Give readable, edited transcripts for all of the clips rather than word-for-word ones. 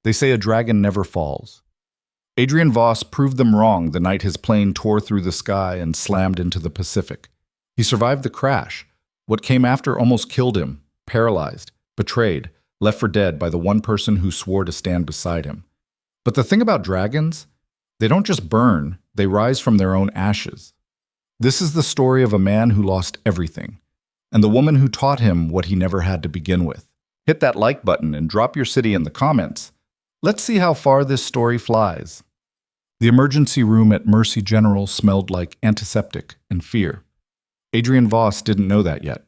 They say a dragon never falls. Adrian Voss proved them wrong the night his plane tore through the sky and slammed into the Pacific. He survived the crash. What came after almost killed him, paralyzed, betrayed, left for dead by the one person who swore to stand beside him. But the thing about dragons, they don't just burn, they rise from their own ashes. This is the story of a man who lost everything, and the woman who taught him what he never had to begin with. Hit that like button and drop your city in the comments. Let's see how far this story flies. The emergency room at Mercy General smelled like antiseptic and fear. Adrian Voss didn't know that yet.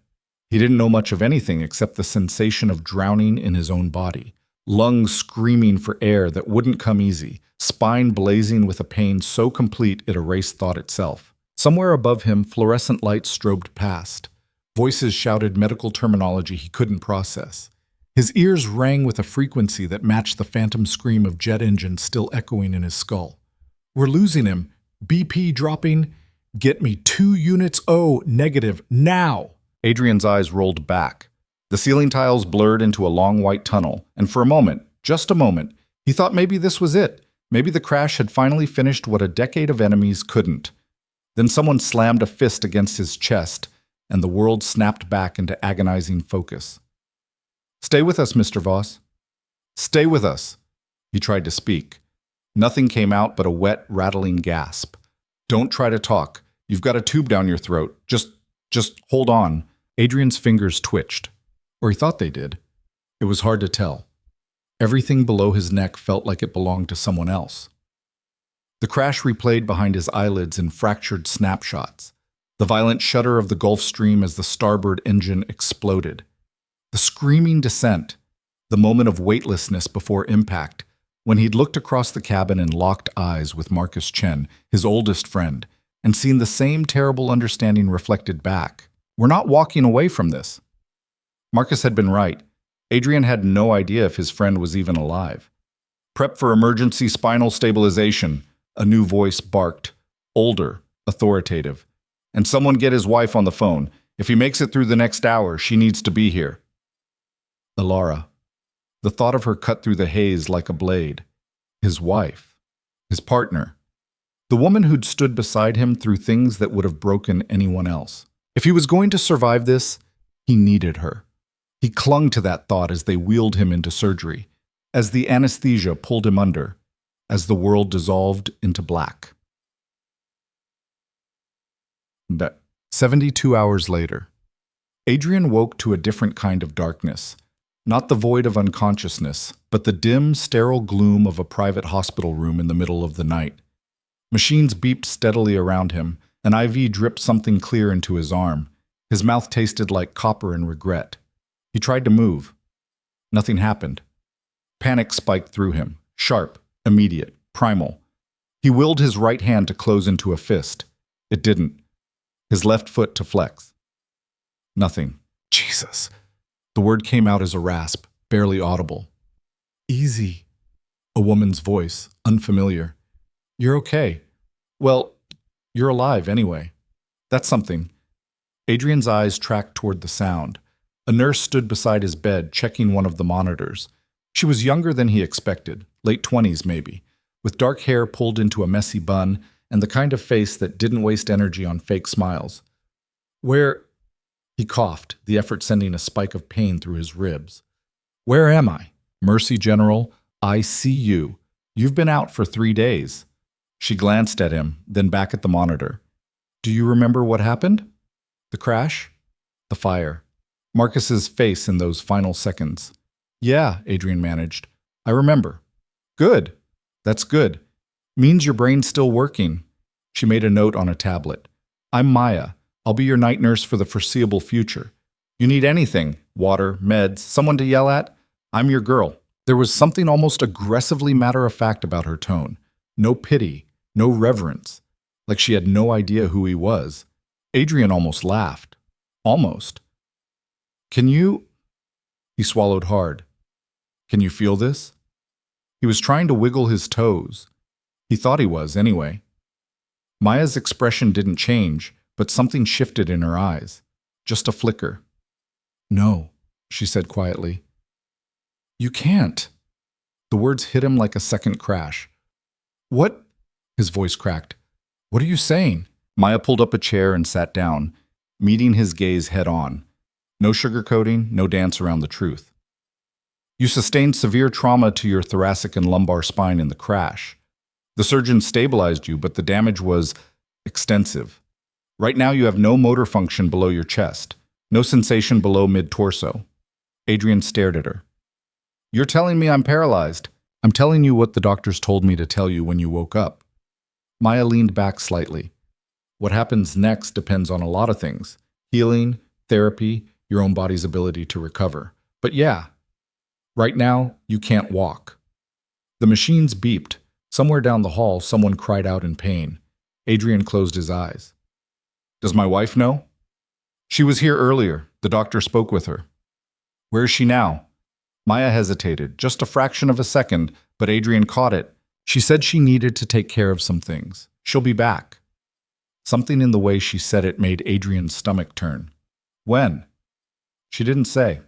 He didn't know much of anything except the sensation of drowning in his own body, lungs screaming for air that wouldn't come easy, spine blazing with a pain so complete it erased thought itself. Somewhere above him, fluorescent lights strobed past. Voices shouted medical terminology he couldn't process. His ears rang with a frequency that matched the phantom scream of jet engines still echoing in his skull. "We're losing him. BP dropping. Get me 2 units O negative now." Adrian's eyes rolled back. The ceiling tiles blurred into a long white tunnel, and for a moment, just a moment, he thought maybe this was it. Maybe the crash had finally finished what a decade of enemies couldn't. Then someone slammed a fist against his chest, and the world snapped back into agonizing focus. "Stay with us, Mr. Voss. Stay with us." He tried to speak. Nothing came out but a wet, rattling gasp. "Don't try to talk. You've got a tube down your throat. Just hold on." Adrian's fingers twitched. Or he thought they did. It was hard to tell. Everything below his neck felt like it belonged to someone else. The crash replayed behind his eyelids in fractured snapshots. The violent shudder of the Gulf Stream as the starboard engine exploded. The screaming descent. The moment of weightlessness before impact, when he'd looked across the cabin and locked eyes with Marcus Chen, his oldest friend, and seen the same terrible understanding reflected back. We're not walking away from this. Marcus had been right. Adrian had no idea if his friend was even alive. "Prep for emergency spinal stabilization," a new voice barked, older, authoritative. "And someone get his wife on the phone. If he makes it through the next hour, she needs to be here." Alara. The thought of her cut through the haze like a blade. His wife. His partner. The woman who'd stood beside him through things that would have broken anyone else. If he was going to survive this, he needed her. He clung to that thought as they wheeled him into surgery, as the anesthesia pulled him under, as the world dissolved into black. 72 hours later, Adrian woke to a different kind of darkness. Not the void of unconsciousness, but the dim, sterile gloom of a private hospital room in the middle of the night. Machines beeped steadily around him. An IV dripped something clear into his arm. His mouth tasted like copper and regret. He tried to move. Nothing happened. Panic spiked through him, sharp, immediate, primal. He willed his right hand to close into a fist. It didn't. His left foot to flex. Nothing. Jesus. The word came out as a rasp, barely audible. "Easy." A woman's voice, unfamiliar. "You're okay. Well, you're alive anyway. That's something." Adrian's eyes tracked toward the sound. A nurse stood beside his bed, checking one of the monitors. She was younger than he expected, late 20s maybe, with dark hair pulled into a messy bun and the kind of face that didn't waste energy on fake smiles. "Where—" He coughed, the effort sending a spike of pain through his ribs. "Where am I?" "Mercy General, ICU. You've been out for 3 days." She glanced at him, then back at the monitor. "Do you remember what happened? The crash? The fire?" Marcus's face in those final seconds. "Yeah," Adrian managed. "I remember." "Good. That's good. Means your brain's still working." She made a note on a tablet. "I'm Maya. I'll be your night nurse for the foreseeable future. You need anything, water, meds, someone to yell at? I'm your girl." There was something almost aggressively matter-of-fact about her tone. No pity. No reverence, like she had no idea who he was. Adrian almost laughed. Almost. "Can you—" He swallowed hard. "Can you feel this?" He was trying to wiggle his toes. He thought he was, anyway. Maya's expression didn't change, but something shifted in her eyes. Just a flicker. "No," she said quietly. "You can't." The words hit him like a second crash. What? His voice cracked. What are you saying? Maya pulled up a chair and sat down, meeting his gaze head on. No sugarcoating, no dance around the truth. You sustained severe trauma to your thoracic and lumbar spine in the crash. The surgeon stabilized you, but the damage was extensive. Right now you have no motor function below your chest, no sensation below mid-torso. Adrian stared at her. You're telling me I'm paralyzed. I'm telling you what the doctors told me to tell you when you woke up. Maya leaned back slightly. What happens next depends on a lot of things. Healing, therapy, your own body's ability to recover. But yeah, right now, you can't walk. The machines beeped. Somewhere down the hall, someone cried out in pain. Adrian closed his eyes. Does my wife know? She was here earlier. The doctor spoke with her. Where is she now? Maya hesitated, just a fraction of a second, but Adrian caught it. She said she needed to take care of some things. She'll be back. Something in the way she said it made Adrian's stomach turn. When? She didn't say.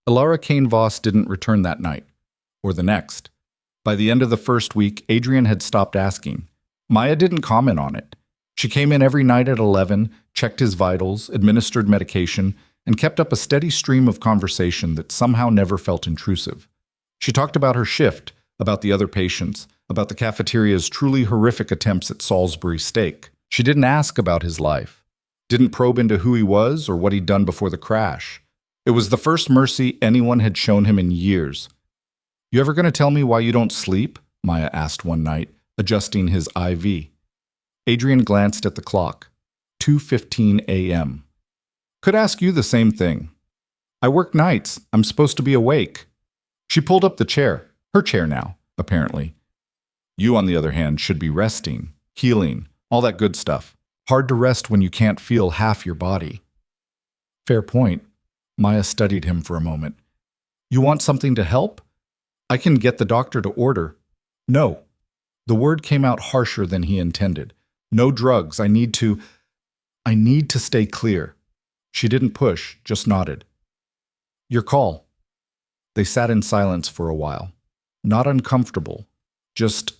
Elara Kane Voss didn't return that night, or the next. By the end of the first week, Adrian had stopped asking. Maya didn't comment on it. She came in every night at 11, checked his vitals, administered medication, and kept up a steady stream of conversation that somehow never felt intrusive. She talked about her shift, about the other patients, about the cafeteria's truly horrific attempts at Salisbury steak. She didn't ask about his life, didn't probe into who he was or what he'd done before the crash. It was the first mercy anyone had shown him in years. You ever going to tell me why you don't sleep? Maya asked one night, adjusting his IV. Adrian glanced at the clock. 2:15 a.m. Could ask you the same thing. I work nights. I'm supposed to be awake. She pulled up the chair, her chair now, apparently. You, on the other hand, should be resting, healing, all that good stuff. Hard to rest when you can't feel half your body. Fair point. Maya studied him for a moment. You want something to help? I can get the doctor to order. No. The word came out harsher than he intended. No drugs. I need to stay clear. She didn't push, just nodded. Your call. They sat in silence for a while. Not uncomfortable, just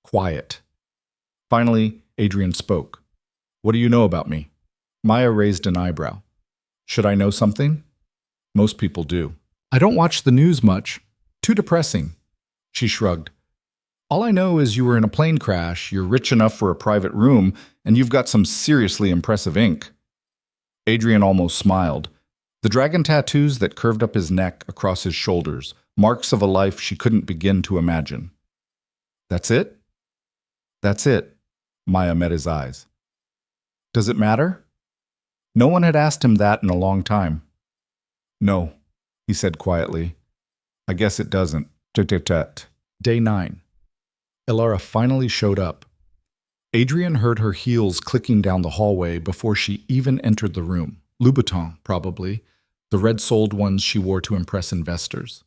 quiet. Finally, Adrian spoke. What do you know about me? Maya raised an eyebrow. Should I know something? Most people do. I don't watch the news much. Too depressing. She shrugged. All I know is you were in a plane crash, you're rich enough for a private room, and you've got some seriously impressive ink. Adrian almost smiled. The dragon tattoos that curved up his neck across his shoulders, marks of a life she couldn't begin to imagine. That's it? That's it. Maya met his eyes. Does it matter? No one had asked him that in a long time. No, he said quietly. I guess it doesn't. Day 9. Elara finally showed up. Adrian heard her heels clicking down the hallway before she even entered the room. Louboutin, probably, the red-soled ones she wore to impress investors.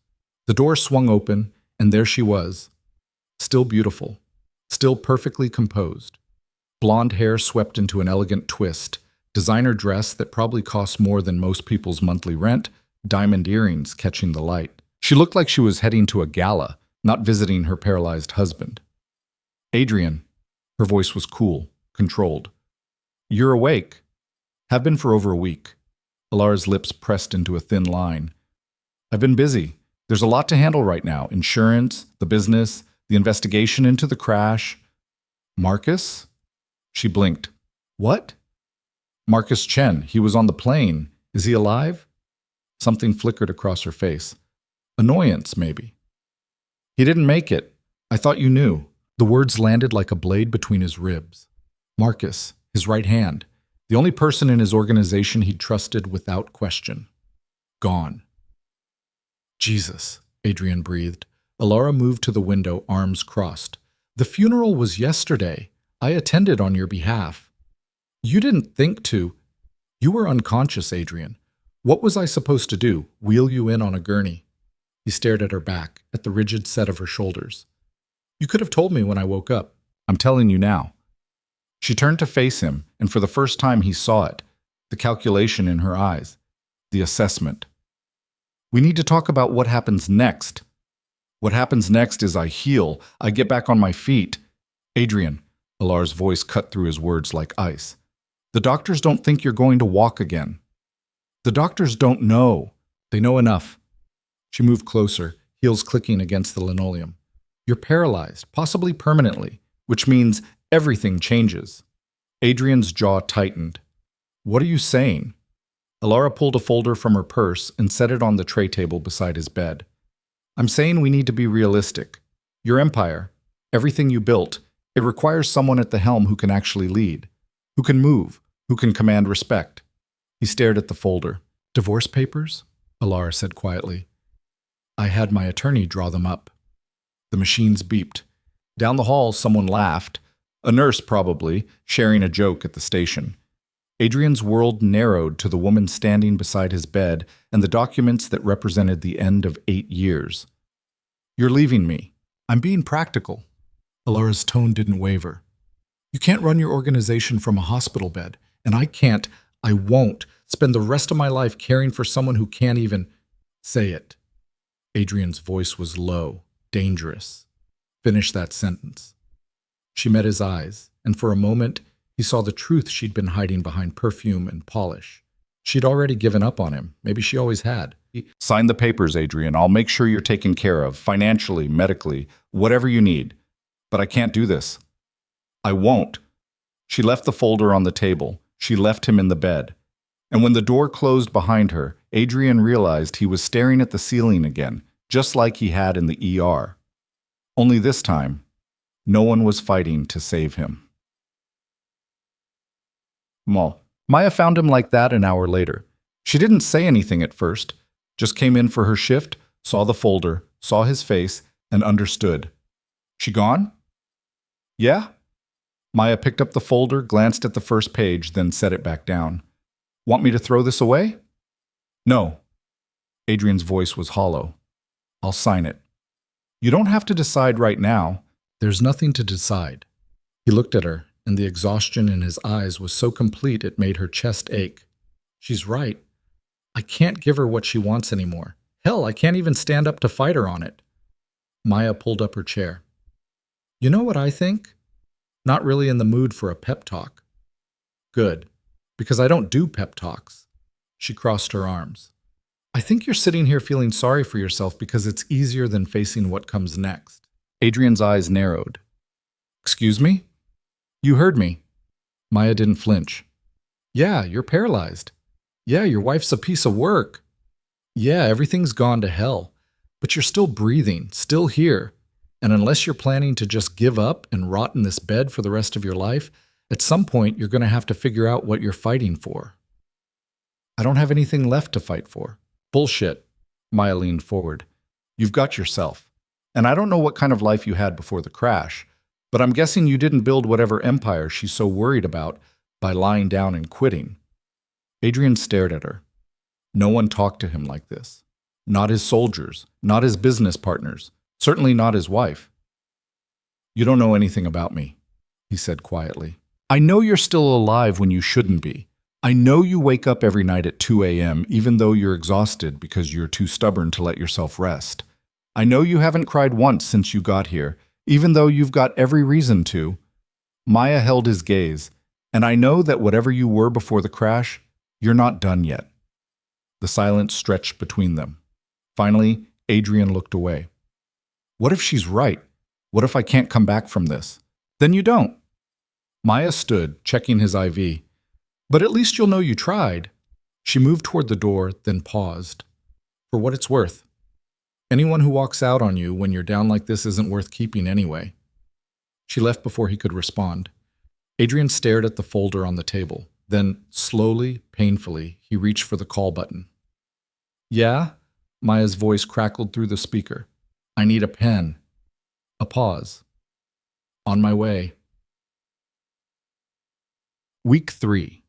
The door swung open, and there she was. Still beautiful, still perfectly composed. Blonde hair swept into an elegant twist, designer dress that probably cost more than most people's monthly rent, diamond earrings catching the light. She looked like she was heading to a gala, not visiting her paralyzed husband. Adrian. Her voice was cool, controlled. You're awake. Have been for over a week. Elara's lips pressed into a thin line. I've been busy. There's a lot to handle right now. Insurance, the business, the investigation into the crash. Marcus? She blinked. What? Marcus Chen. He was on the plane. Is he alive? Something flickered across her face. Annoyance, maybe. He didn't make it. I thought you knew. The words landed like a blade between his ribs. Marcus, his right hand, the only person in his organization he'd trusted without question. Gone. Jesus, Adrian breathed. Elara moved to the window, arms crossed. The funeral was yesterday. I attended on your behalf. You didn't think to. You were unconscious, Adrian. What was I supposed to do? Wheel you in on a gurney? He stared at her back, at the rigid set of her shoulders. You could have told me when I woke up. I'm telling you now. She turned to face him, and for the first time he saw it, the calculation in her eyes, the assessment. We need to talk about what happens next. What happens next is I heal. I get back on my feet. Adrian, Alar's voice cut through his words like ice. The doctors don't think you're going to walk again. The doctors don't know. They know enough. She moved closer, heels clicking against the linoleum. You're paralyzed, possibly permanently, which means everything changes. Adrian's jaw tightened. What are you saying? Alara pulled a folder from her purse and set it on the tray table beside his bed. I'm saying we need to be realistic. Your empire, everything you built, it requires someone at the helm who can actually lead, who can move, who can command respect. He stared at the folder. Divorce papers? Alara said quietly. I had my attorney draw them up. The machines beeped. Down the hall, someone laughed. A nurse, probably, sharing a joke at the station. Adrian's world narrowed to the woman standing beside his bed and the documents that represented the end of 8 years. You're leaving me. I'm being practical. Alara's tone didn't waver. You can't run your organization from a hospital bed, and I won't spend the rest of my life caring for someone who can't even say it. Adrian's voice was low, dangerous. Finish that sentence. She met his eyes, and for a moment, he saw the truth she'd been hiding behind perfume and polish. She'd already given up on him. Maybe she always had. Sign the papers, Adrian. I'll make sure you're taken care of, financially, medically, whatever you need. But I can't do this. I won't. She left the folder on the table. She left him in the bed. And when the door closed behind her, Adrian realized he was staring at the ceiling again, just like he had in the ER. Only this time, no one was fighting to save him. Maya found him like that an hour later. She didn't say anything at first, just came in for her shift, saw the folder, saw his face, and understood. She gone? Yeah? Maya picked up the folder, glanced at the first page, then set it back down. Want me to throw this away? No. Adrian's voice was hollow. I'll sign it. You don't have to decide right now. There's nothing to decide. He looked at her, and the exhaustion in his eyes was so complete it made her chest ache. She's right. I can't give her what she wants anymore. Hell, I can't even stand up to fight her on it. Maya pulled up her chair. You know what I think? Not really in the mood for a pep talk. Good, because I don't do pep talks. She crossed her arms. I think you're sitting here feeling sorry for yourself because it's easier than facing what comes next. Adrian's eyes narrowed. Excuse me? You heard me. Maya didn't flinch. Yeah, you're paralyzed. Yeah, your wife's a piece of work. Yeah, everything's gone to hell. But you're still breathing, still here. And unless you're planning to just give up and rot in this bed for the rest of your life, at some point you're going to have to figure out what you're fighting for. I don't have anything left to fight for. Bullshit. Maya leaned forward. You've got yourself. And I don't know what kind of life you had before the crash, but I'm guessing you didn't build whatever empire she's so worried about by lying down and quitting. Adrian stared at her. No one talked to him like this. Not his soldiers, not his business partners, certainly not his wife. You don't know anything about me, he said quietly. I know you're still alive when you shouldn't be. I know you wake up every night at 2 a.m. even though you're exhausted because you're too stubborn to let yourself rest. I know you haven't cried once since you got here, even though you've got every reason to. Maya held his gaze, and I know that whatever you were before the crash, you're not done yet. The silence stretched between them. Finally, Adrian looked away. What if she's right? What if I can't come back from this? Then you don't. Maya stood, checking his IV. But at least you'll know you tried. She moved toward the door, then paused. For what it's worth. Anyone who walks out on you when you're down like this isn't worth keeping anyway. She left before he could respond. Adrian stared at the folder on the table. Then, slowly, painfully, he reached for the call button. Yeah? Maya's voice crackled through the speaker. I need a pen. A pause. On my way. Week 3.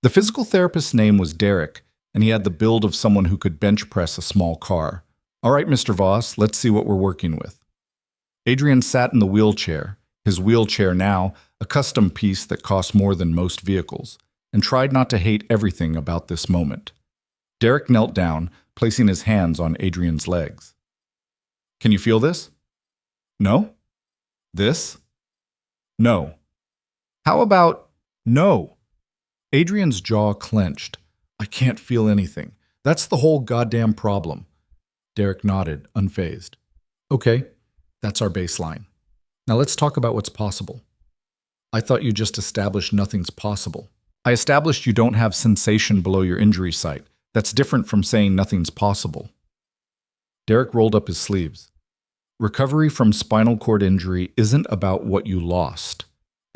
The physical therapist's name was Derek, and he had the build of someone who could bench press a small car. All right, Mr. Voss, let's see what we're working with. Adrian sat in the wheelchair, his wheelchair now a custom piece that cost more than most vehicles, and tried not to hate everything about this moment. Derek knelt down, placing his hands on Adrian's legs. Can you feel this? No? This? No. How about no? Adrian's jaw clenched. I can't feel anything. That's the whole goddamn problem. Derek nodded, unfazed. Okay, that's our baseline. Now let's talk about what's possible. I thought you just established nothing's possible. I established you don't have sensation below your injury site. That's different from saying nothing's possible. Derek rolled up his sleeves. Recovery from spinal cord injury isn't about what you lost.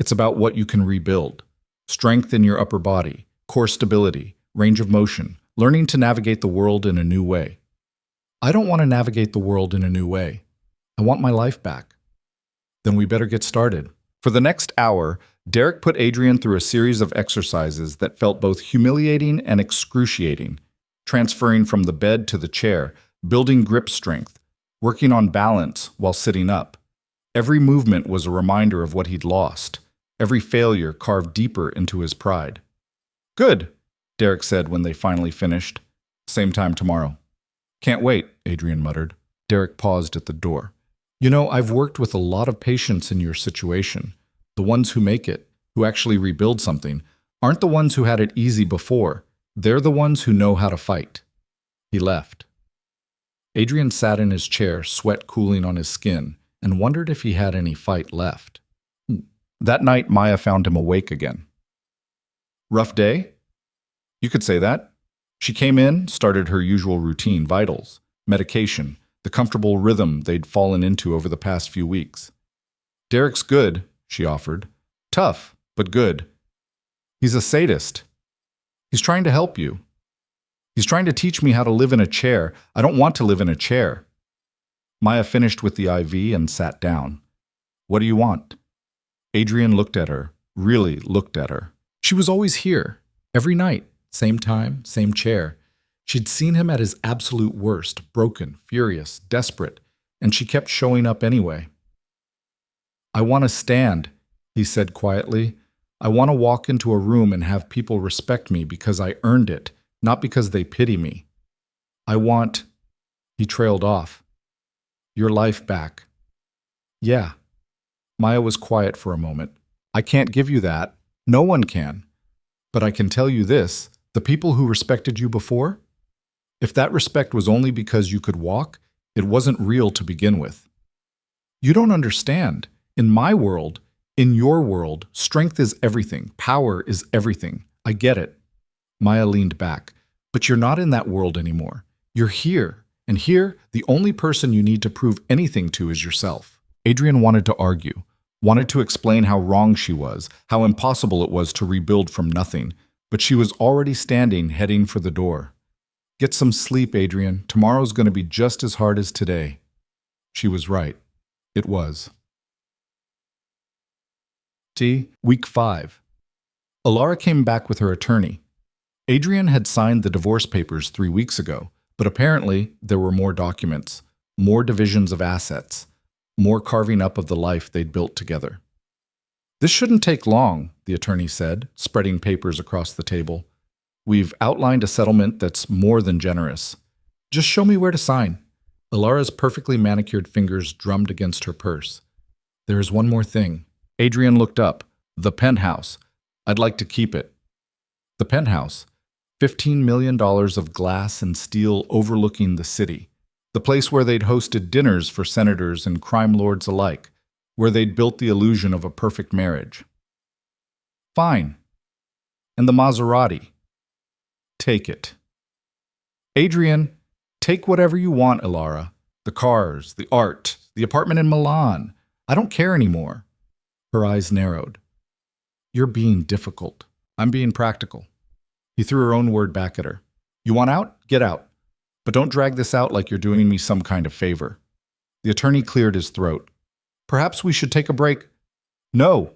It's about what you can rebuild. Strength in your upper body, core stability, range of motion, learning to navigate the world in a new way. I don't want to navigate the world in a new way. I want my life back. Then we better get started. For the next hour, Derek put Adrian through a series of exercises that felt both humiliating and excruciating, transferring from the bed to the chair, building grip strength, working on balance while sitting up. Every movement was a reminder of what he'd lost. Every failure carved deeper into his pride. Good, Derek said when they finally finished. Same time tomorrow. Can't wait, Adrian muttered. Derek paused at the door. You know, I've worked with a lot of patients in your situation. The ones who make it, who actually rebuild something, aren't the ones who had it easy before. They're the ones who know how to fight. He left. Adrian sat in his chair, sweat cooling on his skin, and wondered if he had any fight left. That night, Maya found him awake again. Rough day? You could say that. She came in, started her usual routine, vitals, medication, the comfortable rhythm they'd fallen into over the past few weeks. Derek's good, she offered. Tough, but good. He's a sadist. He's trying to help you. He's trying to teach me how to live in a chair. I don't want to live in a chair. Maya finished with the IV and sat down. What do you want? Adrian looked at her, really looked at her. She was always here, every night, same time, same chair. She'd seen him at his absolute worst, broken, furious, desperate, and she kept showing up anyway. I want to stand, he said quietly. I want to walk into a room and have people respect me because I earned it, not because they pity me. I want, he trailed off, your life back. Yeah. Maya was quiet for a moment. I can't give you that. No one can. But I can tell you this, the people who respected you before, if that respect was only because you could walk, it wasn't real to begin with. You don't understand. In my world, in your world, strength is everything. Power is everything. I get it. Maya leaned back. But you're not in that world anymore. You're here. And here, the only person you need to prove anything to is yourself. Adrian wanted to argue, wanted to explain how wrong she was, how impossible it was to rebuild from nothing. But she was already standing, heading for the door. Get some sleep, Adrian. Tomorrow's going to be just as hard as today. She was right. It was. Week 5. Alara came back with her attorney. Adrian had signed the divorce papers 3 weeks ago, but apparently there were more documents, more divisions of assets, more carving up of the life they'd built together. This shouldn't take long, the attorney said, spreading papers across the table. We've outlined a settlement that's more than generous. Just show me where to sign. Alara's perfectly manicured fingers drummed against her purse. There is one more thing. Adrian looked up. The penthouse. I'd like to keep it. The penthouse. $15 million of glass and steel overlooking the city. The place where they'd hosted dinners for senators and crime lords alike, where they'd built the illusion of a perfect marriage. Fine. And the Maserati. Take it. Adrian, take whatever you want, Alara. The cars, the art, the apartment in Milan. I don't care anymore. Her eyes narrowed. You're being difficult. I'm being practical. He threw her own word back at her. You want out? Get out. But don't drag this out like you're doing me some kind of favor. The attorney cleared his throat. Perhaps we should take a break. No.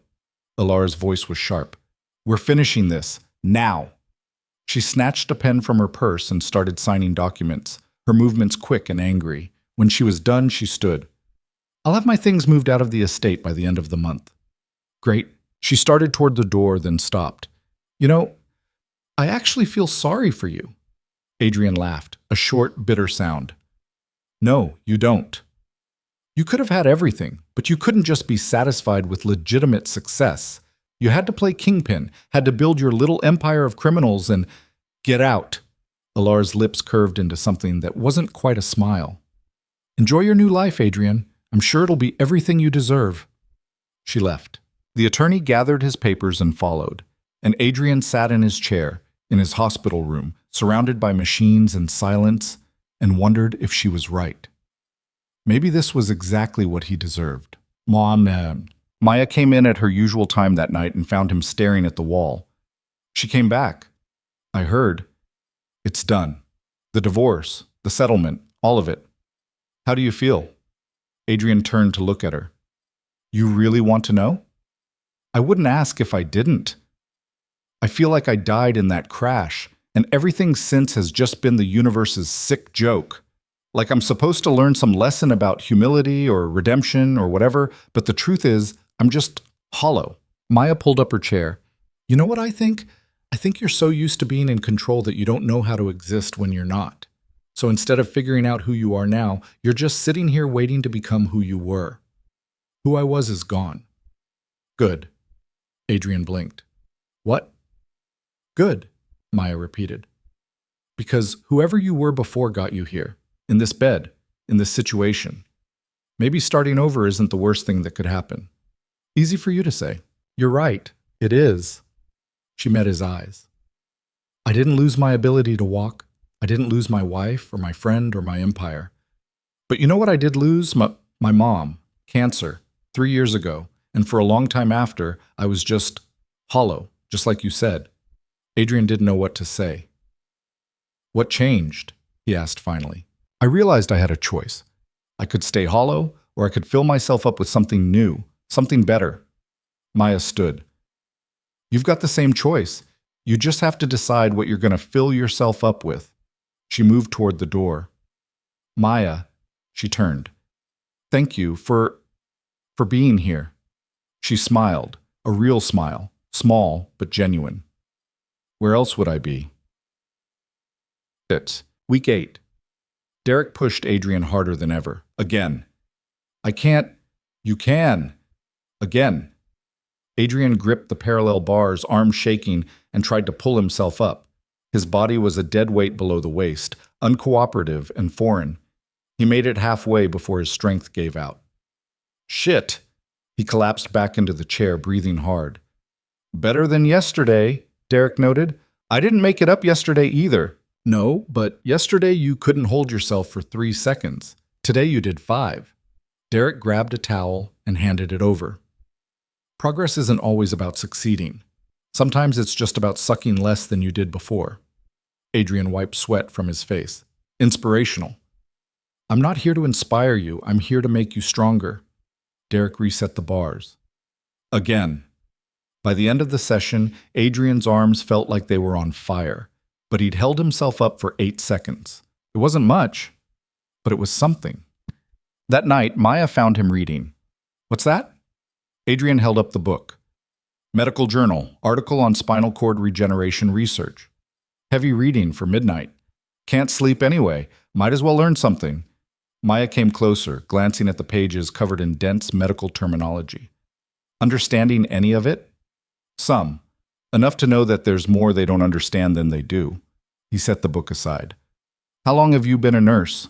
Alara's voice was sharp. We're finishing this. Now. She snatched a pen from her purse and started signing documents, her movements quick and angry. When she was done, she stood. I'll have my things moved out of the estate by the end of the month. Great. She started toward the door, then stopped. You know, I actually feel sorry for you. Adrian laughed, a short, bitter sound. No, you don't. You could have had everything, but you couldn't just be satisfied with legitimate success. You had to play kingpin, had to build your little empire of criminals and get out. Alar's lips curved into something that wasn't quite a smile. Enjoy your new life, Adrian. I'm sure it'll be everything you deserve. She left. The attorney gathered his papers and followed, and Adrian sat in his chair, in his hospital room, surrounded by machines and silence, and wondered if she was right. Maybe this was exactly what he deserved. Maya came in at her usual time that night and found him staring at the wall. She came back. I heard. It's done. The divorce, the settlement, all of it. How do you feel? Adrian turned to look at her. You really want to know? I wouldn't ask if I didn't. I feel like I died in that crash, and everything since has just been the universe's sick joke. Like I'm supposed to learn some lesson about humility or redemption or whatever, but the truth is, I'm just hollow. Maya pulled up her chair. You know what I think? I think you're so used to being in control that you don't know how to exist when you're not. So instead of figuring out who you are now, you're just sitting here waiting to become who you were. Who I was is gone. Good. Adrian blinked. What? Good, Maya repeated. Because whoever you were before got you here, in this bed, in this situation. Maybe starting over isn't the worst thing that could happen. Easy for you to say. You're right. It is. She met his eyes. I didn't lose my ability to walk. I didn't lose my wife or my friend or my empire. But you know what I did lose? My mom. Cancer. 3 years ago. And for a long time after, I was just hollow, just like you said. Adrian didn't know what to say. What changed? He asked finally. I realized I had a choice. I could stay hollow, or I could fill myself up with something new, something better. Maya stood. You've got the same choice. You just have to decide what you're going to fill yourself up with. She moved toward the door. Maya, she turned. Thank you for being here. She smiled, a real smile, small but genuine. Where else would I be? It's week 8. Derek pushed Adrian harder than ever. Again. I can't. You can. Again. Adrian gripped the parallel bars, arms shaking, and tried to pull himself up. His body was a dead weight below the waist, uncooperative and foreign. He made it halfway before his strength gave out. Shit! He collapsed back into the chair, breathing hard. Better than yesterday, Derek noted. I didn't make it up yesterday either. No, but yesterday you couldn't hold yourself for 3 seconds. Today you did 5. Derek grabbed a towel and handed it over. Progress isn't always about succeeding. Sometimes it's just about sucking less than you did before. Adrian wiped sweat from his face. Inspirational. I'm not here to inspire you. I'm here to make you stronger. Derek reset the bars. Again. By the end of the session, Adrian's arms felt like they were on fire, but he'd held himself up for 8 seconds. It wasn't much, but it was something. That night, Maya found him reading. What's that? Adrian held up the book. Medical Journal, article on spinal cord regeneration research. Heavy reading for midnight. Can't sleep anyway. Might as well learn something. Maya came closer, glancing at the pages covered in dense medical terminology. Understanding any of it? Some. Enough to know that there's more they don't understand than they do. He set the book aside. How long have you been a nurse?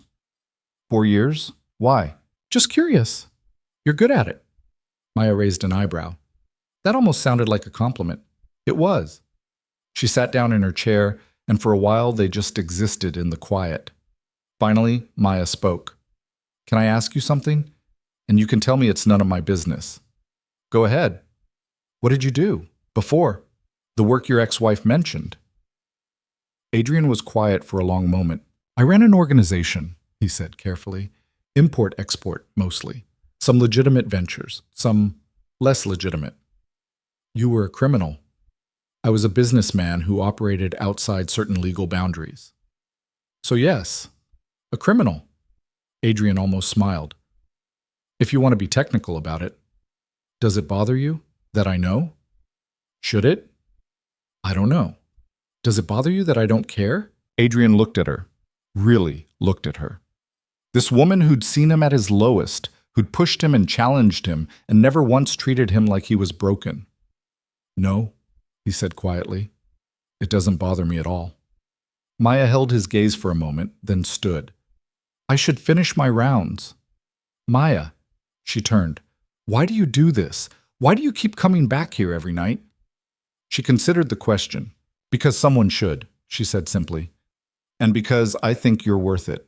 4 years? Why? Just curious. You're good at it. Maya raised an eyebrow. That almost sounded like a compliment. It was. She sat down in her chair, and for a while they just existed in the quiet. Finally, Maya spoke. Can I ask you something? And you can tell me it's none of my business. Go ahead. What did you do? Before? The work your ex-wife mentioned. Adrian was quiet for a long moment. I ran an organization, he said carefully. Import-export, mostly. Some legitimate ventures, some less legitimate. You were a criminal. I was a businessman who operated outside certain legal boundaries. So yes, a criminal. Adrian almost smiled. If you want to be technical about it. Does it bother you that I know? Should it? I don't know. Does it bother you that I don't care? Adrian looked at her. Really looked at her. This woman who'd seen him at his lowest, who'd pushed him and challenged him, and never once treated him like he was broken. "No," he said quietly. "It doesn't bother me at all." Maya held his gaze for a moment, then stood. "I should finish my rounds." "Maya," she turned. "Why do you do this? Why do you keep coming back here every night?" She considered the question. "Because someone should," she said simply. "And because I think you're worth it."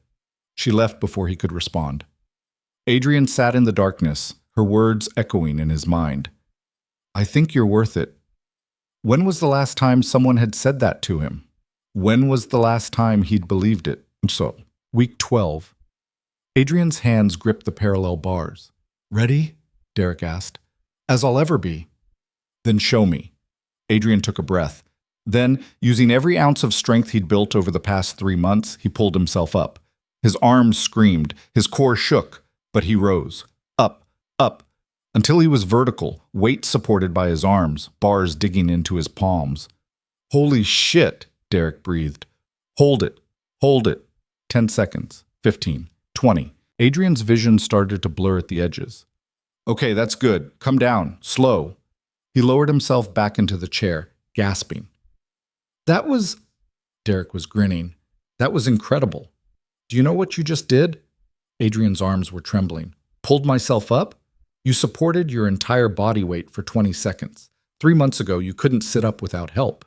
She left before he could respond. Adrian sat in the darkness, her words echoing in his mind. "I think you're worth it." When was the last time someone had said that to him? When was the last time he'd believed it? So, week 12. Adrian's hands gripped the parallel bars. "Ready?" Derek asked. "As I'll ever be." "Then show me." Adrian took a breath. Then, using every ounce of strength he'd built over the past 3 months, he pulled himself up. His arms screamed, his core shook, but he rose. Up, up, until he was vertical, weight supported by his arms, bars digging into his palms. "Holy shit," Derek breathed. "Hold it, hold it." 10 seconds, 15, 20. Adrian's vision started to blur at the edges. "Okay, that's good. Come down, slow." He lowered himself back into the chair, gasping. "That was..." Derek was grinning. "That was incredible. Do you know what you just did?" Adrian's arms were trembling. "Pulled myself up? You supported your entire body weight for 20 seconds. 3 months ago, you couldn't sit up without help."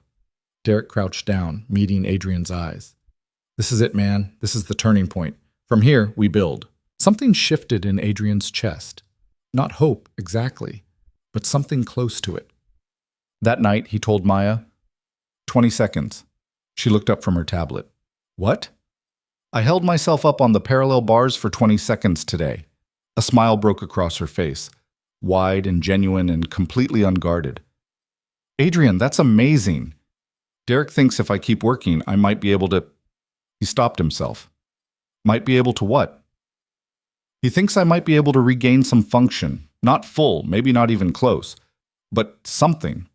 Derek crouched down, meeting Adrian's eyes. "This is it, man. This is the turning point. From here, we build." Something shifted in Adrian's chest. Not hope, exactly, but something close to it. That night, he told Maya, 20 seconds. She looked up from her tablet. "What?" "I held myself up on the parallel bars for 20 seconds today." A smile broke across her face, wide and genuine and completely unguarded. "Adrian, that's amazing. Derek thinks if I keep working, I might be able to..." He stopped himself. "Might be able to what?" "He thinks I might be able to regain some function. Not full, maybe not even close, but something."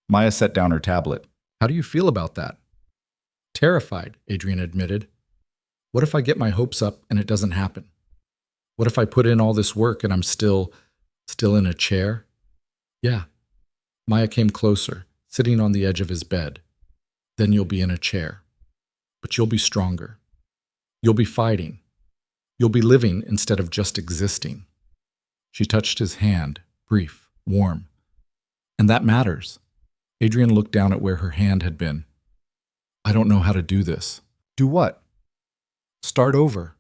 Maya set down her tablet. "How do you feel about that?" "Terrified," Adrian admitted. "What if I get my hopes up and it doesn't happen? What if I put in all this work and I'm still in a chair?" "Yeah." Maya came closer, sitting on the edge of his bed. "Then you'll be in a chair. But you'll be stronger. You'll be fighting. You'll be living instead of just existing." She touched his hand, brief, warm. "And that matters." Adrian looked down at where her hand had been. "I don't know how to do this." "Do what?" "Start over.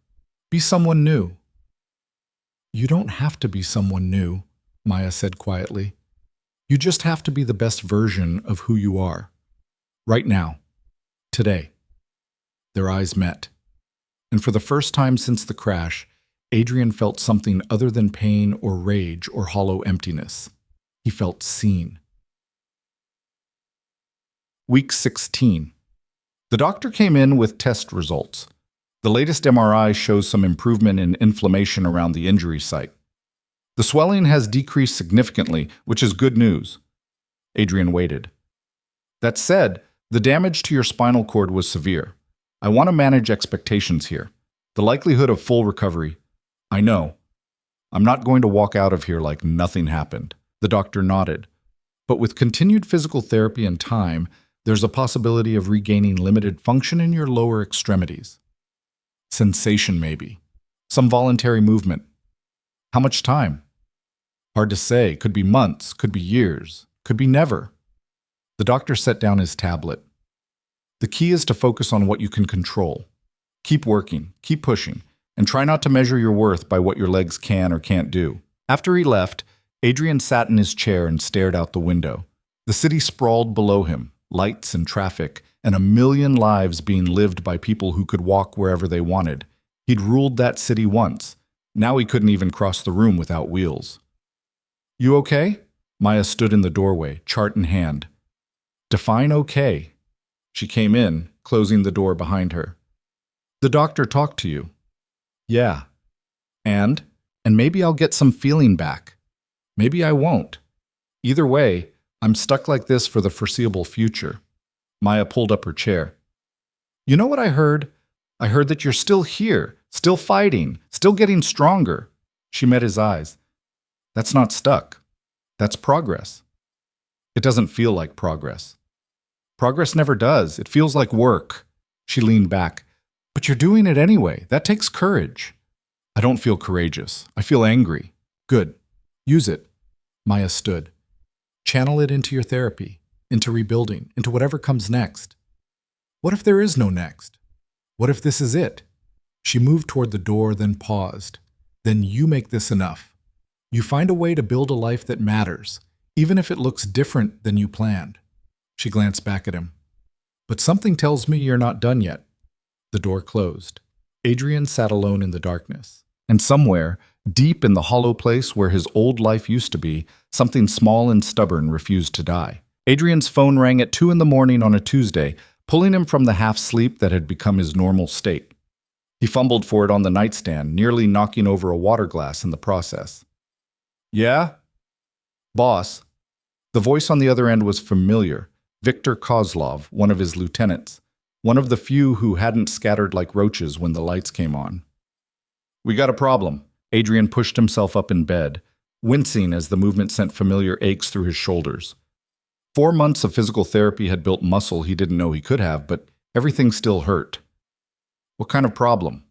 Be someone new." "You don't have to be someone new," Maya said quietly. "You just have to be the best version of who you are. Right now. Today." Their eyes met. And for the first time since the crash, Adrian felt something other than pain or rage or hollow emptiness. He felt seen. Week 16. The doctor came in with test results. The latest MRI shows some improvement in inflammation around the injury site. The swelling has decreased significantly, which is good news. Adrian waited. "That said, the damage to your spinal cord was severe. I want to manage expectations here. The likelihood of full recovery..." "I know. I'm not going to walk out of here like nothing happened." The doctor nodded. "But with continued physical therapy and time, there's a possibility of regaining limited function in your lower extremities. Sensation, maybe. Some voluntary movement. How much time? Hard to say. Could be months, could be years, could be never." The doctor set down his tablet. "The key is to focus on what you can control. Keep working, keep pushing, and try not to measure your worth by what your legs can or can't do." After he left, Adrian sat in his chair and stared out the window. The city sprawled below him, lights and traffic, and a million lives being lived by people who could walk wherever they wanted. He'd ruled that city once. Now he couldn't even cross the room without wheels. "You okay?" Maya stood in the doorway, chart in hand. "Define okay." She came in, closing the door behind her. "The doctor talked to you." "Yeah." And maybe I'll get some feeling back. Maybe I won't. Either way, I'm stuck like this for the foreseeable future." Maya pulled up her chair. You know what I heard? I heard that you're still here, still fighting, still getting stronger. She met his eyes. That's not stuck. That's progress. It doesn't feel like progress. Progress never does. It feels like work. She leaned back. But you're doing it anyway. That takes courage. I don't feel courageous. I feel angry. Good. Use it. Maya stood. Channel it into your therapy, into rebuilding, into whatever comes next. What if there is no next? What if this is it? She moved toward the door, then paused. Then you make this enough. You find a way to build a life that matters, even if it looks different than you planned. She glanced back at him. But something tells me you're not done yet. The door closed. Adrian sat alone in the darkness. And somewhere, deep in the hollow place where his old life used to be, something small and stubborn refused to die. Adrian's phone rang at 2 a.m. on a Tuesday, pulling him from the half-sleep that had become his normal state. He fumbled for it on the nightstand, nearly knocking over a water glass in the process. Yeah? Boss. The voice on the other end was familiar. Viktor Kozlov, one of his lieutenants, one of the few who hadn't scattered like roaches when the lights came on. We got a problem. Adrian pushed himself up in bed, wincing as the movement sent familiar aches through his shoulders. 4 months of physical therapy had built muscle he didn't know he could have, but everything still hurt. What kind of problem?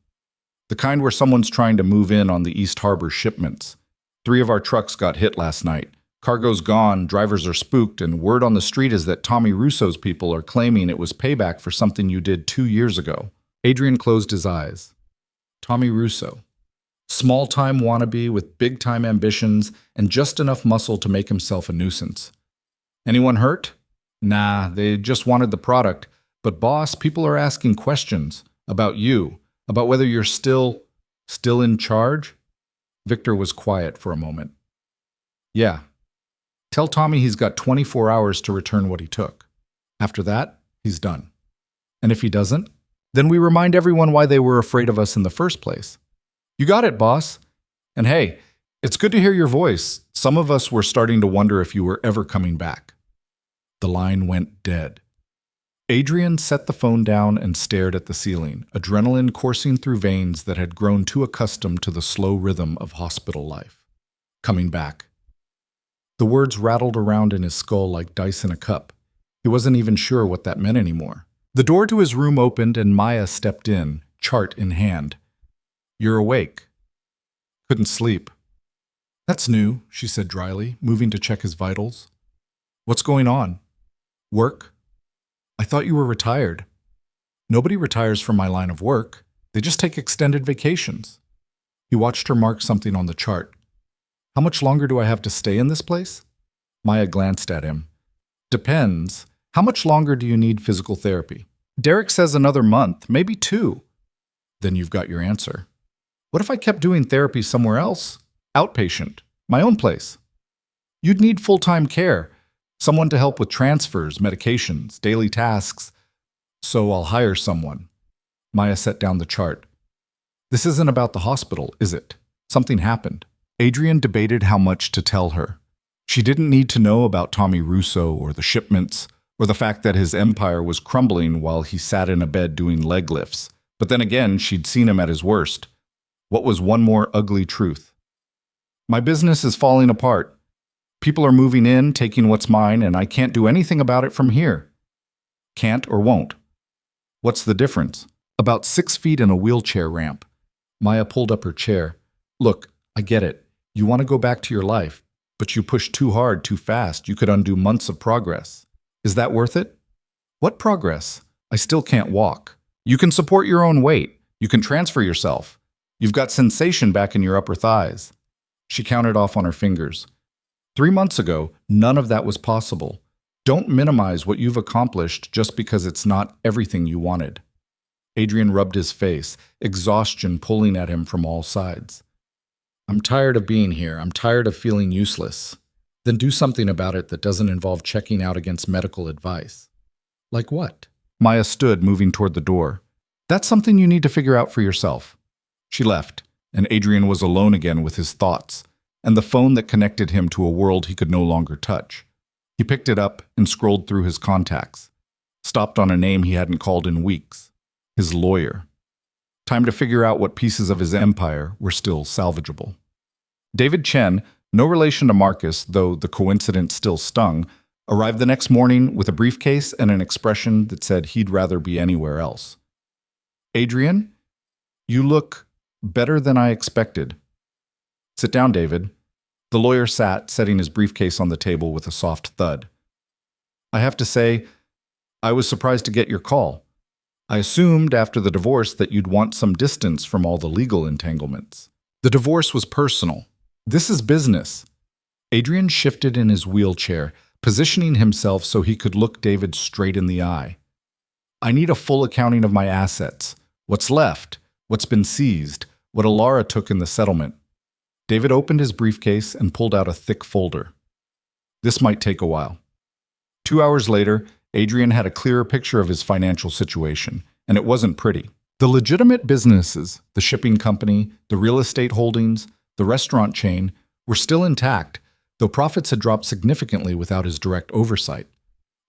The kind where someone's trying to move in on the East Harbor shipments. 3 of our trucks got hit last night. Cargo's gone, drivers are spooked, and word on the street is that Tommy Russo's people are claiming it was payback for something you did 2 years ago. Adrian closed his eyes. Tommy Russo. Small-time wannabe with big-time ambitions and just enough muscle to make himself a nuisance. Anyone hurt? Nah, they just wanted the product. But boss, people are asking questions about you, about whether you're still in charge? Victor was quiet for a moment. Yeah. Tell Tommy he's got 24 hours to return what he took. After that, he's done. And if he doesn't, then we remind everyone why they were afraid of us in the first place. You got it, boss. And hey, it's good to hear your voice. Some of us were starting to wonder if you were ever coming back. The line went dead. Adrian set the phone down and stared at the ceiling, adrenaline coursing through veins that had grown too accustomed to the slow rhythm of hospital life. Coming back. The words rattled around in his skull like dice in a cup. He wasn't even sure what that meant anymore. The door to his room opened and Maya stepped in, chart in hand. You're awake. Couldn't sleep. That's new, she said dryly, moving to check his vitals. What's going on? Work? I thought you were retired. Nobody retires from my line of work. They just take extended vacations. He watched her mark something on the chart. How much longer do I have to stay in this place? Maya glanced at him. Depends. How much longer do you need physical therapy? Derek says another month, maybe 2. Then you've got your answer. What if I kept doing therapy somewhere else? Outpatient. My own place. You'd need full-time care. Someone to help with transfers, medications, daily tasks. So I'll hire someone. Maya set down the chart. This isn't about the hospital, is it? Something happened. Adrian debated how much to tell her. She didn't need to know about Tommy Russo or the shipments, or the fact that his empire was crumbling while he sat in a bed doing leg lifts. But then again, she'd seen him at his worst. What was one more ugly truth? My business is falling apart. People are moving in, taking what's mine, and I can't do anything about it from here. Can't or won't. What's the difference? About 6 feet in a wheelchair ramp. Maya pulled up her chair. Look, I get it. You want to go back to your life, but you push too hard, too fast. You could undo months of progress. Is that worth it? What progress? I still can't walk. You can support your own weight. You can transfer yourself. You've got sensation back in your upper thighs. She counted off on her fingers. 3 months ago, none of that was possible. Don't minimize what you've accomplished just because it's not everything you wanted. Adrian rubbed his face, exhaustion pulling at him from all sides. I'm tired of being here. I'm tired of feeling useless. Then do something about it that doesn't involve checking out against medical advice. Like what? Maya stood, moving toward the door. That's something you need to figure out for yourself. She left, and Adrian was alone again with his thoughts, and the phone that connected him to a world he could no longer touch. He picked it up and scrolled through his contacts, stopped on a name he hadn't called in weeks. his lawyer. Time to figure out what pieces of his empire were still salvageable. David Chen, no relation to Marcus, though the coincidence still stung, arrived the next morning with a briefcase and an expression that said he'd rather be anywhere else. "Adrian, you look better than I expected." "Sit down, David." The lawyer sat, setting his briefcase on the table with a soft thud. "I have to say, I was surprised to get your call. I assumed after the divorce that you'd want some distance from all the legal entanglements. The divorce was personal. This is business." Adrian shifted in his wheelchair, positioning himself so he could look David straight in the eye. "I need a full accounting of my assets. What's left, what's been seized, what Alara took in the settlement." David opened his briefcase and pulled out a thick folder. "This might take a while." 2 hours later, Adrian had a clearer picture of his financial situation, and it wasn't pretty. The legitimate businesses, the shipping company, the real estate holdings, the restaurant chain, were still intact, though profits had dropped significantly without his direct oversight.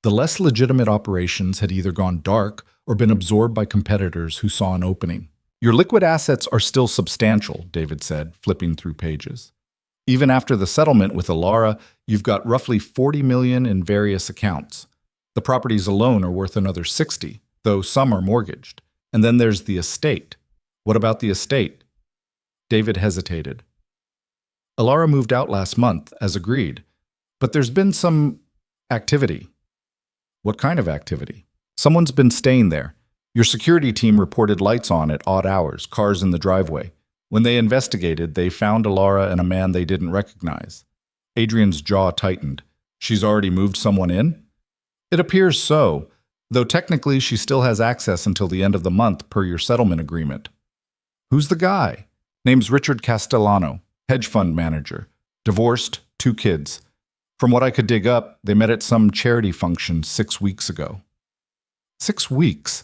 The less legitimate operations had either gone dark or been absorbed by competitors who saw an opening. "Your liquid assets are still substantial," David said, flipping through pages. "Even after the settlement with Alara, you've got roughly $40 million in various accounts. The properties alone are worth another 60, though some are mortgaged. And then there's the estate. What about the estate?" David hesitated. "Alara moved out last month, as agreed. But there's been some activity." "What kind of activity?" "Someone's been staying there. Your security team reported lights on at odd hours, cars in the driveway. When they investigated, they found Alara and a man they didn't recognize." Adrian's jaw tightened. "She's already moved someone in?" "It appears so, though technically she still has access until the end of the month per your settlement agreement." "Who's the guy?" "Name's Richard Castellano, hedge fund manager. Divorced, 2 kids. From what I could dig up, they met at some charity function 6 weeks ago." 6 weeks?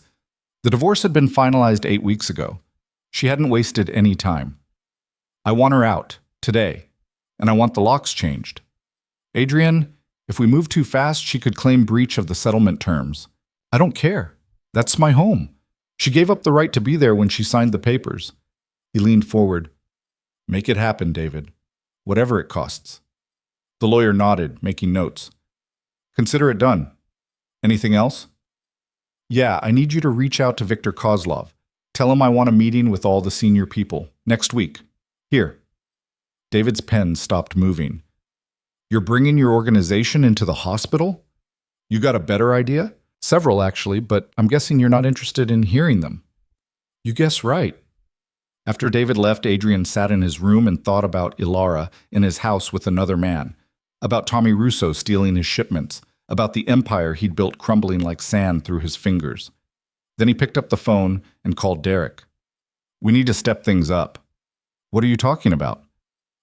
The divorce had been finalized 8 weeks ago. She hadn't wasted any time. "I want her out, today, and I want the locks changed. Adrian, if we move too fast, she could claim breach of the settlement terms. I don't care. That's my home. She gave up the right to be there when she signed the papers." He leaned forward. "Make it happen, David. Whatever it costs." The lawyer nodded, making notes. "Consider it done. Anything else?" "Yeah, I need you to reach out to Viktor Kozlov. Tell him I want a meeting with all the senior people. Next week. Here." David's pen stopped moving. "You're bringing your organization into the hospital? You got a better idea?" "Several, actually, but I'm guessing you're not interested in hearing them." "You guess right." After David left, Adrian sat in his room and thought about Ilara in his house with another man, about Tommy Russo stealing his shipments, about the empire he'd built crumbling like sand through his fingers. Then he picked up the phone and called Derek. "We need to step things up." "What are you talking about?"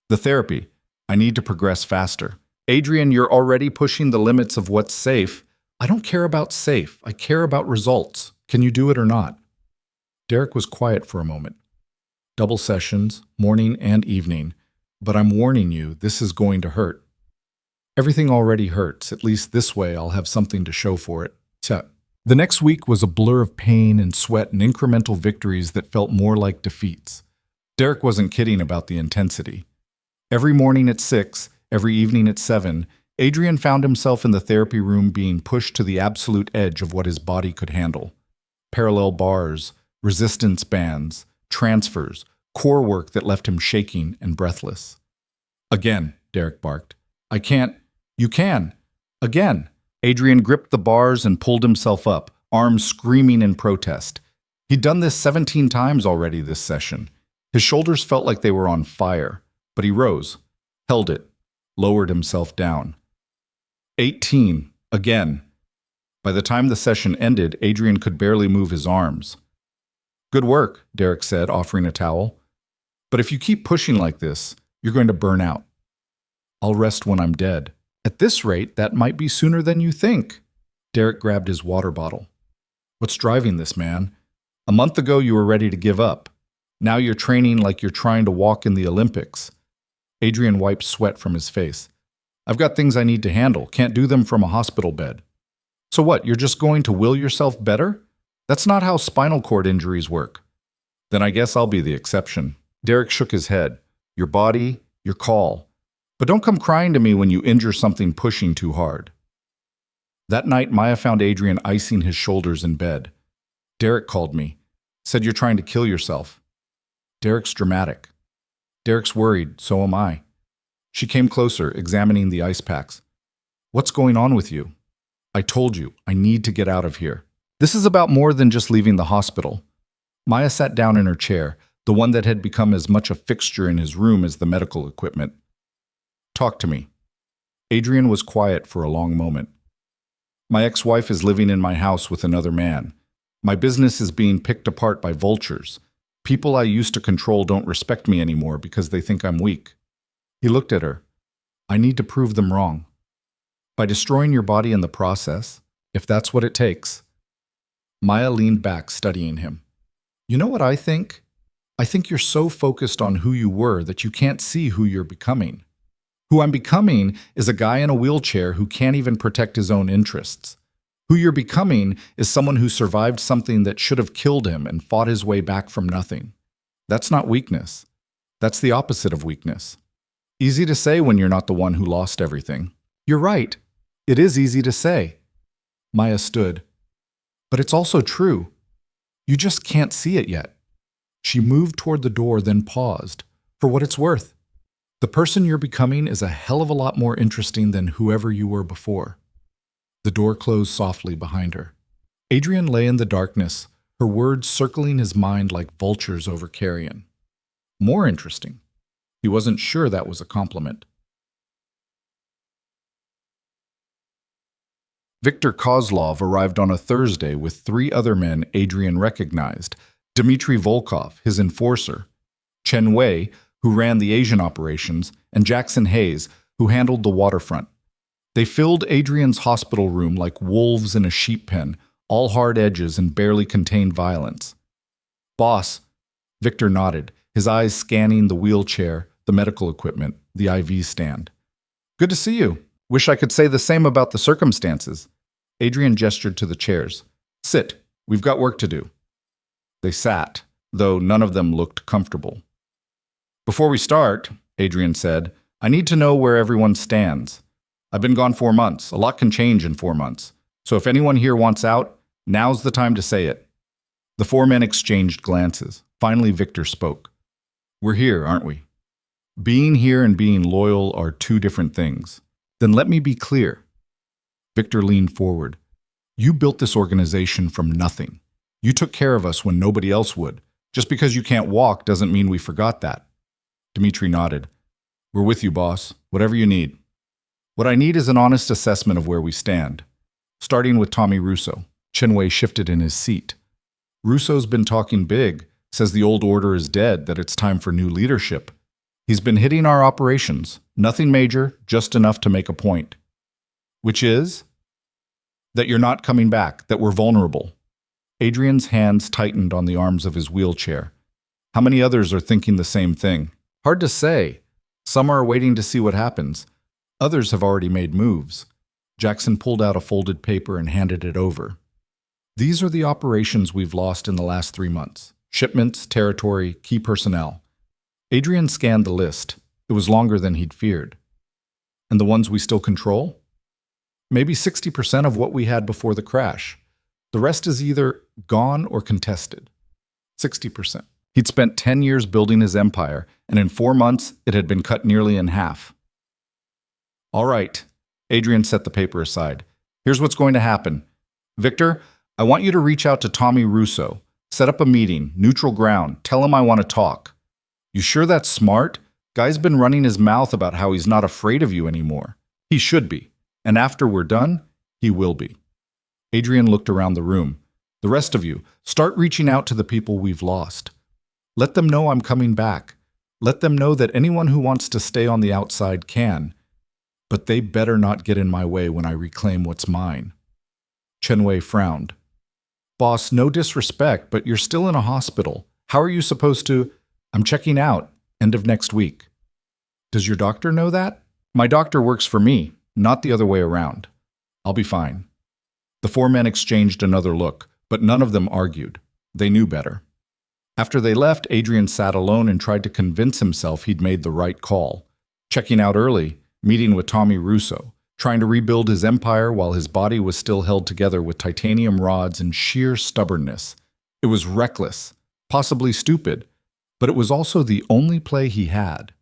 "The therapy. I need to progress faster." "Adrian, you're already pushing the limits of what's safe." "I don't care about safe. I care about results. Can you do it or not?" Derek was quiet for a moment. "Double sessions, morning and evening. But I'm warning you, this is going to hurt." "Everything already hurts. At least this way I'll have something to show for it." The next week was a blur of pain and sweat and incremental victories that felt more like defeats. Derek wasn't kidding about the intensity. Every morning at 6, every evening at 7, Adrian found himself in the therapy room being pushed to the absolute edge of what his body could handle. Parallel bars, resistance bands, transfers, core work that left him shaking and breathless. "Again," Derek barked. "I can't." "You can. Again." Adrian gripped the bars and pulled himself up, arms screaming in protest. He'd done this 17 times already this session. His shoulders felt like they were on fire, but he rose, held it, lowered himself down. 18. Again. By the time the session ended, Adrian could barely move his arms. "Good work," Derek said, offering a towel. "But if you keep pushing like this, you're going to burn out." "I'll rest when I'm dead." "At this rate, that might be sooner than you think." Derek grabbed his water bottle. "What's driving this, man? A month ago you were ready to give up. Now you're training like you're trying to walk in the Olympics." Adrian wiped sweat from his face. "I've got things I need to handle. Can't do them from a hospital bed." "So what, you're just going to will yourself better?" That's not how spinal cord injuries work. Then I guess I'll be the exception. Derek shook his head. Your body, your call. But don't come crying to me when you injure something pushing too hard. That night, Maya found Adrian icing his shoulders in bed. Derek called me. Said you're trying to kill yourself. Derek's dramatic. Derek's worried, so am I. She came closer, examining the ice packs. What's going on with you? I told you, I need to get out of here. This is about more than just leaving the hospital. Maya sat down in her chair, the one that had become as much a fixture in his room as the medical equipment. Talk to me. Adrian was quiet for a long moment. My ex-wife is living in my house with another man. My business is being picked apart by vultures. People I used to control don't respect me anymore because they think I'm weak. He looked at her. I need to prove them wrong. By destroying your body in the process, if that's what it takes. Maya leaned back, studying him. You know what I think? I think you're so focused on who you were that you can't see who you're becoming. Who I'm becoming is a guy in a wheelchair who can't even protect his own interests. Who you're becoming is someone who survived something that should have killed him and fought his way back from nothing. That's not weakness. That's the opposite of weakness. Easy to say when you're not the one who lost everything. You're right. It is easy to say. Maya stood. But it's also true. You just can't see it yet. She moved toward the door, then paused. For what it's worth. The person you're becoming is a hell of a lot more interesting than whoever you were before. The door closed softly behind her. Adrian lay in the darkness, her words circling his mind like vultures over carrion. More interesting. He wasn't sure that was a compliment. Viktor Kozlov arrived on a Thursday with 3 other men Adrian recognized. Dmitry Volkov, his enforcer, Chen Wei, who ran the Asian operations, and Jackson Hayes, who handled the waterfront. They filled Adrian's hospital room like wolves in a sheep pen, all hard edges and barely contained violence. Boss, Viktor nodded, his eyes scanning the wheelchair, the medical equipment, the IV stand. Good to see you. Wish I could say the same about the circumstances. Adrian gestured to the chairs. Sit, we've got work to do. They sat, though none of them looked comfortable. Before we start, Adrian said, I need to know where everyone stands. I've been gone 4 months. A lot can change in 4 months. So if anyone here wants out, now's the time to say it. The 4 men exchanged glances. Finally, Viktor spoke. We're here, aren't we? Being here and being loyal are 2 different things. Then let me be clear. Viktor leaned forward. You built this organization from nothing. You took care of us when nobody else would. Just because you can't walk doesn't mean we forgot that. Dmitry nodded. We're with you, boss. Whatever you need. What I need is an honest assessment of where we stand. Starting with Tommy Russo. Chen Wei shifted in his seat. Russo's been talking big, says the old order is dead, that it's time for new leadership. He's been hitting our operations. Nothing major, just enough to make a point. Which is? That you're not coming back, that we're vulnerable. Adrian's hands tightened on the arms of his wheelchair. How many others are thinking the same thing? Hard to say. Some are waiting to see what happens. Others have already made moves. Jackson pulled out a folded paper and handed it over. These are the operations we've lost in the last 3 months. Shipments, territory, key personnel. Adrian scanned the list. It was longer than he'd feared. And the ones we still control? Maybe 60% of what we had before the crash. The rest is either gone or contested. 60%. He'd spent 10 years building his empire, and in 4 months, it had been cut nearly in half. All right. Adrian set the paper aside. Here's what's going to happen. Viktor, I want you to reach out to Tommy Russo. Set up a meeting, neutral ground. Tell him I want to talk. You sure that's smart? Guy's been running his mouth about how he's not afraid of you anymore. He should be. And after we're done, he will be. Adrian looked around the room. The rest of you, start reaching out to the people we've lost. Let them know I'm coming back. Let them know that anyone who wants to stay on the outside can. But they better not get in my way when I reclaim what's mine. Chen Wei frowned. Boss, no disrespect, but you're still in a hospital. How are you supposed to? I'm checking out. End of next week. Does your doctor know that? My doctor works for me, not the other way around. I'll be fine. The 4 men exchanged another look. But none of them argued. They knew better. After they left, Adrian sat alone and tried to convince himself he'd made the right call. Checking out early, meeting with Tommy Russo, trying to rebuild his empire while his body was still held together with titanium rods and sheer stubbornness. It was reckless, possibly stupid, but it was also the only play he had.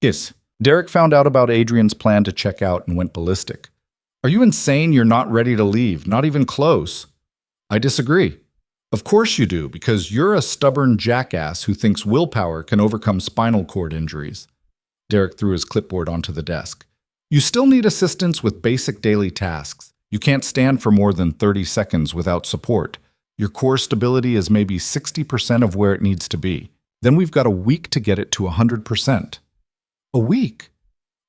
Yes, Derek found out about Adrian's plan to check out and went ballistic. Are you insane? You're not ready to leave, not even close. I disagree. Of course you do, because you're a stubborn jackass who thinks willpower can overcome spinal cord injuries. Derek threw his clipboard onto the desk. You still need assistance with basic daily tasks. You can't stand for more than 30 seconds without support. Your core stability is maybe 60% of where it needs to be. Then we've got a week to get it to 100%. A week?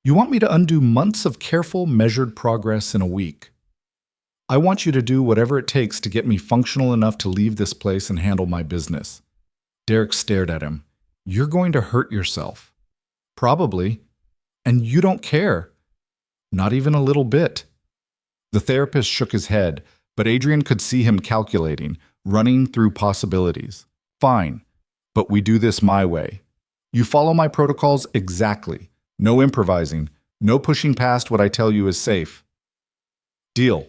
You want me to undo months of careful, measured progress in a week? I want you to do whatever it takes to get me functional enough to leave this place and handle my business. Derek stared at him. You're going to hurt yourself. Probably. And you don't care. Not even a little bit. The therapist shook his head, but Adrian could see him calculating, running through possibilities. Fine, but we do this my way. You follow my protocols exactly. No improvising, no pushing past what I tell you is safe. Deal.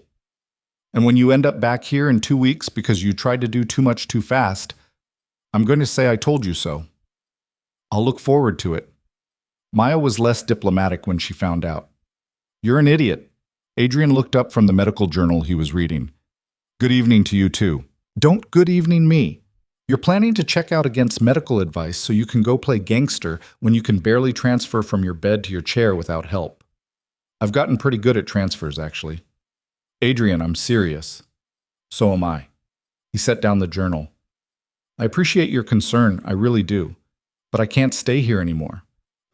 And when you end up back here in 2 weeks because you tried to do too much too fast, I'm going to say I told you so. I'll look forward to it. Maya was less diplomatic when she found out. You're an idiot. Adrian looked up from the medical journal he was reading. Good evening to you too. Don't good evening me. You're planning to check out against medical advice so you can go play gangster when you can barely transfer from your bed to your chair without help. I've gotten pretty good at transfers, actually. Adrian, I'm serious. So am I. He set down the journal. I appreciate your concern, I really do. But I can't stay here anymore.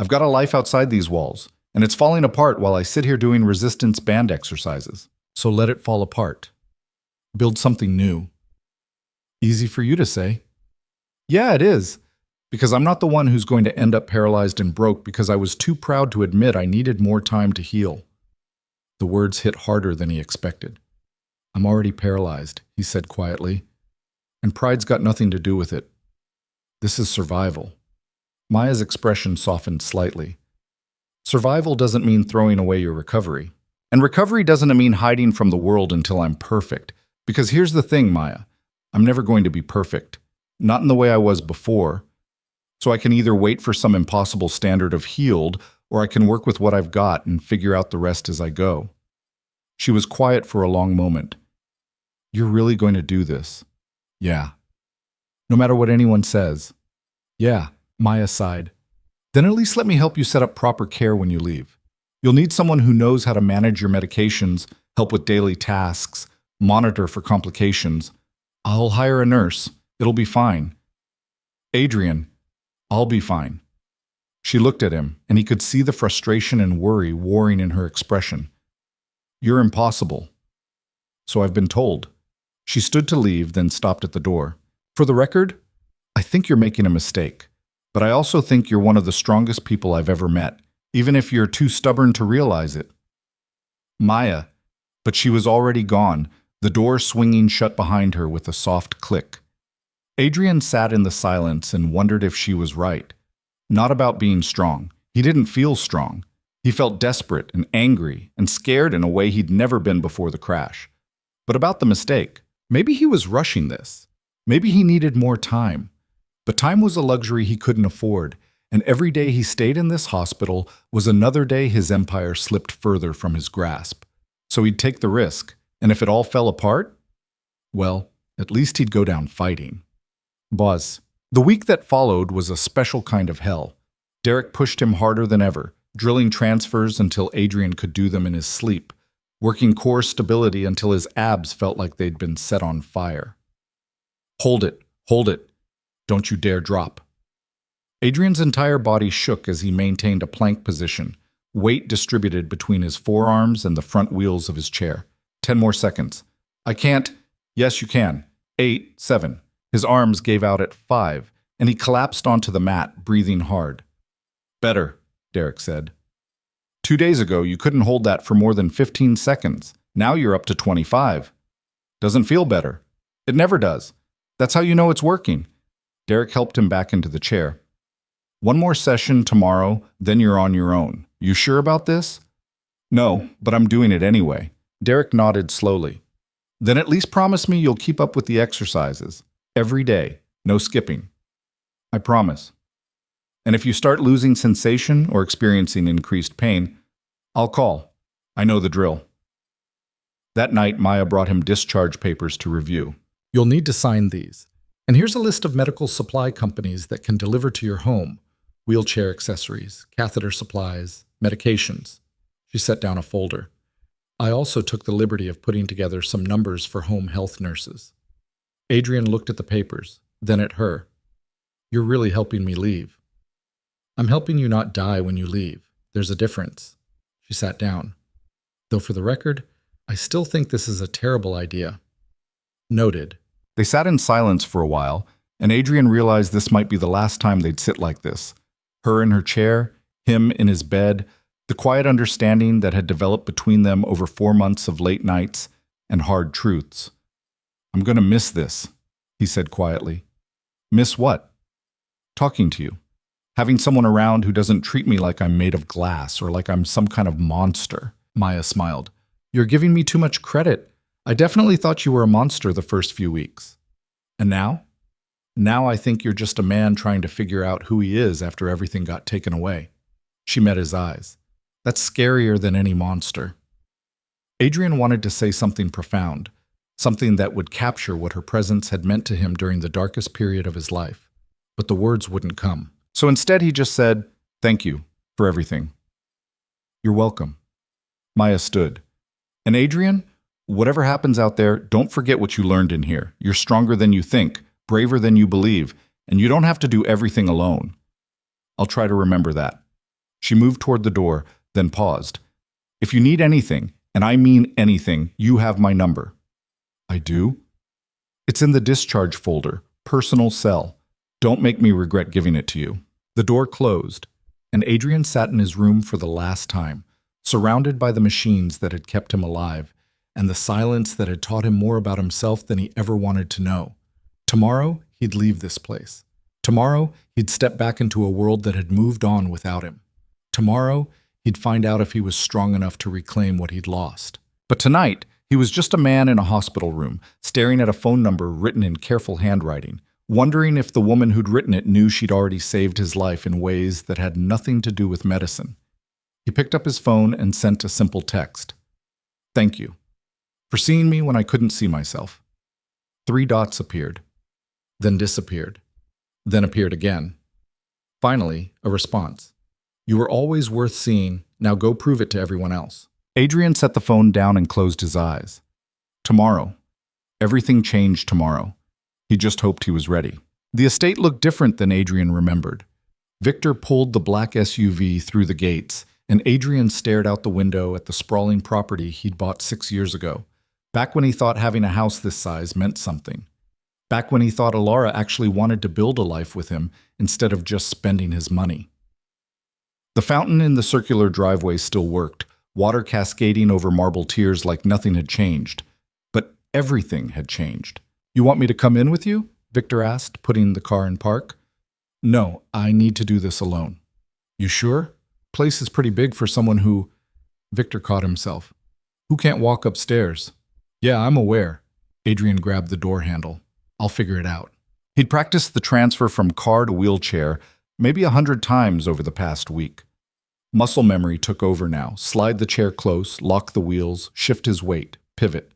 I've got a life outside these walls, and it's falling apart while I sit here doing resistance band exercises. So let it fall apart. Build something new. Easy for you to say. Yeah, it is. Because I'm not the one who's going to end up paralyzed and broke because I was too proud to admit I needed more time to heal. The words hit harder than he expected. I'm already paralyzed, he said quietly. And pride's got nothing to do with it. This is survival. Maya's expression softened slightly. Survival doesn't mean throwing away your recovery. And recovery doesn't mean hiding from the world until I'm perfect. Because here's the thing, Maya. I'm never going to be perfect. Not in the way I was before. So I can either wait for some impossible standard of healed, or I can work with what I've got and figure out the rest as I go. She was quiet for a long moment. You're really going to do this? Yeah. No matter what anyone says. Yeah, Maya sighed. Then at least let me help you set up proper care when you leave. You'll need someone who knows how to manage your medications, help with daily tasks, monitor for complications. I'll hire a nurse. It'll be fine. Adrian, I'll be fine. She looked at him, and he could see the frustration and worry warring in her expression. You're impossible. So I've been told. She stood to leave, then stopped at the door. For the record, I think you're making a mistake. But I also think you're one of the strongest people I've ever met, even if you're too stubborn to realize it. Maya, but she was already gone, the door swinging shut behind her with a soft click. Adrian sat in the silence and wondered if she was right. Not about being strong. He didn't feel strong. He felt desperate and angry and scared in a way he'd never been before the crash. But about the mistake, maybe he was rushing this. Maybe he needed more time. But time was a luxury he couldn't afford, and every day he stayed in this hospital was another day his empire slipped further from his grasp. So he'd take the risk, and if it all fell apart, well, at least he'd go down fighting. Boss. The week that followed was a special kind of hell. Derek pushed him harder than ever, drilling transfers until Adrian could do them in his sleep, working core stability until his abs felt like they'd been set on fire. Hold it, hold it. Don't you dare drop. Adrian's entire body shook as he maintained a plank position, weight distributed between his forearms and the front wheels of his chair. 10 more seconds. I can't. Yes, you can. 8, 7. His arms gave out at 5, and he collapsed onto the mat, breathing hard. Better, Derek said. 2 days ago, you couldn't hold that for more than 15 seconds. Now you're up to 25. Doesn't feel better. It never does. That's how you know it's working. Derek helped him back into the chair. One more session tomorrow, then you're on your own. You sure about this? No, but I'm doing it anyway. Derek nodded slowly. Then at least promise me you'll keep up with the exercises. Every day. No skipping. I promise. And if you start losing sensation or experiencing increased pain, I'll call. I know the drill. That night, Maya brought him discharge papers to review. You'll need to sign these. And here's a list of medical supply companies that can deliver to your home. Wheelchair accessories, catheter supplies, medications. She set down a folder. I also took the liberty of putting together some numbers for home health nurses. Adrian looked at the papers, then at her. You're really helping me leave. I'm helping you not die when you leave. There's a difference. She sat down. Though for the record, I still think this is a terrible idea. Noted. They sat in silence for a while, and Adrian realized this might be the last time they'd sit like this. Her in her chair, him in his bed, the quiet understanding that had developed between them over 4 months of late nights and hard truths. I'm going to miss this, he said quietly. Miss what? Talking to you. Having someone around who doesn't treat me like I'm made of glass or like I'm some kind of monster. Maya smiled. You're giving me too much credit. I definitely thought you were a monster the first few weeks. And now? Now I think you're just a man trying to figure out who he is after everything got taken away. She met his eyes. That's scarier than any monster. Adrian wanted to say something profound, something that would capture what her presence had meant to him during the darkest period of his life. But the words wouldn't come. So instead he just said, thank you for everything. You're welcome. Maya stood. And Adrian, whatever happens out there, don't forget what you learned in here. You're stronger than you think, braver than you believe, and you don't have to do everything alone. I'll try to remember that. She moved toward the door, then paused. If you need anything, and I mean anything, you have my number. I do? It's in the discharge folder, personal cell. Don't make me regret giving it to you. The door closed, and Adrian sat in his room for the last time, surrounded by the machines that had kept him alive, and the silence that had taught him more about himself than he ever wanted to know. Tomorrow, he'd leave this place. Tomorrow, he'd step back into a world that had moved on without him. Tomorrow, he'd find out if he was strong enough to reclaim what he'd lost. But tonight, he was just a man in a hospital room, staring at a phone number written in careful handwriting, wondering if the woman who'd written it knew she'd already saved his life in ways that had nothing to do with medicine. He picked up his phone and sent a simple text. Thank you for seeing me when I couldn't see myself. 3 dots appeared, then disappeared, then appeared again. Finally, a response. You were always worth seeing. Now go prove it to everyone else. Adrian set the phone down and closed his eyes. Tomorrow. Everything changed tomorrow. He just hoped he was ready. The estate looked different than Adrian remembered. Victor pulled the black SUV through the gates, and Adrian stared out the window at the sprawling property he'd bought 6 years ago, back when he thought having a house this size meant something. Back when he thought Alara actually wanted to build a life with him instead of just spending his money. The fountain in the circular driveway still worked, water cascading over marble tiers like nothing had changed. But everything had changed. You want me to come in with you? Victor asked, putting the car in park. No, I need to do this alone. You sure? Place is pretty big for someone who... Victor caught himself. Who can't walk upstairs? Yeah, I'm aware. Adrian grabbed the door handle. I'll figure it out. He'd practiced the transfer from car to wheelchair maybe 100 times over the past week. Muscle memory took over now. Slide the chair close, lock the wheels, shift his weight, pivot.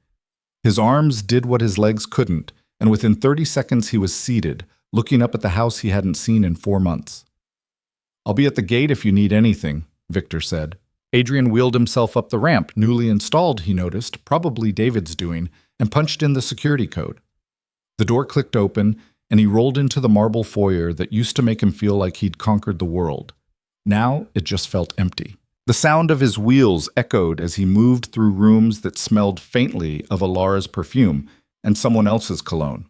His arms did what his legs couldn't, and within 30 seconds he was seated, looking up at the house he hadn't seen in 4 months. I'll be at the gate if you need anything, Victor said. Adrian wheeled himself up the ramp, newly installed, he noticed, probably David's doing, and punched in the security code. The door clicked open, and he rolled into the marble foyer that used to make him feel like he'd conquered the world. Now it just felt empty. The sound of his wheels echoed as he moved through rooms that smelled faintly of Alara's perfume and someone else's cologne.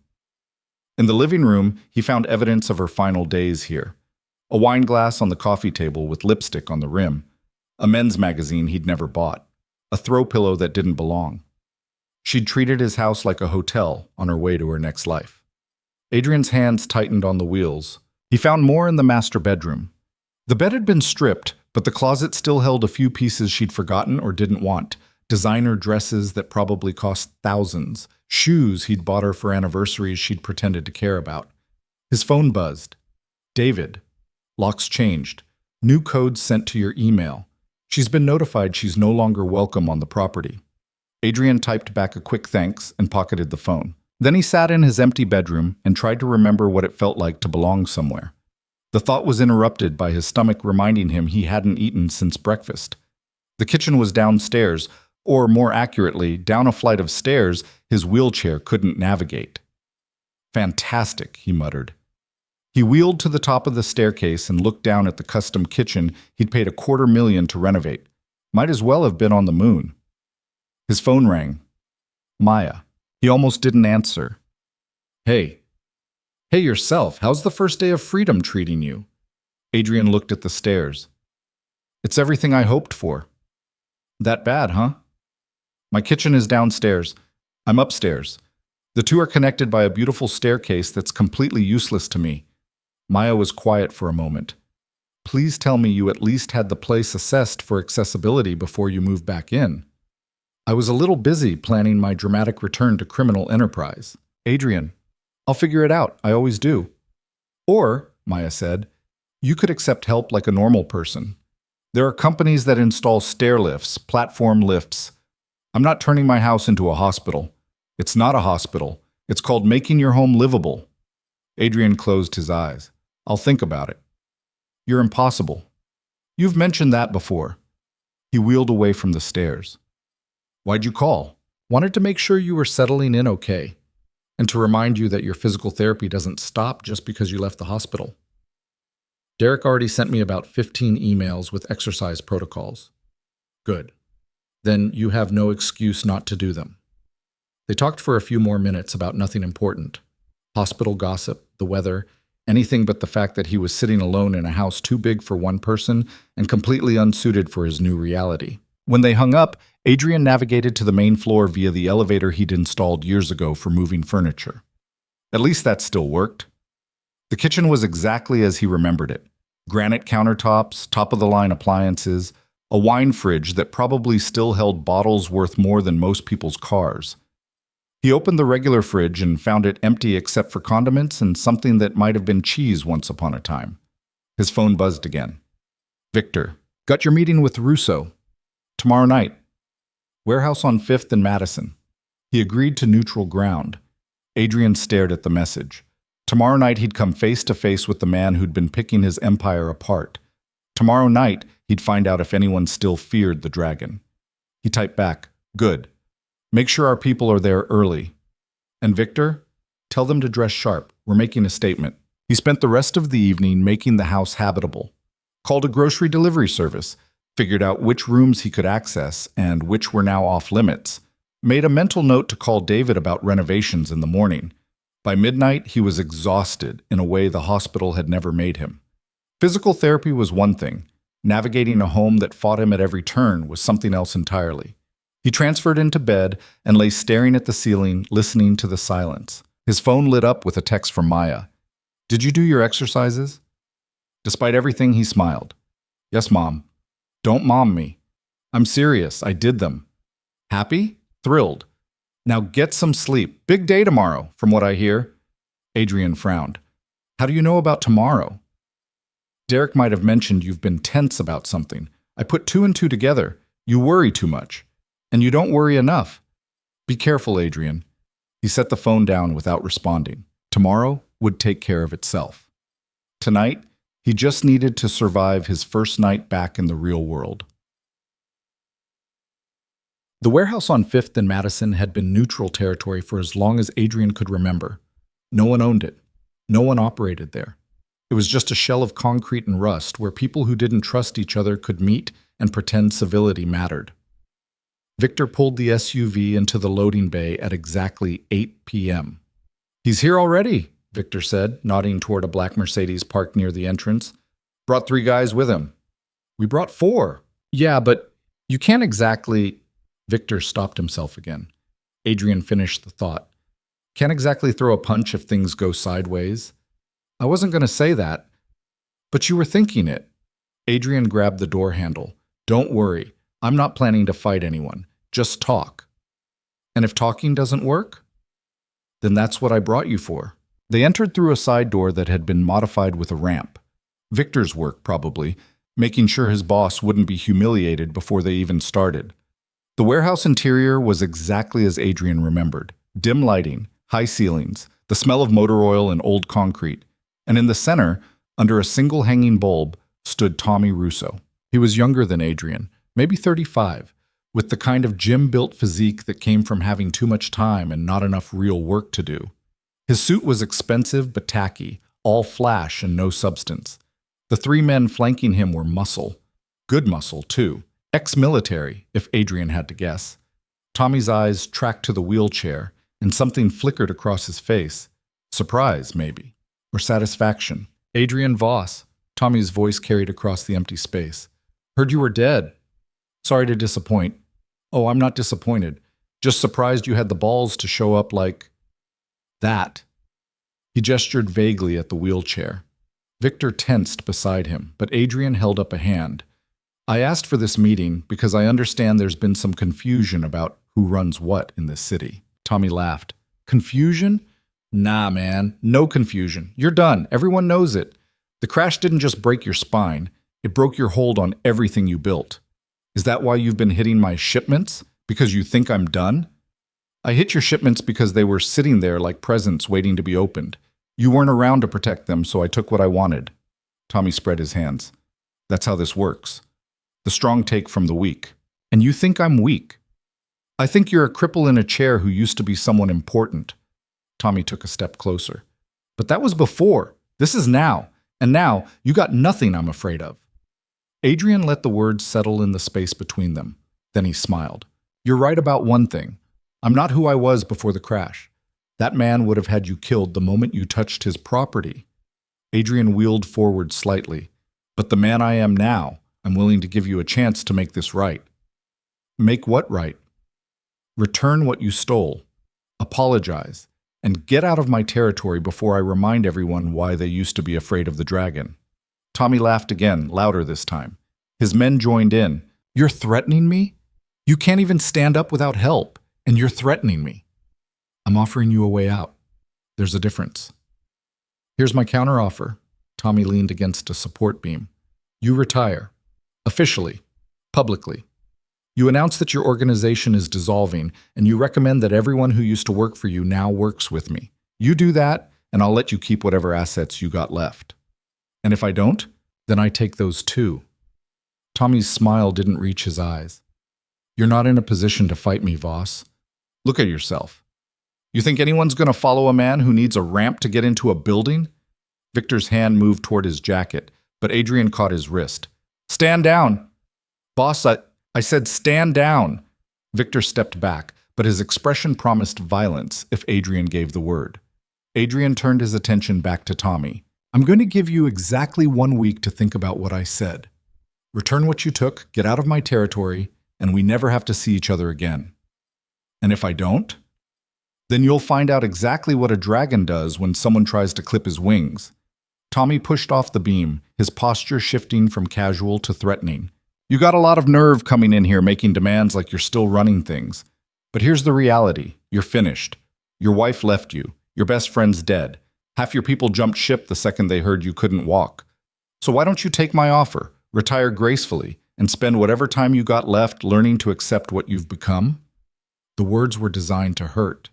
In the living room, he found evidence of her final days here. A wine glass on the coffee table with lipstick on the rim, a men's magazine he'd never bought, a throw pillow that didn't belong. She'd treated his house like a hotel on her way to her next life. Adrian's hands tightened on the wheels. He found more in the master bedroom. The bed had been stripped, but the closet still held a few pieces she'd forgotten or didn't want. Designer dresses that probably cost thousands. Shoes he'd bought her for anniversaries she'd pretended to care about. His phone buzzed. David. Locks changed. New codes sent to your email. She's been notified she's no longer welcome on the property. Adrian typed back a quick thanks and pocketed the phone. Then he sat in his empty bedroom and tried to remember what it felt like to belong somewhere. The thought was interrupted by his stomach reminding him he hadn't eaten since breakfast. The kitchen was downstairs, or more accurately, down a flight of stairs his wheelchair couldn't navigate. Fantastic, he muttered. He wheeled to the top of the staircase and looked down at the custom kitchen he'd paid $250,000 to renovate. Might as well have been on the moon. His phone rang. Maya. He almost didn't answer. Hey. Hey yourself, how's the first day of freedom treating you? Adrian looked at the stairs. It's everything I hoped for. That bad, huh? My kitchen is downstairs. I'm upstairs. The two are connected by a beautiful staircase that's completely useless to me. Maya was quiet for a moment. Please tell me you at least had the place assessed for accessibility before you moved back in. I was a little busy planning my dramatic return to criminal enterprise. Adrian, I'll figure it out. I always do. Or, Maya said, you could accept help like a normal person. There are companies that install stair lifts, platform lifts. I'm not turning my house into a hospital. It's not a hospital. It's called making your home livable. Adrian closed his eyes. I'll think about it. You're impossible. You've mentioned that before. He wheeled away from the stairs. Why'd you call? Wanted to make sure you were settling in okay, and to remind you that your physical therapy doesn't stop just because you left the hospital. Derek already sent me about 15 emails with exercise protocols. Good. Then you have no excuse not to do them. They talked for a few more minutes about nothing important. Hospital gossip, the weather, anything but the fact that he was sitting alone in a house too big for one person and completely unsuited for his new reality. When they hung up, Adrian navigated to the main floor via the elevator he'd installed years ago for moving furniture. At least that still worked. The kitchen was exactly as he remembered it. Granite countertops, top-of-the-line appliances, a wine fridge that probably still held bottles worth more than most people's cars. He opened the regular fridge and found it empty except for condiments and something that might have been cheese once upon a time. His phone buzzed again. Victor, got your meeting with Russo. Tomorrow night. Warehouse on 5th and Madison. He agreed to neutral ground. Adrian stared at the message. Tomorrow night he'd come face to face with the man who'd been picking his empire apart. Tomorrow night he'd find out if anyone still feared the dragon. He typed back, good. Make sure our people are there early. And Victor, tell them to dress sharp. We're making a statement. He spent the rest of the evening making the house habitable. Called a grocery delivery service. Figured out which rooms he could access and which were now off limits. Made a mental note to call David about renovations in the morning. By midnight, he was exhausted in a way the hospital had never made him. Physical therapy was one thing. Navigating a home that fought him at every turn was something else entirely. He transferred into bed and lay staring at the ceiling, listening to the silence. His phone lit up with a text from Maya. Did you do your exercises? Despite everything, he smiled. Yes, Mom. Don't mom me. I'm serious. I did them. Happy? Thrilled. Now get some sleep. Big day tomorrow, from what I hear. Adrian frowned. How do you know about tomorrow? Derek might have mentioned you've been tense about something. I put two and two together. You worry too much. And you don't worry enough. Be careful, Adrian. He set the phone down without responding. Tomorrow would take care of itself. Tonight, he just needed to survive his first night back in the real world. The warehouse on 5th and Madison had been neutral territory for as long as Adrian could remember. No one owned it. No one operated there. It was just a shell of concrete and rust where people who didn't trust each other could meet and pretend civility mattered. Victor pulled the SUV into the loading bay at exactly 8 p.m. He's here already, Victor said, nodding toward a black Mercedes parked near the entrance. Brought 3 guys with him. We brought 4. Yeah, but you can't exactly... Victor stopped himself again. Adrian finished the thought. Can't exactly throw a punch if things go sideways. I wasn't going to say that, but you were thinking it. Adrian grabbed the door handle. Don't worry, I'm not planning to fight anyone. Just talk. And if talking doesn't work, then that's what I brought you for. They entered through a side door that had been modified with a ramp. Victor's work, probably, making sure his boss wouldn't be humiliated before they even started. The warehouse interior was exactly as Adrian remembered. Dim lighting, high ceilings, the smell of motor oil and old concrete. And in the center, under a single hanging bulb, stood Tommy Russo. He was younger than Adrian, maybe 35, with the kind of gym-built physique that came from having too much time and not enough real work to do. His suit was expensive but tacky, all flash and no substance. The three men flanking him were muscle. Good muscle, too. Ex-military, if Adrian had to guess. Tommy's eyes tracked to the wheelchair, and something flickered across his face. Surprise, maybe. Or satisfaction. Adrian Voss, Tommy's voice carried across the empty space. Heard you were dead. Sorry to disappoint. Oh, I'm not disappointed. Just surprised you had the balls to show up like that. He gestured vaguely at the wheelchair. Victor tensed beside him, but Adrian held up a hand. I asked for this meeting because I understand there's been some confusion about who runs what in this city. Tommy laughed. Confusion? Nah, man. No confusion. You're done. Everyone knows it. The crash didn't just break your spine. It broke your hold on everything you built. Is that why you've been hitting my shipments? Because you think I'm done? I hit your shipments because they were sitting there like presents waiting to be opened. You weren't around to protect them, so I took what I wanted. Tommy spread his hands. That's how this works. The strong take from the weak. And you think I'm weak? I think you're a cripple in a chair who used to be someone important. Tommy took a step closer. But that was before. This is now. And now, you got nothing I'm afraid of. Adrian let the words settle in the space between them. Then he smiled. You're right about one thing. I'm not who I was before the crash. That man would have had you killed the moment you touched his property. Adrian wheeled forward slightly. But the man I am now, I'm willing to give you a chance to make this right. Make what right? Return what you stole. Apologize. And get out of my territory before I remind everyone why they used to be afraid of the dragon. Tommy laughed again, louder this time. His men joined in. You're threatening me? You can't even stand up without help, and you're threatening me. I'm offering you a way out. There's a difference. Here's my counteroffer. Tommy leaned against a support beam. You retire. Officially. Publicly. You announce that your organization is dissolving, and you recommend that everyone who used to work for you now works with me. You do that, and I'll let you keep whatever assets you got left. And if I don't, then I take those too. Tommy's smile didn't reach his eyes. You're not in a position to fight me, Voss. Look at yourself. You think anyone's going to follow a man who needs a ramp to get into a building? Victor's hand moved toward his jacket, but Adrian caught his wrist. Stand down. Boss, I said stand down. Victor stepped back, but his expression promised violence if Adrian gave the word. Adrian turned his attention back to Tommy. I'm going to give you exactly 1 week to think about what I said. Return what you took, get out of my territory, and we never have to see each other again. And if I don't? Then you'll find out exactly what a dragon does when someone tries to clip his wings. Tommy pushed off the beam, his posture shifting from casual to threatening. You got a lot of nerve coming in here making demands like you're still running things. But here's the reality. You're finished. Your wife left you. Your best friend's dead. Half your people jumped ship the second they heard you couldn't walk. So why don't you take my offer, retire gracefully, and spend whatever time you got left learning to accept what you've become? The words were designed to hurt.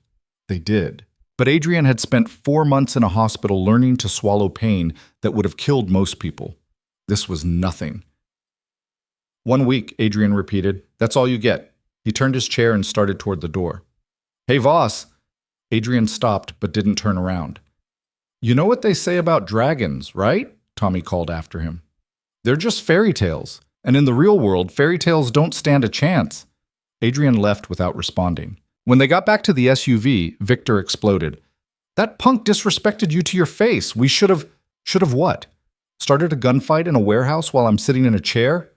They did. But Adrian had spent 4 months in a hospital learning to swallow pain that would have killed most people. This was nothing. 1 week, Adrian repeated. That's all you get. He turned his chair and started toward the door. Hey, Voss. Adrian stopped but didn't turn around. You know what they say about dragons, right? Tommy called after him. They're just fairy tales. And in the real world, fairy tales don't stand a chance. Adrian left without responding. When they got back to the SUV, Victor exploded. That punk disrespected you to your face. We should have what? Started a gunfight in a warehouse while I'm sitting in a chair?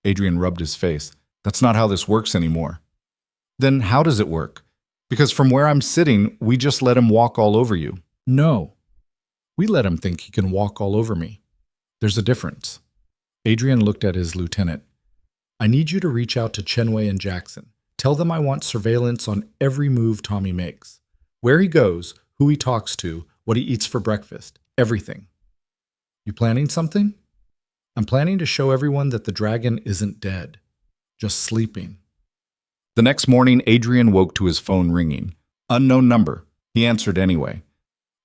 Adrian rubbed his face. That's not how this works anymore. Then how does it work? Because from where I'm sitting, we just let him walk all over you. No. We let him think he can walk all over me. There's a difference. Adrian looked at his lieutenant. I need you to reach out to Chenway and Jackson. Tell them I want surveillance on every move Tommy makes. Where he goes, who he talks to, what he eats for breakfast, everything. You planning something? I'm planning to show everyone that the dragon isn't dead, just sleeping. The next morning, Adrian woke to his phone ringing. Unknown number. He answered anyway.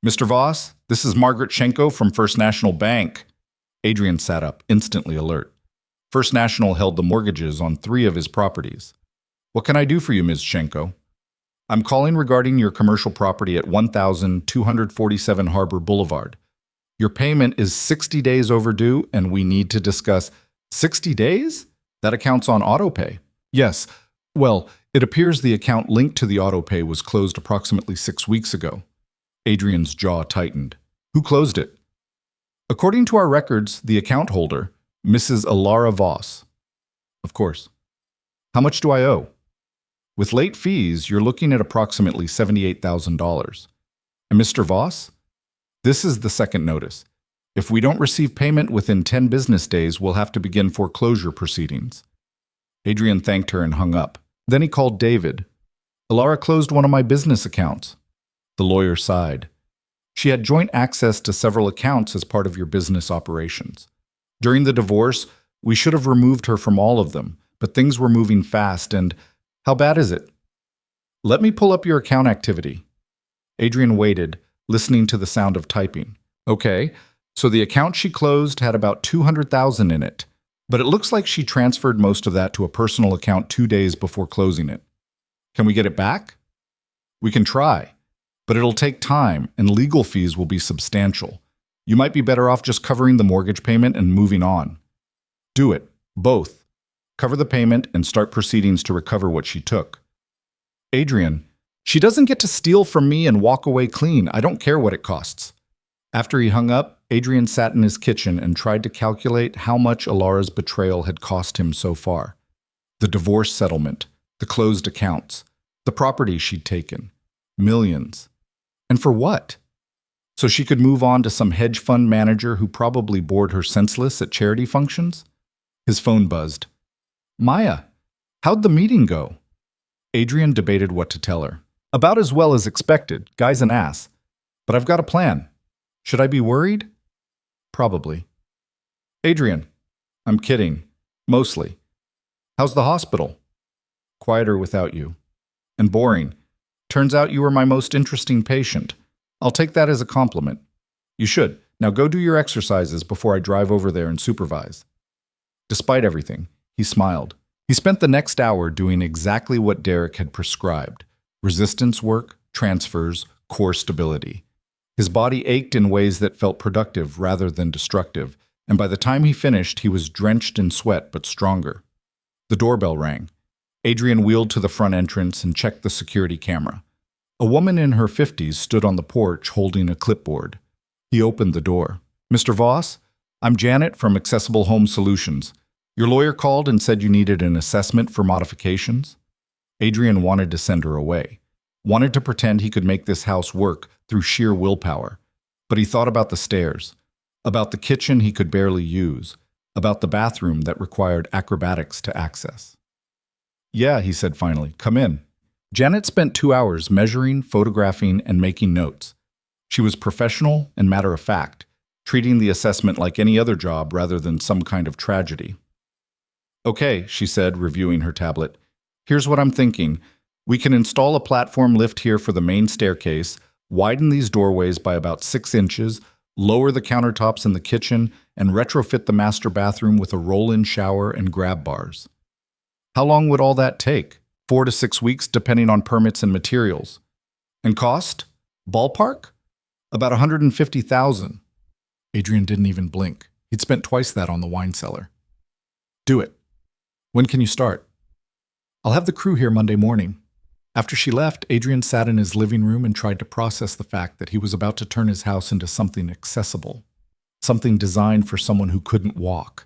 Mr. Voss, this is Margaret Schenko from First National Bank. Adrian sat up, instantly alert. First National held the mortgages on 3 of his properties. What can I do for you, Ms. Schenko? I'm calling regarding your commercial property at 1247 Harbor Boulevard. Your payment is 60 days overdue, and we need to discuss 60 days? That account's on autopay. Yes. Well, it appears the account linked to the autopay was closed approximately 6 weeks ago. Adrian's jaw tightened. Who closed it? According to our records, the account holder, Mrs. Alara Voss. Of course. How much do I owe? With late fees, you're looking at approximately $78,000. And Mr. Voss? This is the second notice. If we don't receive payment within 10 business days, we'll have to begin foreclosure proceedings. Adrian thanked her and hung up. Then he called David. Alara closed one of my business accounts. The lawyer sighed. She had joint access to several accounts as part of your business operations. During the divorce, we should have removed her from all of them, but things were moving fast and how bad is it? Let me pull up your account activity. Adrian waited, listening to the sound of typing. Okay, so the account she closed had about $200,000 in it, but it looks like she transferred most of that to a personal account 2 days before closing it. Can we get it back? We can try, but it'll take time and legal fees will be substantial. You might be better off just covering the mortgage payment and moving on. Do it, both. Cover the payment and start proceedings to recover what she took. Adrian, she doesn't get to steal from me and walk away clean. I don't care what it costs. After he hung up, Adrian sat in his kitchen and tried to calculate how much Alara's betrayal had cost him so far. The divorce settlement, the closed accounts, the property she'd taken. Millions. And for what? So she could move on to some hedge fund manager who probably bored her senseless at charity functions? His phone buzzed. Maya, how'd the meeting go? Adrian debated what to tell her. About as well as expected. Guy's an ass. But I've got a plan. Should I be worried? Probably. Adrian, I'm kidding. Mostly. How's the hospital? Quieter without you. And boring. Turns out you were my most interesting patient. I'll take that as a compliment. You should. Now go do your exercises before I drive over there and supervise. Despite everything, he smiled. He spent the next hour doing exactly what Derek had prescribed. Resistance work, transfers, core stability. His body ached in ways that felt productive rather than destructive, and by the time he finished, he was drenched in sweat but stronger. The doorbell rang. Adrian wheeled to the front entrance and checked the security camera. A woman in her 50s stood on the porch holding a clipboard. He opened the door. Mr. Voss, I'm Janet from Accessible Home Solutions. Your lawyer called and said you needed an assessment for modifications. Adrian wanted to send her away. Wanted to pretend he could make this house work through sheer willpower. But he thought about the stairs, about the kitchen he could barely use, about the bathroom that required acrobatics to access. Yeah, he said finally, come in. Janet spent 2 hours measuring, photographing, and making notes. She was professional and matter-of-fact, treating the assessment like any other job rather than some kind of tragedy. Okay, she said, reviewing her tablet. Here's what I'm thinking. We can install a platform lift here for the main staircase, widen these doorways by about 6 inches, lower the countertops in the kitchen, and retrofit the master bathroom with a roll-in shower and grab bars. How long would all that take? 4 to 6 weeks, depending on permits and materials. And cost? Ballpark? About $150,000. Adrian didn't even blink. He'd spent twice that on the wine cellar. Do it. When can you start? I'll have the crew here Monday morning. After she left, Adrian sat in his living room and tried to process the fact that he was about to turn his house into something accessible, something designed for someone who couldn't walk.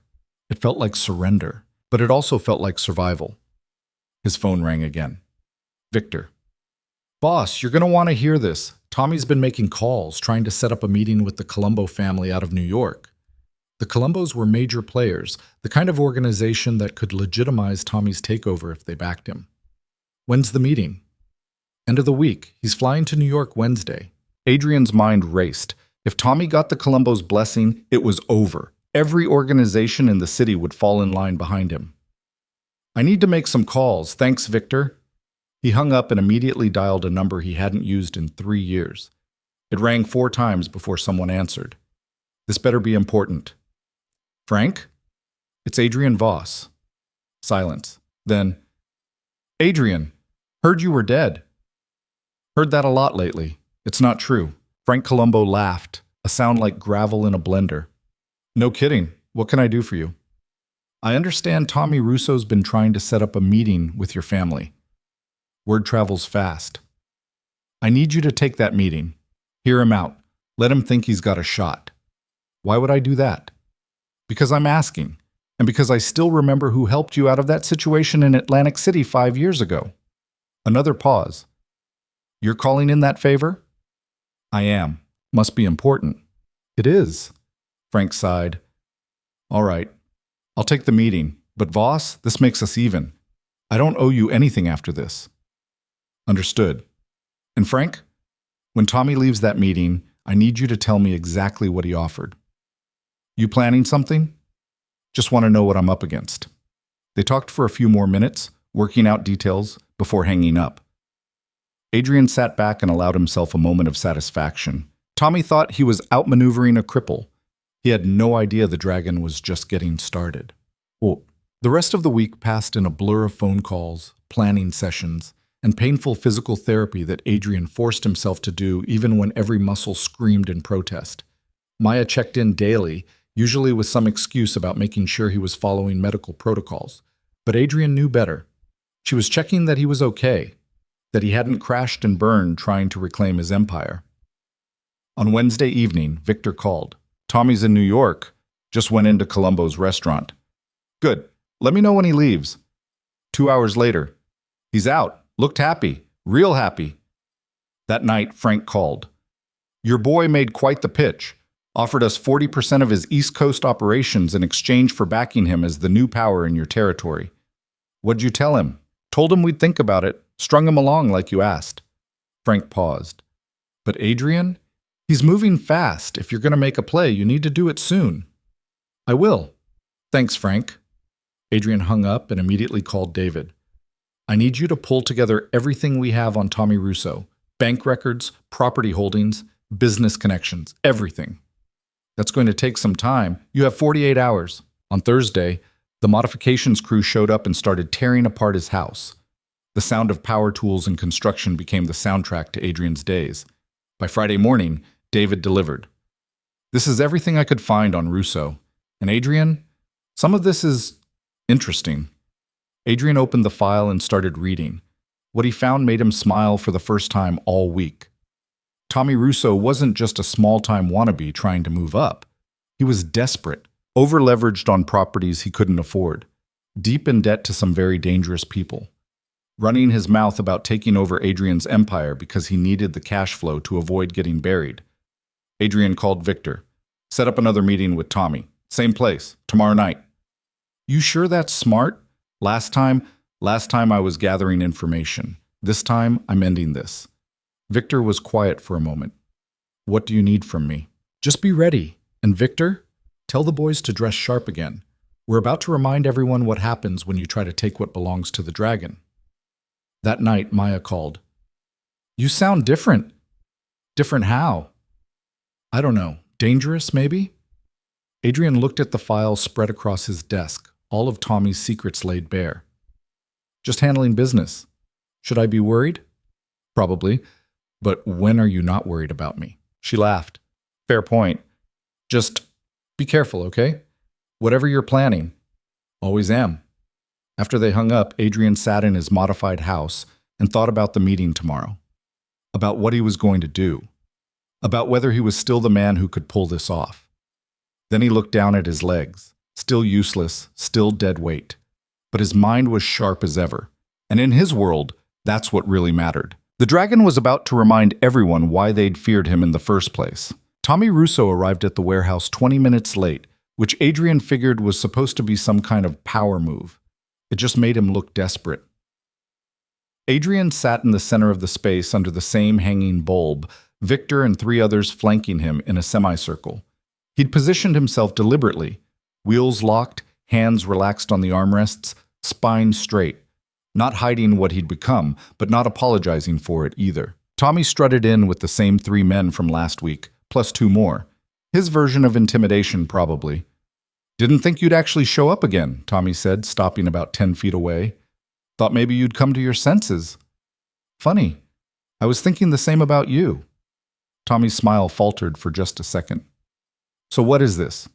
It felt like surrender, but it also felt like survival. His phone rang again. Victor. Boss, you're going to want to hear this. Tommy's been making calls, trying to set up a meeting with the Colombo family out of New York. The Colombos were major players, the kind of organization that could legitimize Tommy's takeover if they backed him. When's the meeting? End of the week. He's flying to New York Wednesday. Adrian's mind raced. If Tommy got the Colombo's blessing, it was over. Every organization in the city would fall in line behind him. I need to make some calls. Thanks, Victor. He hung up and immediately dialed a number he hadn't used in 3 years. It rang 4 times before someone answered. This better be important. Frank? It's Adrian Voss. Silence. Then, Adrian, heard you were dead. Heard that a lot lately. It's not true. Frank Colombo laughed, a sound like gravel in a blender. No kidding. What can I do for you? I understand Tommy Russo's been trying to set up a meeting with your family. Word travels fast. I need you to take that meeting. Hear him out. Let him think he's got a shot. Why would I do that? Because I'm asking, and because I still remember who helped you out of that situation in Atlantic City 5 years ago. Another pause. You're calling in that favor? I am. Must be important. It is. Frank sighed. All right. I'll take the meeting, but Voss, this makes us even. I don't owe you anything after this. Understood. And Frank, when Tommy leaves that meeting, I need you to tell me exactly what he offered. You planning something? Just want to know what I'm up against. They talked for a few more minutes, working out details, before hanging up. Adrian sat back and allowed himself a moment of satisfaction. Tommy thought he was outmaneuvering a cripple. He had no idea the dragon was just getting started. Well, the rest of the week passed in a blur of phone calls, planning sessions, and painful physical therapy that Adrian forced himself to do even when every muscle screamed in protest. Maya checked in daily, usually with some excuse about making sure he was following medical protocols. But Adrian knew better. She was checking that he was okay, that he hadn't crashed and burned trying to reclaim his empire. On Wednesday evening, Victor called. Tommy's in New York. Just went into Colombo's restaurant. Good. Let me know when he leaves. 2 hours later. He's out. Looked happy. Real happy. That night, Frank called. Your boy made quite the pitch. Offered us 40% of his East Coast operations in exchange for backing him as the new power in your territory. What'd you tell him? Told him we'd think about it. Strung him along like you asked. Frank paused. But Adrian? He's moving fast. If you're going to make a play, you need to do it soon. I will. Thanks, Frank. Adrian hung up and immediately called David. I need you to pull together everything we have on Tommy Russo. Bank records, property holdings, business connections, everything. That's going to take some time. You have 48 hours. On Thursday, the modifications crew showed up and started tearing apart his house. The sound of power tools and construction became the soundtrack to Adrian's days. By Friday morning, David delivered. This is everything I could find on Russo. And Adrian, some of this is interesting. Adrian opened the file and started reading. What he found made him smile for the first time all week. Tommy Russo wasn't just a small-time wannabe trying to move up. He was desperate, over-leveraged on properties he couldn't afford, deep in debt to some very dangerous people, running his mouth about taking over Adrian's empire because he needed the cash flow to avoid getting buried. Adrian called Victor. Set up another meeting with Tommy. Same place, tomorrow night. You sure that's smart? Last time I was gathering information. This time, I'm ending this. Victor was quiet for a moment. What do you need from me? Just be ready. And Victor, tell the boys to dress sharp again. We're about to remind everyone what happens when you try to take what belongs to the dragon. That night, Maya called. You sound different. Different how? I don't know. Dangerous, maybe? Adrian looked at the file spread across his desk, all of Tommy's secrets laid bare. Just handling business. Should I be worried? Probably. But when are you not worried about me? She laughed. Fair point. Just be careful, okay? Whatever you're planning. Always am. After they hung up, Adrian sat in his modified house and thought about the meeting tomorrow. About what he was going to do. About whether he was still the man who could pull this off. Then he looked down at his legs. Still useless, still dead weight. But his mind was sharp as ever. And in his world, that's what really mattered. The dragon was about to remind everyone why they'd feared him in the first place. Tommy Russo arrived at the warehouse 20 minutes late, which Adrian figured was supposed to be some kind of power move. It just made him look desperate. Adrian sat in the center of the space under the same hanging bulb, Victor and 3 others flanking him in a semicircle. He'd positioned himself deliberately, wheels locked, hands relaxed on the armrests, spine straight, not hiding what he'd become, but not apologizing for it either. Tommy strutted in with the same 3 men from last week, plus 2 more. His version of intimidation, probably. "Didn't think you'd actually show up again," Tommy said, stopping about 10 feet away. "Thought maybe you'd come to your senses." "Funny. I was thinking the same about you." Tommy's smile faltered for just a second. "So what is this?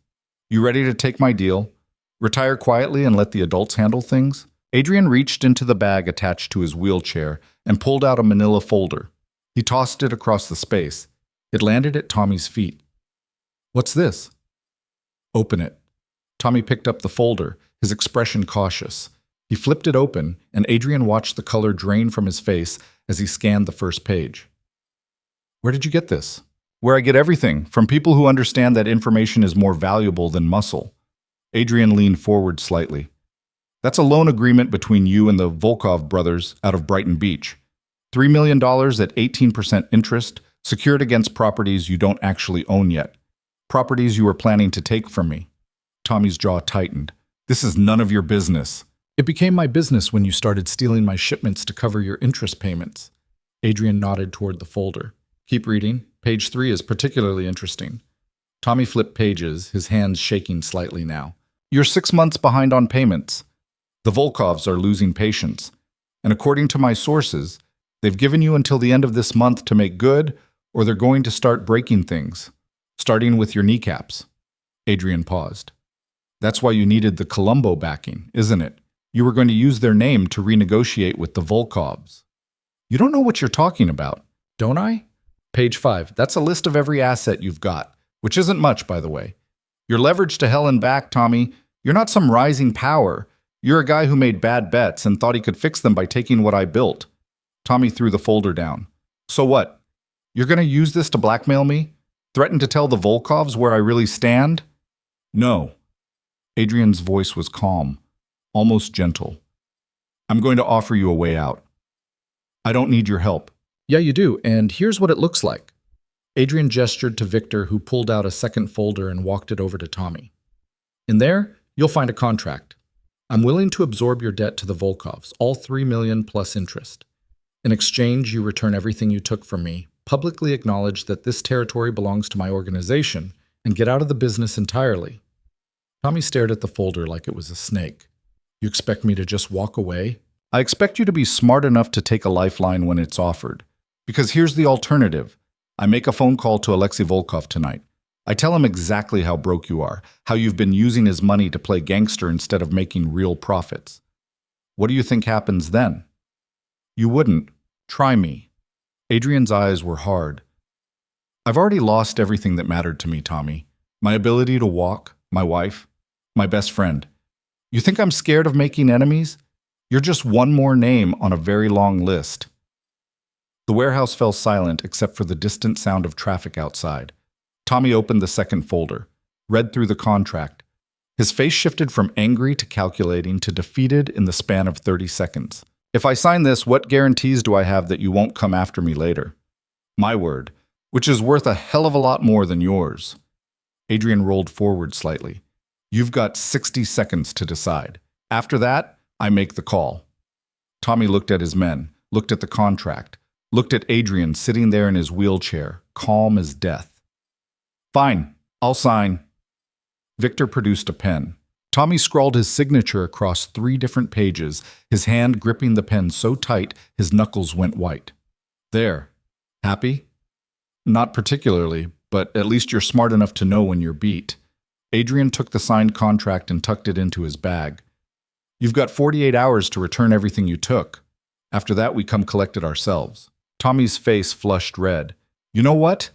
You ready to take my deal? Retire quietly and let the adults handle things?" Adrian reached into the bag attached to his wheelchair and pulled out a manila folder. He tossed it across the space. It landed at Tommy's feet. "What's this?" "Open it." Tommy picked up the folder, his expression cautious. He flipped it open, and Adrian watched the color drain from his face as he scanned the first page. "Where did you get this?" "Where I get everything, from people who understand that information is more valuable than muscle." Adrian leaned forward slightly. "That's a loan agreement between you and the Volkov brothers out of Brighton Beach. $3 million at 18% interest, secured against properties you don't actually own yet. Properties you were planning to take from me." Tommy's jaw tightened. "This is none of your business." "It became my business when you started stealing my shipments to cover your interest payments." Adrian nodded toward the folder. "Keep reading. Page 3 is particularly interesting." Tommy flipped pages, his hands shaking slightly now. "You're 6 months behind on payments. The Volkovs are losing patience. And according to my sources, they've given you until the end of this month to make good, or they're going to start breaking things, starting with your kneecaps." Adrian paused. "That's why you needed the Colombo backing, isn't it? You were going to use their name to renegotiate with the Volkovs." "You don't know what you're talking about." "Don't I?" Page 5. That's a list of every asset you've got, which isn't much, by the way. You're leveraged to hell and back, Tommy. You're not some rising power. You're a guy who made bad bets and thought he could fix them by taking what I built. Tommy threw the folder down. "So what? You're going to use this to blackmail me? Threaten to tell the Volkovs where I really stand?" "No." Adrian's voice was calm, almost gentle. "I'm going to offer you a way out. I don't need your help." "Yeah, you do, and here's what it looks like." Adrian gestured to Victor, who pulled out a second folder and walked it over to Tommy. "In there, you'll find a contract. I'm willing to absorb your debt to the Volkovs, all $3 million plus interest. In exchange, you return everything you took from me, publicly acknowledge that this territory belongs to my organization, and get out of the business entirely." Tommy stared at the folder like it was a snake. "You expect me to just walk away?" "I expect you to be smart enough to take a lifeline when it's offered. Because here's the alternative. I make a phone call to Alexei Volkov tonight. I tell him exactly how broke you are, how you've been using his money to play gangster instead of making real profits. What do you think happens then?" "You wouldn't. Try me." Adrian's eyes were hard. "I've already lost everything that mattered to me, Tommy. My ability to walk, my wife, my best friend. You think I'm scared of making enemies? You're just one more name on a very long list." The warehouse fell silent except for the distant sound of traffic outside. Tommy opened the second folder, read through the contract. His face shifted from angry to calculating to defeated in the span of 30 seconds. "If I sign this, what guarantees do I have that you won't come after me later?" "My word, which is worth a hell of a lot more than yours." Adrian rolled forward slightly. "You've got 60 seconds to decide. After that, I make the call." Tommy looked at his men, looked at the contract, looked at Adrian sitting there in his wheelchair, calm as death. "Fine, I'll sign." Victor produced a pen. Tommy scrawled his signature across 3 different pages, his hand gripping the pen so tight his knuckles went white. "There. Happy?" "Not particularly, but at least you're smart enough to know when you're beat." Adrian took the signed contract and tucked it into his bag. "You've got 48 hours to return everything you took. After that, we come collect it ourselves." Tommy's face flushed red. "You know what?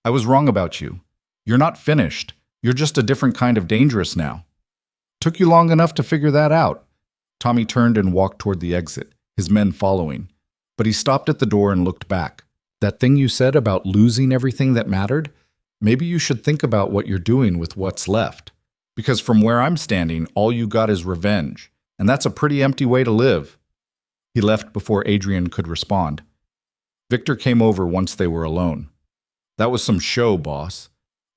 I was wrong about you. You're not finished. You're just a different kind of dangerous now." "Took you long enough to figure that out." Tommy turned and walked toward the exit, his men following. But he stopped at the door and looked back. That thing you said about losing everything that mattered? Maybe you should think about what you're doing with what's left. Because from where I'm standing, all you got is revenge. And that's a pretty empty way to live. He left before Adrian could respond. Victor came over once they were alone. That was some show, boss.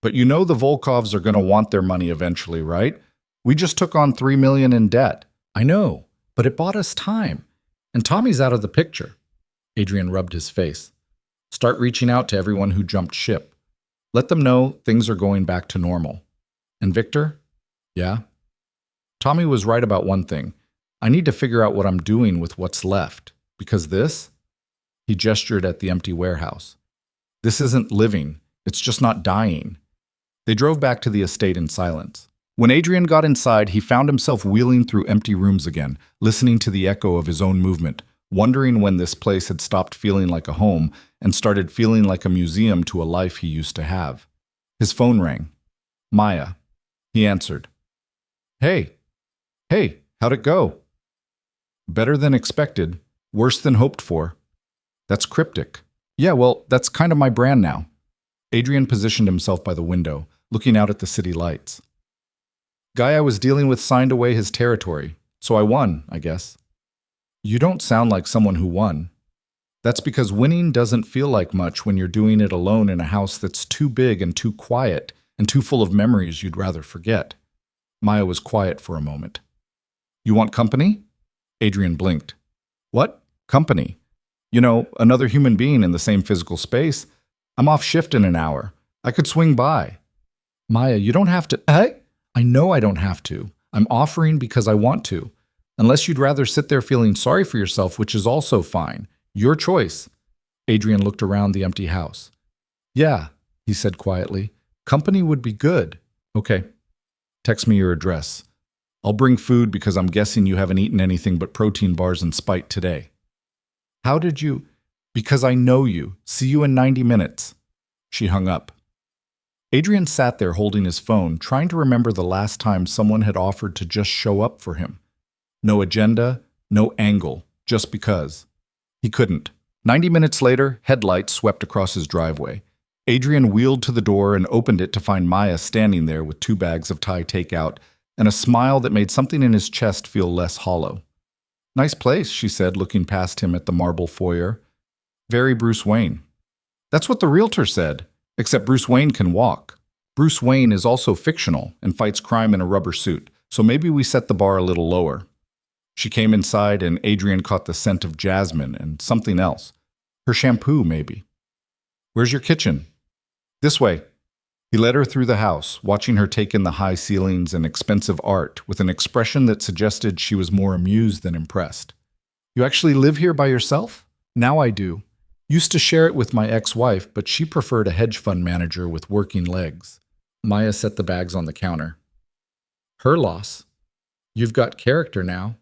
But you know the Volkovs are going to want their money eventually, right? We just took on $3 million in debt. I know, but it bought us time. And Tommy's out of the picture. Adrian rubbed his face. Start reaching out to everyone who jumped ship. Let them know things are going back to normal. And Victor? Yeah? Tommy was right about one thing. I need to figure out what I'm doing with what's left. Because this? He gestured at the empty warehouse. This isn't living. It's just not dying. They drove back to the estate in silence. When Adrian got inside, he found himself wheeling through empty rooms again, listening to the echo of his own movement, wondering when this place had stopped feeling like a home and started feeling like a museum to a life he used to have. His phone rang. Maya. He answered. Hey, how'd it go? Better than expected, worse than hoped for. That's cryptic. Yeah, well, that's kind of my brand now. Adrian positioned himself by the window, looking out at the city lights. Guy I was dealing with signed away his territory, so I won, I guess. You don't sound like someone who won. That's because winning doesn't feel like much when you're doing it alone in a house that's too big and too quiet and too full of memories you'd rather forget. Maya was quiet for a moment. You want company? Adrian blinked. What? Company? You know, another human being in the same physical space. I'm off shift in an hour. I could swing by. Maya, you don't have to. I know I don't have to. I'm offering because I want to. Unless you'd rather sit there feeling sorry for yourself, which is also fine. Your choice. Adrian looked around the empty house. Yeah, he said quietly. Company would be good. Okay. Text me your address. I'll bring food because I'm guessing you haven't eaten anything but protein bars and Spite today. How did you? Because I know you. See you in 90 minutes. She hung up. Adrian sat there holding his phone, trying to remember the last time someone had offered to just show up for him. No agenda, no angle, just because. He couldn't. 90 minutes later, headlights swept across his driveway. Adrian wheeled to the door and opened it to find Maya standing there with 2 bags of Thai takeout and a smile that made something in his chest feel less hollow. Nice place, she said, looking past him at the marble foyer. Very Bruce Wayne. That's what the realtor said, except Bruce Wayne can walk. Bruce Wayne is also fictional and fights crime in a rubber suit, so maybe we set the bar a little lower. She came inside and Adrian caught the scent of jasmine and something else. Her shampoo, maybe. Where's your kitchen? This way. He led her through the house, watching her take in the high ceilings and expensive art with an expression that suggested she was more amused than impressed. You actually live here by yourself? Now I do. Used to share it with my ex-wife, but she preferred a hedge fund manager with working legs. Maya set the bags on the counter. Her loss. You've got character now.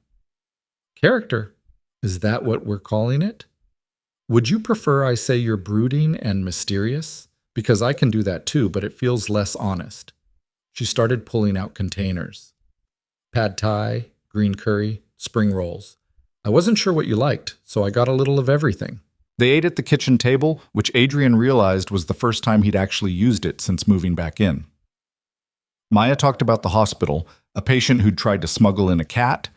Character? Is that what we're calling it? Would you prefer I say you're brooding and mysterious? Because I can do that too, but it feels less honest. She started pulling out containers. Pad Thai, green curry, spring rolls. I wasn't sure what you liked, so I got a little of everything. They ate at the kitchen table, which Adrian realized was the first time he'd actually used it since moving back in. Maya talked about the hospital, a patient who'd tried to smuggle in a cat,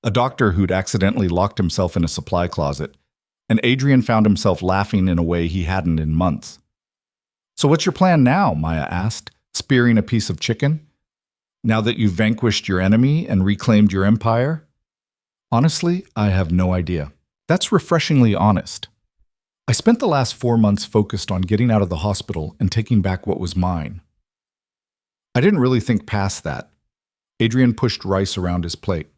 a doctor who'd accidentally locked himself in a supply closet, and Adrian found himself laughing in a way he hadn't in months. So what's your plan now? Maya asked, spearing a piece of chicken. Now that you've vanquished your enemy and reclaimed your empire? Honestly, I have no idea. That's refreshingly honest. I spent the last 4 months focused on getting out of the hospital and taking back what was mine. I didn't really think past that. Adrian pushed rice around his plate.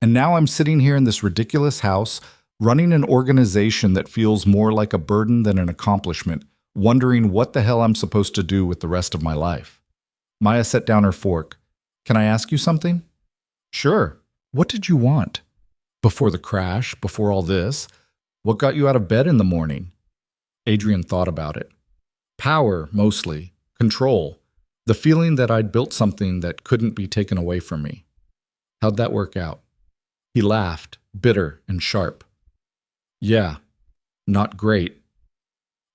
And now I'm sitting here in this ridiculous house, running an organization that feels more like a burden than an accomplishment, wondering what the hell I'm supposed to do with the rest of my life. Maya set down her fork. Can I ask you something? Sure. What did you want? Before the crash, before all this, what got you out of bed in the morning? Adrian thought about it. Power, mostly. Control. The feeling that I'd built something that couldn't be taken away from me. How'd that work out? He laughed, bitter and sharp. Yeah, Not great.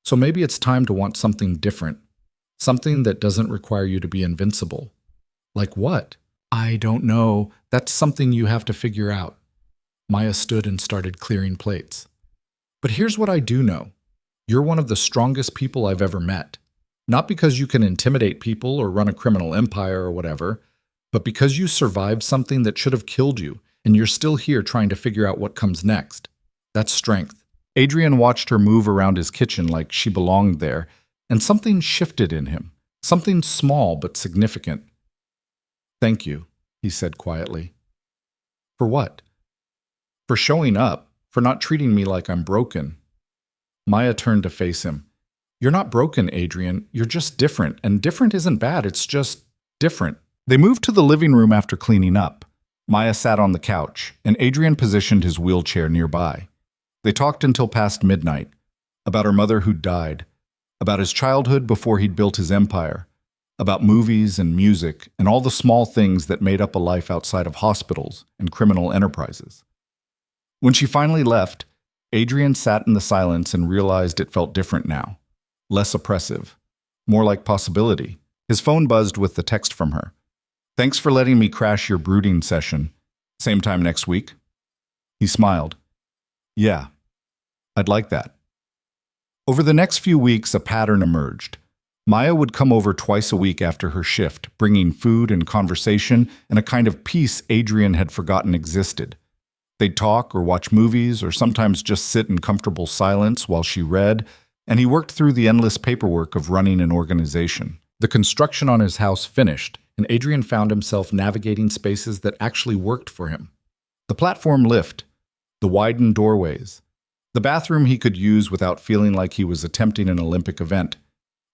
So maybe it's time to want something different. Something that doesn't require you to be invincible. Like what? I don't know. That's something you have to figure out. Maya stood and started clearing plates. But here's what I do know. You're one of the strongest people I've ever met. Not because you can intimidate people or run a criminal empire or whatever, but because you survived something that should have killed you, and you're still here trying to figure out what comes next. That's strength. Adrian watched her move around his kitchen like she belonged there, and something shifted in him. Something small but significant. Thank you, he said quietly. For what? For showing up, for not treating me like I'm broken. Maya turned to face him. You're not broken, Adrian. You're just different, and different isn't bad. It's just different. They moved to the living room after cleaning up. Maya sat on the couch, and Adrian positioned his wheelchair nearby. They talked until past midnight, about her mother who'd died, about his childhood before he'd built his empire, about movies and music and all the small things that made up a life outside of hospitals and criminal enterprises. When she finally left, Adrian sat in the silence and realized it felt different now, less oppressive, more like possibility. His phone buzzed with the text from her. Thanks for letting me crash your brooding session. Same time next week? He smiled. Yeah, I'd like that. Over the next few weeks, a pattern emerged. Maya would come over twice a week after her shift, bringing food and conversation and a kind of peace Adrian had forgotten existed. They'd talk or watch movies or sometimes just sit in comfortable silence while she read, and he worked through the endless paperwork of running an organization. The construction on his house finished, and Adrian found himself navigating spaces that actually worked for him. The platform lift, the widened doorways, the bathroom he could use without feeling like he was attempting an Olympic event.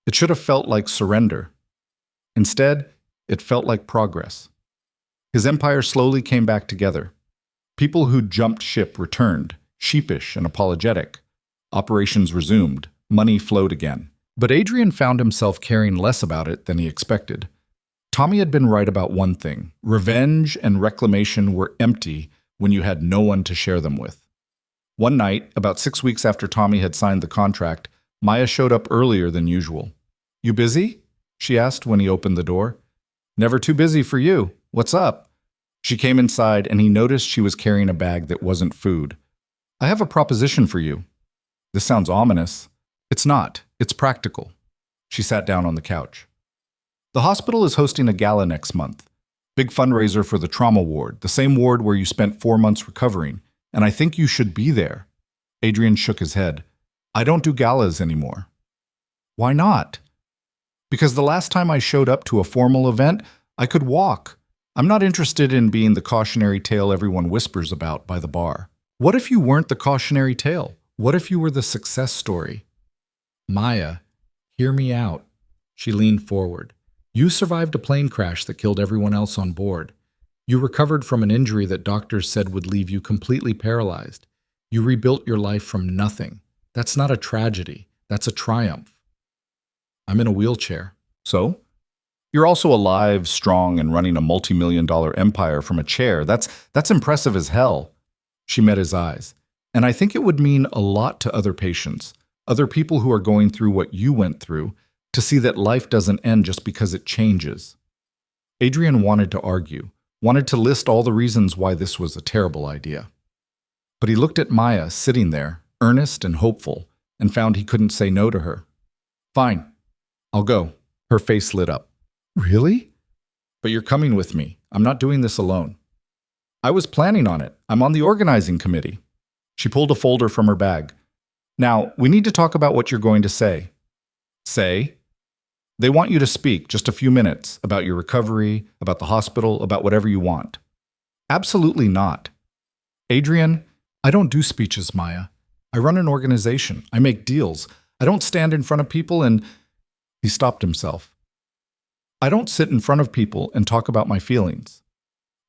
It should have felt like surrender. Instead, it felt like progress. His empire slowly came back together. People who'd jumped ship returned, sheepish and apologetic. Operations resumed. Money flowed again. But Adrian found himself caring less about it than he expected. Tommy had been right about one thing. Revenge and reclamation were empty when you had no one to share them with. One night, about 6 weeks after Tommy had signed the contract, Maya showed up earlier than usual. You busy? She asked when he opened the door. Never too busy for you. What's up? She came inside and he noticed she was carrying a bag that wasn't food. I have a proposition for you. This sounds ominous. It's not. It's practical. She sat down on the couch. The hospital is hosting a gala next month. Big fundraiser for the trauma ward, the same ward where you spent 4 months recovering, and I think you should be there. Adrian shook his head. I don't do galas anymore. Why not? Because the last time I showed up to a formal event, I could walk. I'm not interested in being the cautionary tale everyone whispers about by the bar. What if you weren't the cautionary tale? What if you were the success story? Maya, hear me out. She leaned forward. You survived a plane crash that killed everyone else on board. You recovered from an injury that doctors said would leave you completely paralyzed. You rebuilt your life from nothing. That's not a tragedy. That's a triumph. I'm in a wheelchair. So? You're also alive, strong, and running a multi-million-dollar empire from a chair. That's impressive as hell. She met his eyes. And I think it would mean a lot to other patients, other people who are going through what you went through, to see that life doesn't end just because it changes. Adrian wanted to argue, wanted to list all the reasons why this was a terrible idea. But he looked at Maya sitting there, earnest and hopeful, and found he couldn't say no to her. Fine, I'll go. Her face lit up. Really? But you're coming with me. I'm not doing this alone. I was planning on it. I'm on the organizing committee. She pulled a folder from her bag. Now, we need to talk about what you're going to say. Say? They want you to speak just a few minutes about your recovery, about the hospital, about whatever you want. Absolutely not. Adrian, I don't do speeches, Maya. I run an organization. I make deals. I don't stand in front of people and... He stopped himself. I don't sit in front of people and talk about my feelings.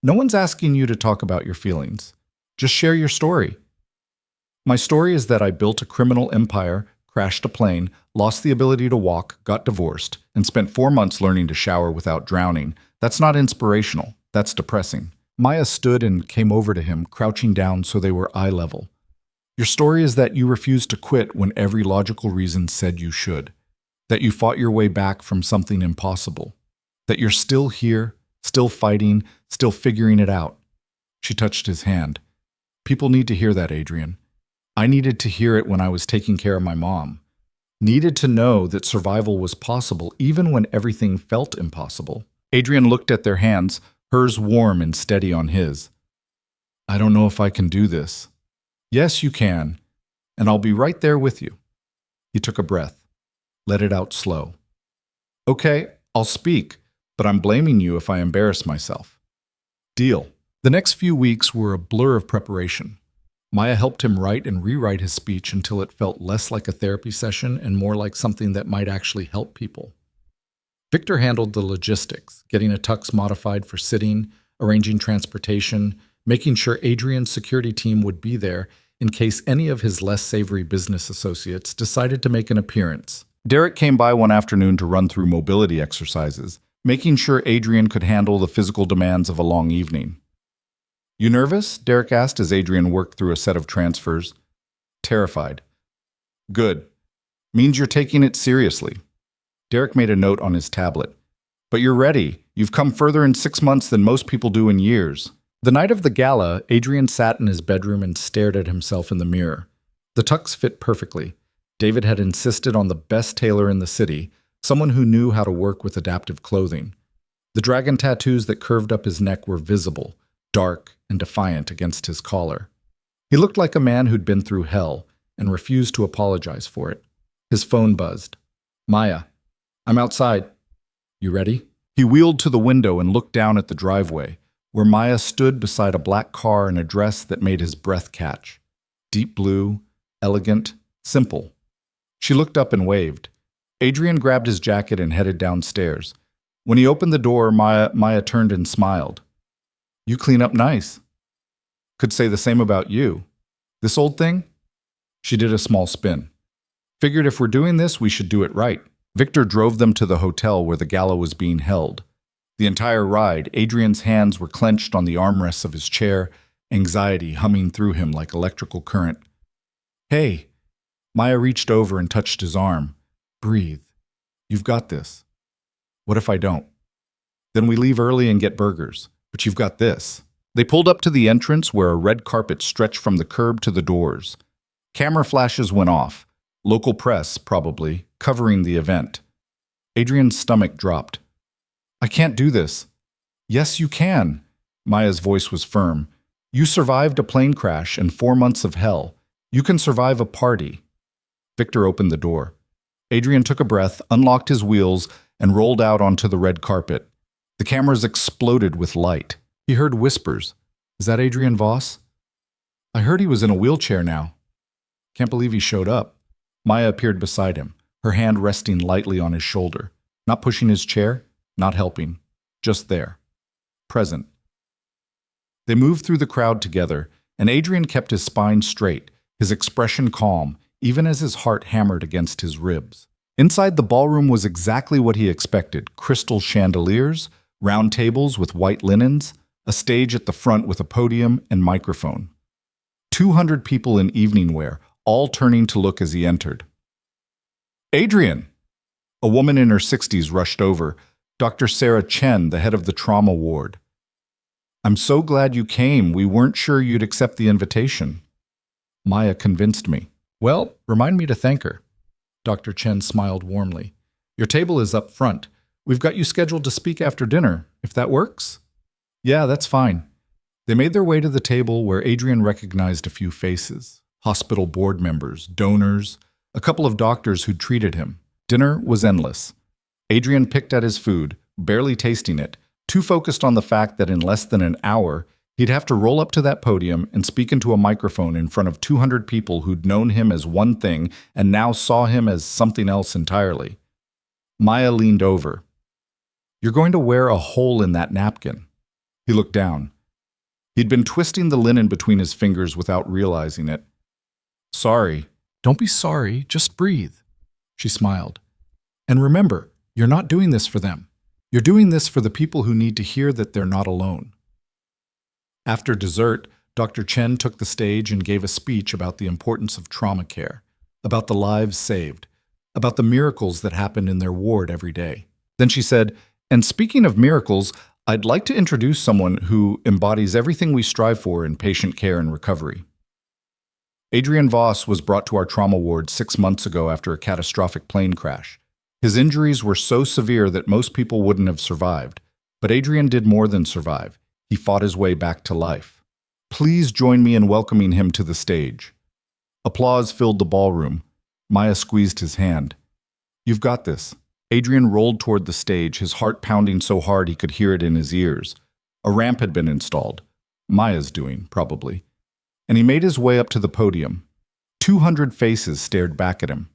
No one's asking you to talk about your feelings. Just share your story. My story is that I built a criminal empire, crashed a plane, lost the ability to walk, got divorced, and spent 4 months learning to shower without drowning. That's not inspirational. That's depressing. Maya stood and came over to him, crouching down so they were eye level. Your story is that you refused to quit when every logical reason said you should, that you fought your way back from something impossible, that you're still here, still fighting, still figuring it out. She touched his hand. People need to hear that, Adrian. I needed to hear it when I was taking care of my mom. Needed to know that survival was possible even when everything felt impossible. Adrian looked at their hands, hers warm and steady on his. I don't know if I can do this. Yes, you can, and I'll be right there with you. He took a breath. Let it out slow. Okay, I'll speak, but I'm blaming you if I embarrass myself. Deal. The next few weeks were a blur of preparation. Maya helped him write and rewrite his speech until it felt less like a therapy session and more like something that might actually help people. Victor handled the logistics, getting a tux modified for sitting, arranging transportation, making sure Adrian's security team would be there in case any of his less savory business associates decided to make an appearance. Derek came by one afternoon to run through mobility exercises, making sure Adrian could handle the physical demands of a long evening. You nervous? Derek asked as Adrian worked through a set of transfers. Terrified. Good. Means you're taking it seriously. Derek made a note on his tablet. But you're ready. You've come further in 6 months than most people do in years. The night of the gala, Adrian sat in his bedroom and stared at himself in the mirror. The tux fit perfectly. David had insisted on the best tailor in the city, someone who knew how to work with adaptive clothing. The dragon tattoos that curved up his neck were visible, dark and defiant against his collar. He looked like a man who'd been through hell and refused to apologize for it. His phone buzzed. Maya, I'm outside. You ready? He wheeled to the window and looked down at the driveway, where Maya stood beside a black car in a dress that made his breath catch. Deep blue, elegant, simple. She looked up and waved. Adrian grabbed his jacket and headed downstairs. When he opened the door, Maya turned and smiled. You clean up nice. Could say the same about you. This old thing? She did a small spin. Figured if we're doing this, we should do it right. Victor drove them to the hotel where the gala was being held. The entire ride, Adrian's hands were clenched on the armrests of his chair, anxiety humming through him like electrical current. Hey! Maya reached over and touched his arm. Breathe. You've got this. What if I don't? Then we leave early and get burgers. But you've got this. They pulled up to the entrance where a red carpet stretched from the curb to the doors. Camera flashes went off. Local press, probably, covering the event. Adrian's stomach dropped. I can't do this. Yes, you can. Maya's voice was firm. You survived a plane crash and 4 months of hell. You can survive a party. Victor opened the door. Adrian took a breath, unlocked his wheels, and rolled out onto the red carpet. The cameras exploded with light. He heard whispers. Is that Adrian Voss? I heard he was in a wheelchair now. Can't believe he showed up. Maya appeared beside him, her hand resting lightly on his shoulder. Not pushing his chair, not helping. Just there. Present. They moved through the crowd together, and Adrian kept his spine straight, his expression calm, even as his heart hammered against his ribs. Inside the ballroom was exactly what he expected. Crystal chandeliers, round tables with white linens, a stage at the front with a podium and microphone. 200 people in evening wear, all turning to look as he entered. Adrian! A woman in her 60s rushed over, Dr. Sarah Chen, the head of the trauma ward. I'm so glad you came. We weren't sure you'd accept the invitation. Maya convinced me. Well, remind me to thank her. Dr. Chen smiled warmly. Your table is up front. We've got you scheduled to speak after dinner, if that works. Yeah, that's fine. They made their way to the table where Adrian recognized a few faces. Hospital board members, donors, a couple of doctors who'd treated him. Dinner was endless. Adrian picked at his food, barely tasting it, too focused on the fact that in less than an hour, he'd have to roll up to that podium and speak into a microphone in front of 200 people who'd known him as one thing and now saw him as something else entirely. Maya leaned over. You're going to wear a hole in that napkin. He looked down. He'd been twisting the linen between his fingers without realizing it. Sorry. Don't be sorry, just breathe. She smiled. And remember, you're not doing this for them. You're doing this for the people who need to hear that they're not alone. After dessert, Dr. Chen took the stage and gave a speech about the importance of trauma care, about the lives saved, about the miracles that happen in their ward every day. Then she said, "And speaking of miracles, I'd like to introduce someone who embodies everything we strive for in patient care and recovery." Adrian Voss was brought to our trauma ward 6 months ago after a catastrophic plane crash. His injuries were so severe that most people wouldn't have survived. But Adrian did more than survive. He fought his way back to life. Please join me in welcoming him to the stage. Applause filled the ballroom. Maya squeezed his hand. "You've got this." Adrian rolled toward the stage, his heart pounding so hard he could hear it in his ears. A ramp had been installed. Maya's doing, probably. And he made his way up to the podium. 200 faces stared back at him.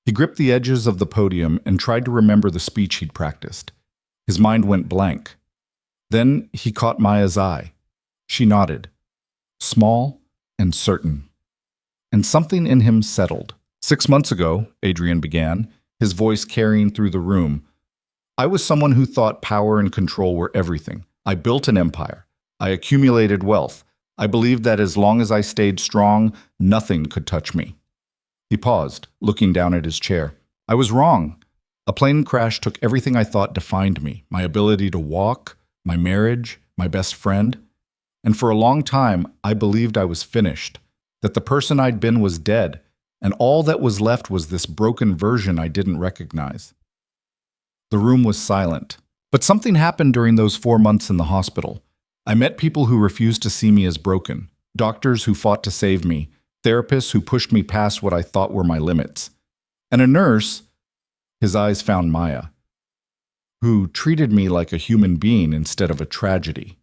He gripped the edges of the podium and tried to remember the speech he'd practiced. His mind went blank. Then he caught Maya's eye. She nodded. Small and certain. And something in him settled. 6 months ago, Adrian began, his voice carrying through the room. I was someone who thought power and control were everything. I built an empire. I accumulated wealth. I believed that as long as I stayed strong, nothing could touch me. He paused, looking down at his chair. I was wrong. A plane crash took everything I thought defined me, my ability to walk, my marriage, my best friend. And for a long time, I believed I was finished, that the person I'd been was dead, and all that was left was this broken version I didn't recognize. The room was silent. But something happened during those 4 months in the hospital. I met people who refused to see me as broken, doctors who fought to save me, therapists who pushed me past what I thought were my limits, and a nurse, his eyes found Maya, who treated me like a human being instead of a tragedy.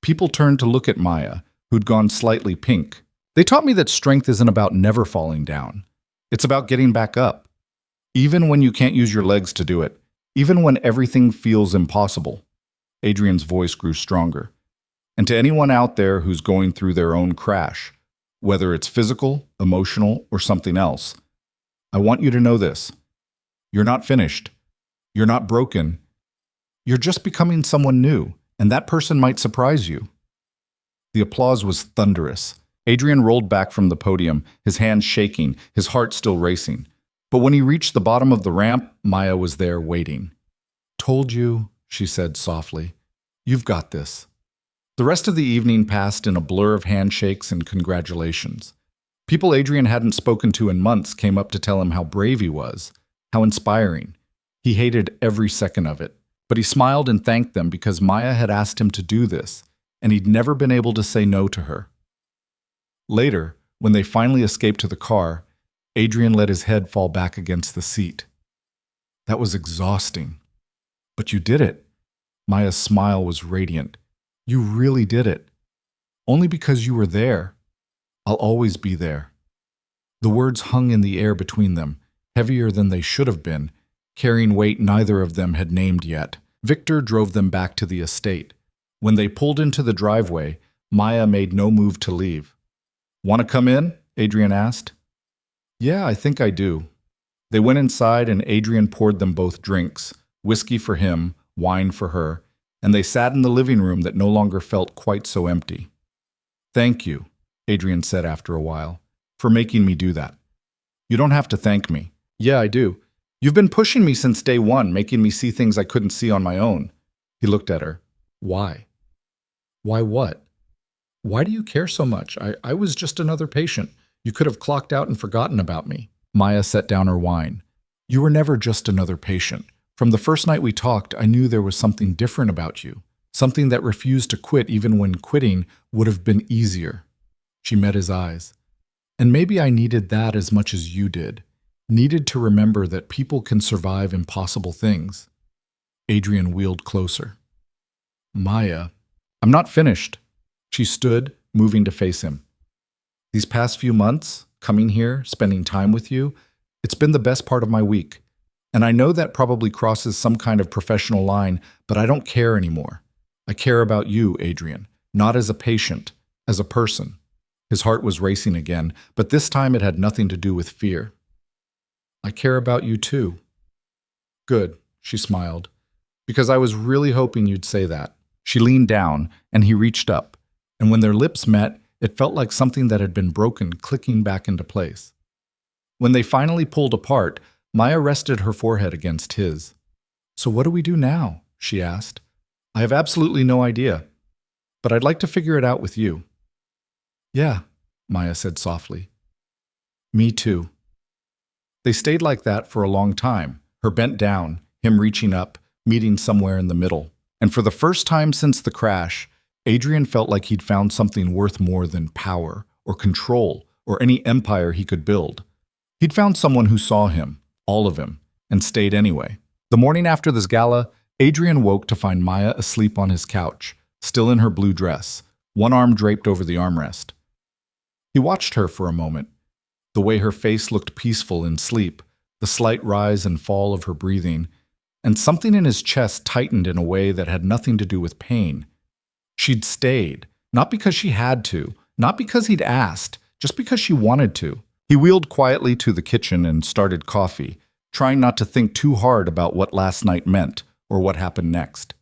People turned to look at Maya, who'd gone slightly pink. They taught me that strength isn't about never falling down. It's about getting back up, even when you can't use your legs to do it, even when everything feels impossible. Adrian's voice grew stronger. And to anyone out there who's going through their own crash, whether it's physical, emotional, or something else, I want you to know this. You're not finished. You're not broken. You're just becoming someone new, and that person might surprise you. The applause was thunderous. Adrian rolled back from the podium, his hands shaking, his heart still racing. But when he reached the bottom of the ramp, Maya was there waiting. Told you, she said softly. You've got this. The rest of the evening passed in a blur of handshakes and congratulations. People Adrian hadn't spoken to in months came up to tell him how brave he was, how inspiring. He hated every second of it, but he smiled and thanked them because Maya had asked him to do this, and he'd never been able to say no to her. Later, when they finally escaped to the car, Adrian let his head fall back against the seat. That was exhausting. But you did it. Maya's smile was radiant. You really did it. Only because you were there. I'll always be there. The words hung in the air between them, heavier than they should have been, carrying weight neither of them had named yet. Victor drove them back to the estate. When they pulled into the driveway, Maya made no move to leave. Want to come in? Adrian asked. Yeah, I think I do. They went inside and Adrian poured them both drinks, whiskey for him, wine for her, and they sat in the living room that no longer felt quite so empty. Thank you, Adrian said after a while, for making me do that. You don't have to thank me. Yeah, I do. You've been pushing me since day one, making me see things I couldn't see on my own. He looked at her. Why? Why what? Why do you care so much? I was just another patient. You could have clocked out and forgotten about me. Maya set down her wine. You were never just another patient. From the first night we talked, I knew there was something different about you, something that refused to quit even when quitting would have been easier. She met his eyes. And maybe I needed that as much as you did, needed to remember that people can survive impossible things. Adrian wheeled closer. Maya, I'm not finished. She stood, moving to face him. These past few months, coming here, spending time with you, it's been the best part of my week. And I know that probably crosses some kind of professional line, but I don't care anymore. I care about you, Adrian, not as a patient, as a person. His heart was racing again, but this time it had nothing to do with fear. I care about you too. Good, she smiled, because I was really hoping you'd say that. She leaned down, and he reached up. And when their lips met, it felt like something that had been broken clicking back into place. When they finally pulled apart, Maya rested her forehead against his. "So what do we do now?" she asked. "I have absolutely no idea, but I'd like to figure it out with you." "Yeah," Maya said softly. "Me too." They stayed like that for a long time, her bent down, him reaching up, meeting somewhere in the middle. And for the first time since the crash, Adrian felt like he'd found something worth more than power or control or any empire he could build. He'd found someone who saw him, all of him, and stayed anyway. The morning after this gala, Adrian woke to find Maya asleep on his couch, still in her blue dress, one arm draped over the armrest. He watched her for a moment, the way her face looked peaceful in sleep, the slight rise and fall of her breathing, and something in his chest tightened in a way that had nothing to do with pain. She'd stayed, not because she had to, not because he'd asked, just because she wanted to. He wheeled quietly to the kitchen and started coffee, trying not to think too hard about what last night meant or what happened next.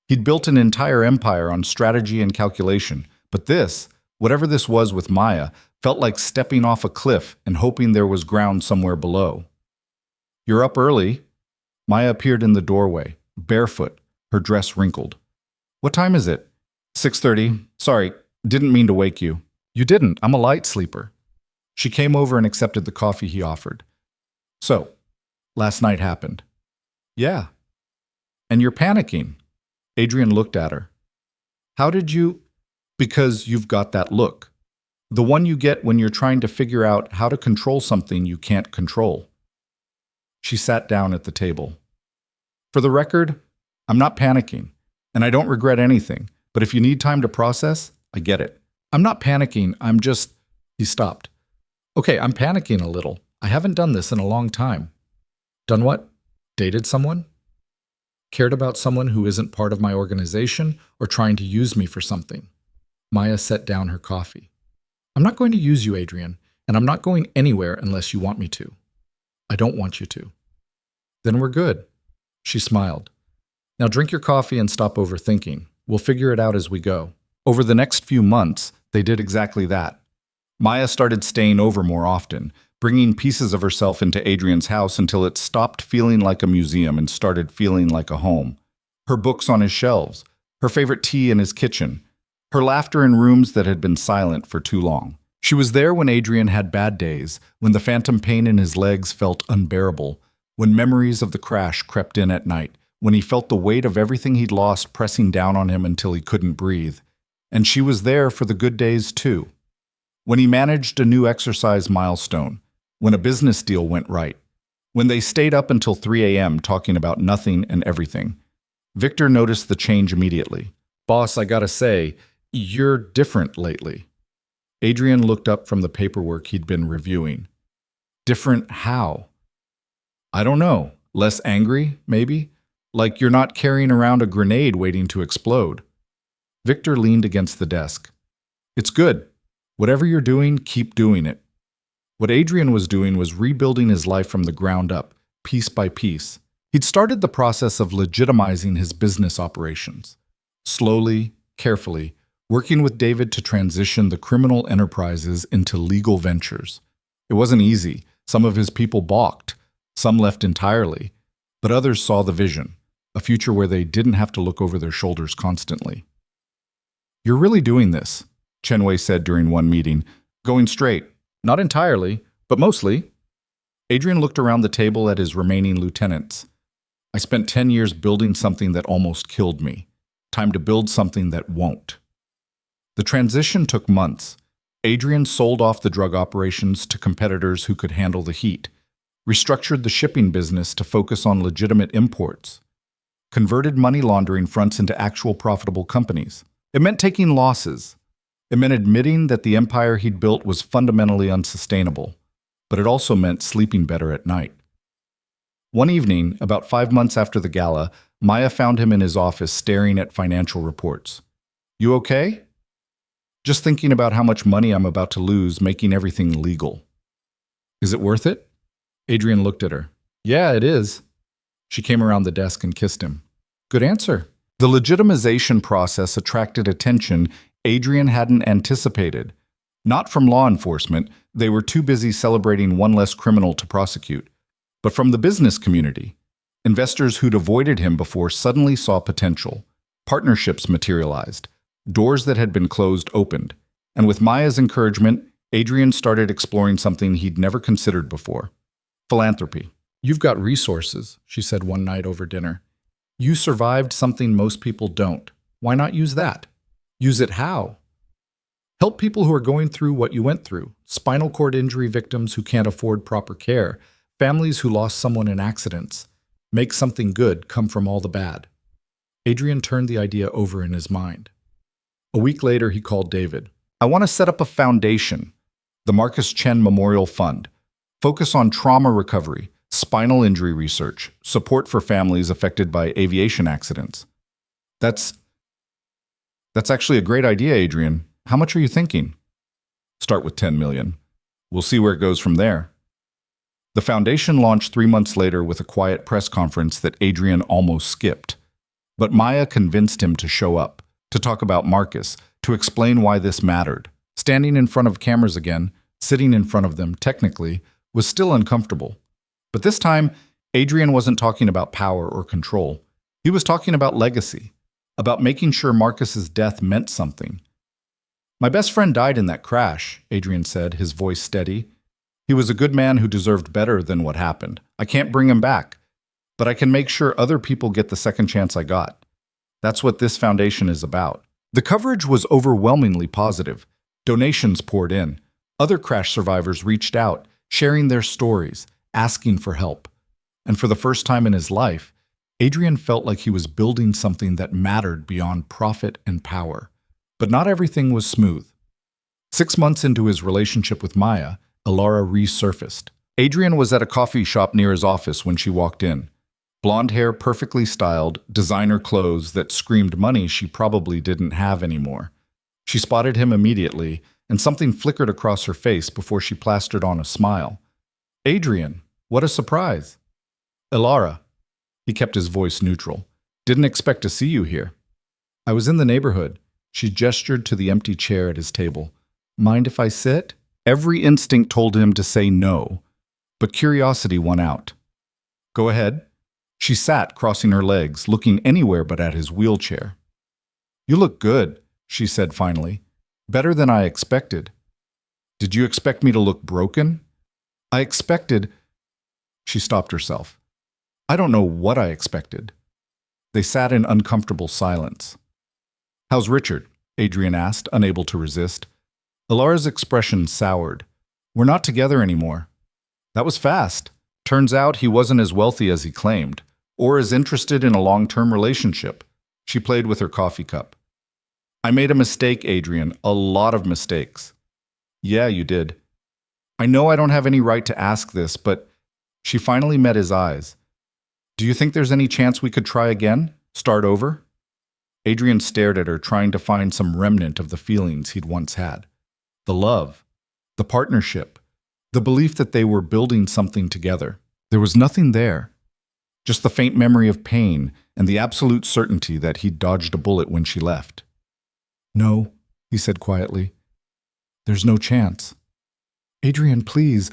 He'd built an entire empire on strategy and calculation, but this, whatever this was with Maya, felt like stepping off a cliff and hoping there was ground somewhere below. "You're up early." Maya appeared in the doorway, barefoot, her dress wrinkled. "What time is it?" 6:30. "Sorry, didn't mean to wake you." "You didn't. I'm a light sleeper." She came over and accepted the coffee he offered. "So, last night happened." "Yeah." "And you're panicking." Adrian looked at her. "How did you—" "Because you've got that look. The one you get when you're trying to figure out how to control something you can't control." She sat down at the table. "For the record, I'm not panicking, and I don't regret anything, but if you need time to process, I get it. I'm not panicking, I'm just—" He stopped. "Okay, I'm panicking a little. I haven't done this in a long time." "Done what? Dated someone? Cared about someone who isn't part of my organization or trying to use me for something?" Maya set down her coffee. "I'm not going to use you, Adrian, and I'm not going anywhere unless you want me to. I don't want you to." "Then we're good." She smiled. "Now drink your coffee and stop overthinking. We'll figure it out as we go." Over the next few months, they did exactly that. Maya started staying over more often, bringing pieces of herself into Adrian's house until it stopped feeling like a museum and started feeling like a home. Her books on his shelves, her favorite tea in his kitchen, her laughter in rooms that had been silent for too long. She was there when Adrian had bad days, when the phantom pain in his legs felt unbearable, when memories of the crash crept in at night, when he felt the weight of everything he'd lost pressing down on him until he couldn't breathe. And she was there for the good days too. When he managed a new exercise milestone, when a business deal went right, when they stayed up until 3 a.m. talking about nothing and everything. Victor noticed the change immediately. "Boss, I gotta say, you're different lately." Adrian looked up from the paperwork he'd been reviewing. "Different how?" "I don't know. Less angry, maybe? Like you're not carrying around a grenade waiting to explode." Victor leaned against the desk. "It's good. Whatever you're doing, keep doing it." What Adrian was doing was rebuilding his life from the ground up, piece by piece. He'd started the process of legitimizing his business operations. Slowly, carefully, working with David to transition the criminal enterprises into legal ventures. It wasn't easy. Some of his people balked. Some left entirely. But others saw the vision, a future where they didn't have to look over their shoulders constantly. "You're really doing this," Chenwei said during one meeting. "Going straight. Not entirely, but mostly." Adrian looked around the table at his remaining lieutenants. "I spent 10 years building something that almost killed me. Time to build something that won't." The transition took months. Adrian sold off the drug operations to competitors who could handle the heat, restructured the shipping business to focus on legitimate imports, converted money laundering fronts into actual profitable companies. It meant taking losses. It meant admitting that the empire he'd built was fundamentally unsustainable, but it also meant sleeping better at night. One evening, about 5 months after the gala, Maya found him in his office staring at financial reports. "You okay?" "Just thinking about how much money I'm about to lose making everything legal." "Is it worth it?" Adrian looked at her. "Yeah, it is." She came around the desk and kissed him. "Good answer." The legitimization process attracted attention Adrian hadn't anticipated. Not from law enforcement, they were too busy celebrating one less criminal to prosecute, but from the business community. Investors who'd avoided him before suddenly saw potential. Partnerships materialized. Doors that had been closed opened. And with Maya's encouragement, Adrian started exploring something he'd never considered before. Philanthropy. "You've got resources," she said one night over dinner. "You survived something most people don't. Why not use that?" "Use it how?" "Help people who are going through what you went through. Spinal cord injury victims who can't afford proper care. Families who lost someone in accidents. Make something good come from all the bad." Adrian turned the idea over in his mind. A week later, he called David. "I want to set up a foundation, the Marcus Chen Memorial Fund. Focus on trauma recovery, spinal injury research, support for families affected by aviation accidents." That's actually a great idea, Adrian. How much are you thinking?" "Start with 10 million. We'll see where it goes from there." The foundation launched 3 months later with a quiet press conference that Adrian almost skipped. But Maya convinced him to show up, to talk about Marcus, to explain why this mattered. Standing in front of cameras again, sitting in front of them, technically, was still uncomfortable. But this time, Adrian wasn't talking about power or control. He was talking about legacy, about making sure Marcus's death meant something. "My best friend died in that crash," Adrian said, his voice steady. "He was a good man who deserved better than what happened. I can't bring him back, but I can make sure other people get the second chance I got. That's what this foundation is about." The coverage was overwhelmingly positive. Donations poured in. Other crash survivors reached out, sharing their stories, asking for help. And for the first time in his life, Adrian felt like he was building something that mattered beyond profit and power. But not everything was smooth. 6 months into his relationship with Maya, Ilara resurfaced. Adrian was at a coffee shop near his office when she walked in. Blonde hair perfectly styled, designer clothes that screamed money she probably didn't have anymore. She spotted him immediately, and something flickered across her face before she plastered on a smile. "Adrian, what a surprise." "Ilara." He kept his voice neutral. "Didn't expect to see you here." "I was in the neighborhood." She gestured to the empty chair at his table. "Mind if I sit?" Every instinct told him to say no, but curiosity won out. "Go ahead." She sat, crossing her legs, looking anywhere but at his wheelchair. "You look good," she said finally. "Better than I expected." "Did you expect me to look broken?" "I expected—" She stopped herself. "I don't know what I expected." They sat in uncomfortable silence. "How's Richard?" Adrian asked, unable to resist. Ilara's expression soured. "We're not together anymore." "That was fast." Turns out he wasn't as wealthy as he claimed, or as interested in a long-term relationship. She played with her coffee cup. "I made a mistake, Adrian, a lot of mistakes." "Yeah, you did." "I know I don't have any right to ask this, but—" She finally met his eyes. "Do you think there's any chance we could try again? Start over?" Adrian stared at her, trying to find some remnant of the feelings he'd once had. The love, the partnership, the belief that they were building something together. There was nothing there. Just the faint memory of pain and the absolute certainty that he'd dodged a bullet when she left. "No," he said quietly. "There's no chance." "Adrian, please.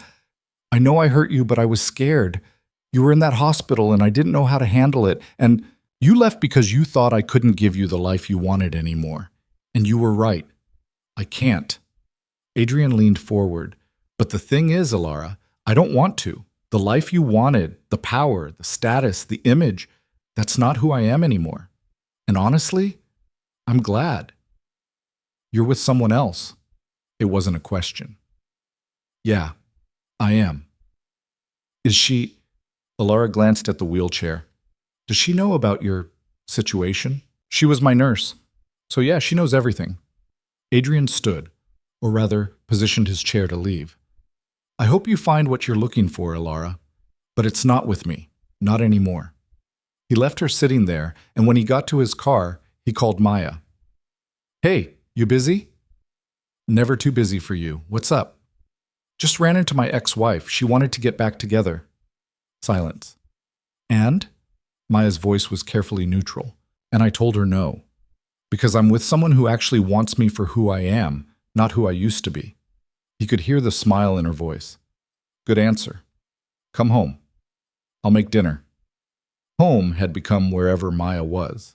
I know I hurt you, but I was scared. You were in that hospital and I didn't know how to handle it. And you left because you thought I couldn't give you the life you wanted anymore. And you were right. I can't." Adrian leaned forward. "But the thing is, Ilara, I don't want to. The life you wanted, the power, the status, the image, that's not who I am anymore. And honestly, I'm glad. You're with someone else." It wasn't a question. "Yeah, I am." "Is she—" Ilara glanced at the wheelchair. "Does she know about your situation?" "She was my nurse. So yeah, she knows everything." Adrian stood, or rather, positioned his chair to leave. "I hope you find what you're looking for, Ilara, but it's not with me, not anymore." He left her sitting there, and when he got to his car, he called Maya. "Hey, you busy?" "Never too busy for you. What's up?" "Just ran into my ex-wife. She wanted to get back together." Silence. "And?" Maya's voice was carefully neutral. "And I told her no." Because I'm with someone who actually wants me for who I am, not who I used to be. He could hear the smile in her voice. Good answer. Come home. I'll make dinner. Home had become wherever Maya was.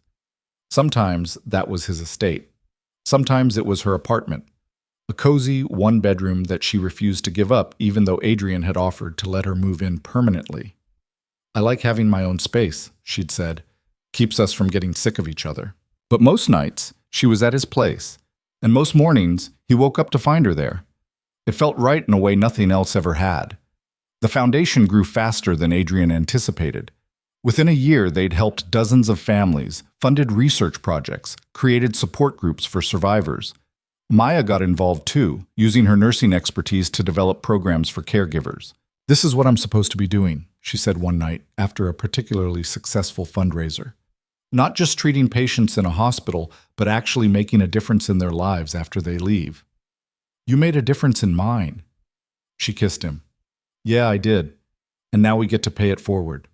Sometimes that was his estate. Sometimes it was her apartment, a cozy one-bedroom that she refused to give up even though Adrian had offered to let her move in permanently. I like having my own space, she'd said. Keeps us from getting sick of each other. But most nights, she was at his place, and most mornings, he woke up to find her there. It felt right in a way nothing else ever had. The foundation grew faster than Adrian anticipated. Within a year, they'd helped dozens of families, funded research projects, created support groups for survivors. Maya got involved too, using her nursing expertise to develop programs for caregivers. This is what I'm supposed to be doing, she said one night after a particularly successful fundraiser. Not just treating patients in a hospital, but actually making a difference in their lives after they leave. You made a difference in mine. She kissed him. Yeah, I did. And now we get to pay it forward.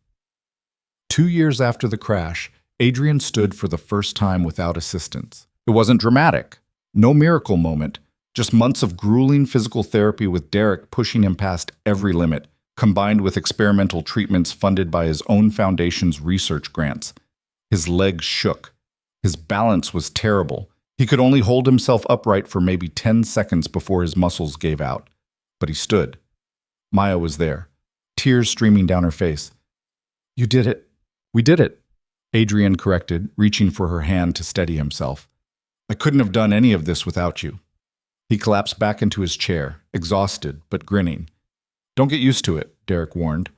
2 years after the crash, Adrian stood for the first time without assistance. It wasn't dramatic. No miracle moment. Just months of grueling physical therapy with Derek pushing him past every limit, combined with experimental treatments funded by his own foundation's research grants. His legs shook. His balance was terrible. He could only hold himself upright for maybe 10 seconds before his muscles gave out. But he stood. Maya was there, tears streaming down her face. You did it. We did it, Adrian corrected, reaching for her hand to steady himself. I couldn't have done any of this without you. He collapsed back into his chair, exhausted but grinning. Don't get used to it, Derek warned.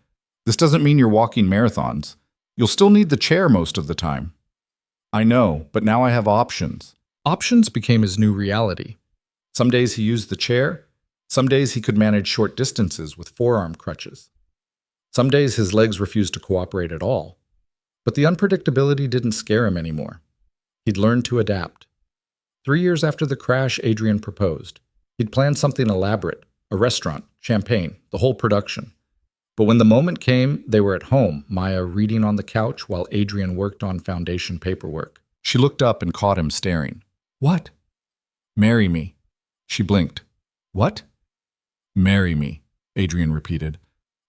This doesn't mean you're walking marathons. You'll still need the chair most of the time. I know, but now I have options. Options became his new reality. Some days he used the chair. Some days he could manage short distances with forearm crutches. Some days his legs refused to cooperate at all. But the unpredictability didn't scare him anymore. He'd learned to adapt. 3 years after the crash, Adrian proposed. He'd planned something elaborate, a restaurant, champagne, the whole production. But when the moment came, they were at home, Maya reading on the couch while Adrian worked on foundation paperwork. She looked up and caught him staring. What? Marry me. She blinked. What? Marry me, Adrian repeated.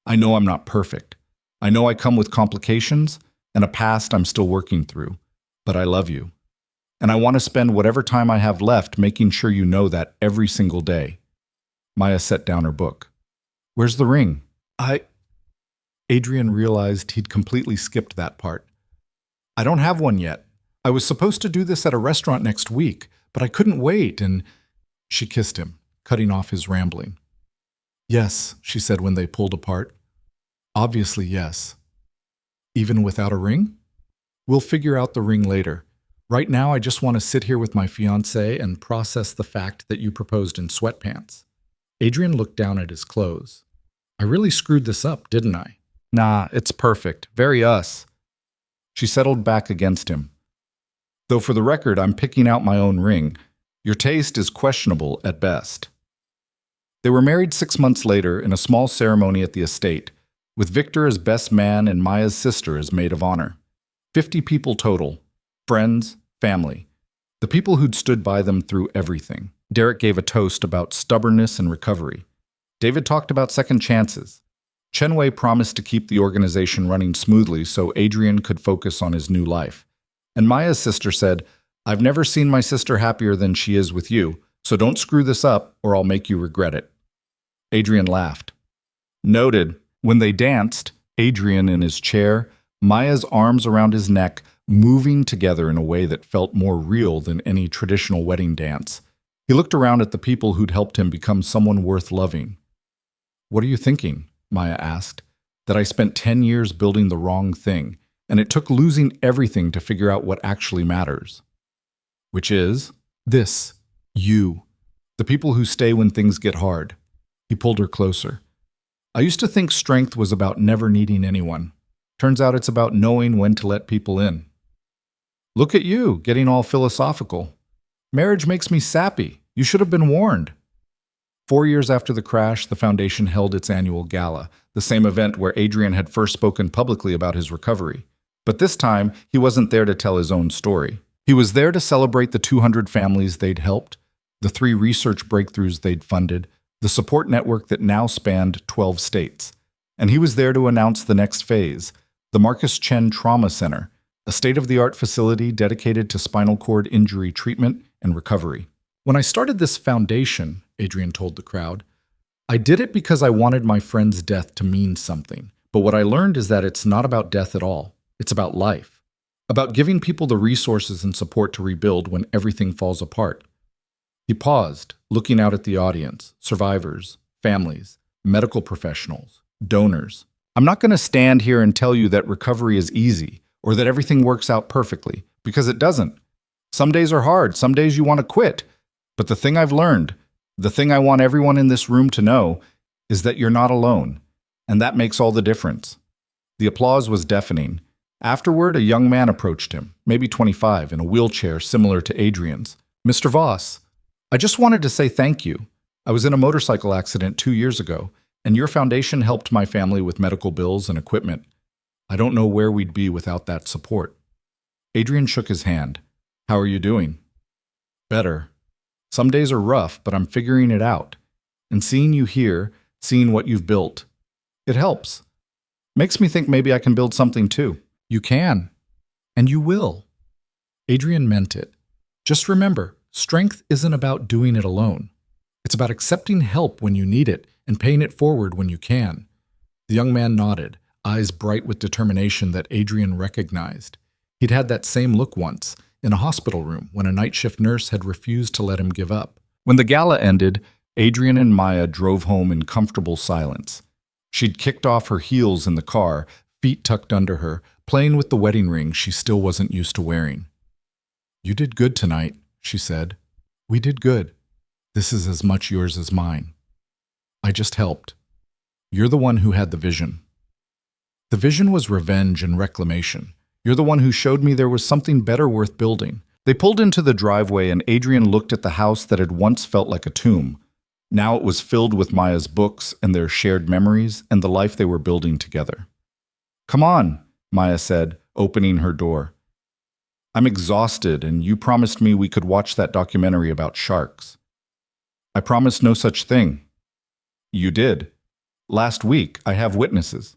I know I'm not perfect. I know I come with complications and a past I'm still working through, but I love you. And I want to spend whatever time I have left making sure you know that every single day. Maya set down her book. Where's the ring? Adrian realized he'd completely skipped that part. I don't have one yet. I was supposed to do this at a restaurant next week, but I couldn't wait, and she kissed him, cutting off his rambling. Yes, she said when they pulled apart. Obviously, yes. Even without a ring? We'll figure out the ring later. Right now, I just want to sit here with my fiancé and process the fact that you proposed in sweatpants. Adrian looked down at his clothes. I really screwed this up, didn't I? Nah, it's perfect. Very us. She settled back against him. Though for the record, I'm picking out my own ring. Your taste is questionable at best. They were married 6 months later in a small ceremony at the estate, with Victor as best man and Maya's sister as maid of honor. 50 people total. Friends, family. The people who'd stood by them through everything. Derek gave a toast about stubbornness and recovery. David talked about second chances. Chenwei promised to keep the organization running smoothly so Adrian could focus on his new life. And Maya's sister said, I've never seen my sister happier than she is with you, so don't screw this up or I'll make you regret it. Adrian laughed. Noted. When they danced, Adrian in his chair, Maya's arms around his neck, moving together in a way that felt more real than any traditional wedding dance. He looked around at the people who'd helped him become someone worth loving. What are you thinking? Maya asked. That I spent 10 years building the wrong thing, and it took losing everything to figure out what actually matters. Which is this, you, the people who stay when things get hard. He pulled her closer. I used to think strength was about never needing anyone. Turns out it's about knowing when to let people in. Look at you, getting all philosophical. Marriage makes me sappy. You should have been warned. 4 years after the crash, the foundation held its annual gala, the same event where Adrian had first spoken publicly about his recovery. But this time, he wasn't there to tell his own story. He was there to celebrate the 200 families they'd helped, the 3 research breakthroughs they'd funded, the support network that now spanned 12 states. And he was there to announce the next phase, the Marcus Chen Trauma Center, a state-of-the-art facility dedicated to spinal cord injury treatment and recovery. When I started this foundation, Adrian told the crowd, I did it because I wanted my friend's death to mean something. But what I learned is that it's not about death at all. It's about life. About giving people the resources and support to rebuild when everything falls apart. He paused, looking out at the audience, survivors, families, medical professionals, donors. I'm not going to stand here and tell you that recovery is easy or that everything works out perfectly, because it doesn't. Some days are hard, some days you want to quit. But the thing I've learned, the thing I want everyone in this room to know, is that you're not alone, and that makes all the difference. The applause was deafening. Afterward, a young man approached him, maybe 25, in a wheelchair similar to Adrian's. Mr. Voss, I just wanted to say thank you. I was in a motorcycle accident 2 years ago, and your foundation helped my family with medical bills and equipment. I don't know where we'd be without that support. Adrian shook his hand. How are you doing? Better. Some days are rough, but I'm figuring it out. And seeing you here, seeing what you've built, it helps. Makes me think maybe I can build something too. You can. And you will. Adrian meant it. Just remember, strength isn't about doing it alone. It's about accepting help when you need it and paying it forward when you can. The young man nodded, eyes bright with determination that Adrian recognized. He'd had that same look once, in a hospital room when a night shift nurse had refused to let him give up. When the gala ended, Adrian and Maya drove home in comfortable silence. She'd kicked off her heels in the car, feet tucked under her, playing with the wedding ring she still wasn't used to wearing. You did good tonight, she said. We did good. This is as much yours as mine. I just helped. You're the one who had the vision. The vision was revenge and reclamation. You're the one who showed me there was something better worth building. They pulled into the driveway and Adrian looked at the house that had once felt like a tomb. Now it was filled with Maya's books and their shared memories and the life they were building together. Come on, Maya said, opening her door. I'm exhausted, and you promised me we could watch that documentary about sharks. I promised no such thing. You did. Last week, I have witnesses.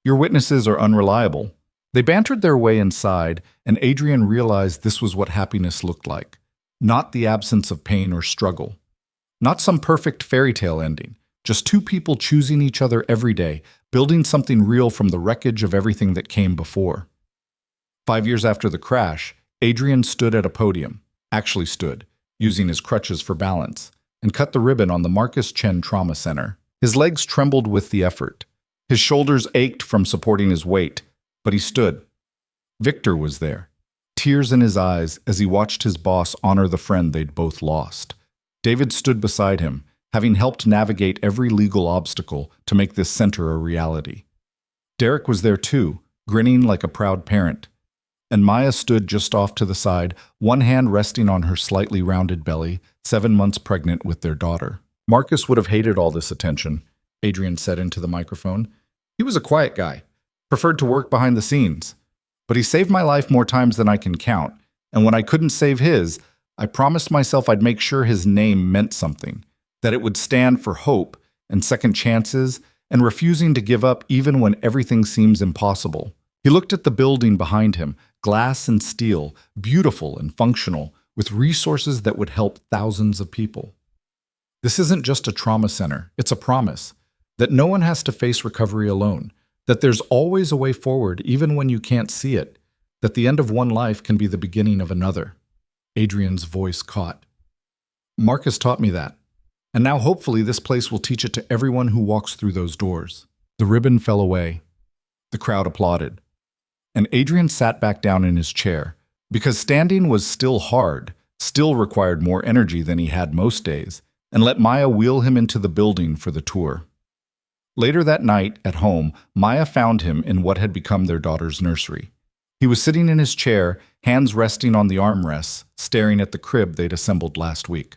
Your witnesses are unreliable. They bantered their way inside, and Adrian realized this was what happiness looked like. Not the absence of pain or struggle. Not some perfect fairy tale ending. Just 2 people choosing each other every day, building something real from the wreckage of everything that came before. 5 years after the crash, Adrian stood at a podium, actually stood, using his crutches for balance, and cut the ribbon on the Marcus Chen Trauma Center. His legs trembled with the effort. His shoulders ached from supporting his weight, but he stood. Victor was there, tears in his eyes as he watched his boss honor the friend they'd both lost. David stood beside him, having helped navigate every legal obstacle to make this center a reality. Derek was there too, grinning like a proud parent. And Maya stood just off to the side, one hand resting on her slightly rounded belly, 7 months pregnant with their daughter. Marcus would have hated all this attention, Adrian said into the microphone. He was a quiet guy, preferred to work behind the scenes. But he saved my life more times than I can count, and when I couldn't save his, I promised myself I'd make sure his name meant something, that it would stand for hope and second chances and refusing to give up even when everything seems impossible. He looked at the building behind him, glass and steel, beautiful and functional, with resources that would help thousands of people. This isn't just a trauma center, it's a promise that no one has to face recovery alone, that there's always a way forward even when you can't see it, that the end of one life can be the beginning of another. Adrian's voice caught. Marcus taught me that, and now hopefully this place will teach it to everyone who walks through those doors. The ribbon fell away. The crowd applauded. And Adrian sat back down in his chair, because standing was still hard, still required more energy than he had most days, and let Maya wheel him into the building for the tour. Later that night, at home, Maya found him in what had become their daughter's nursery. He was sitting in his chair, hands resting on the armrests, staring at the crib they'd assembled last week.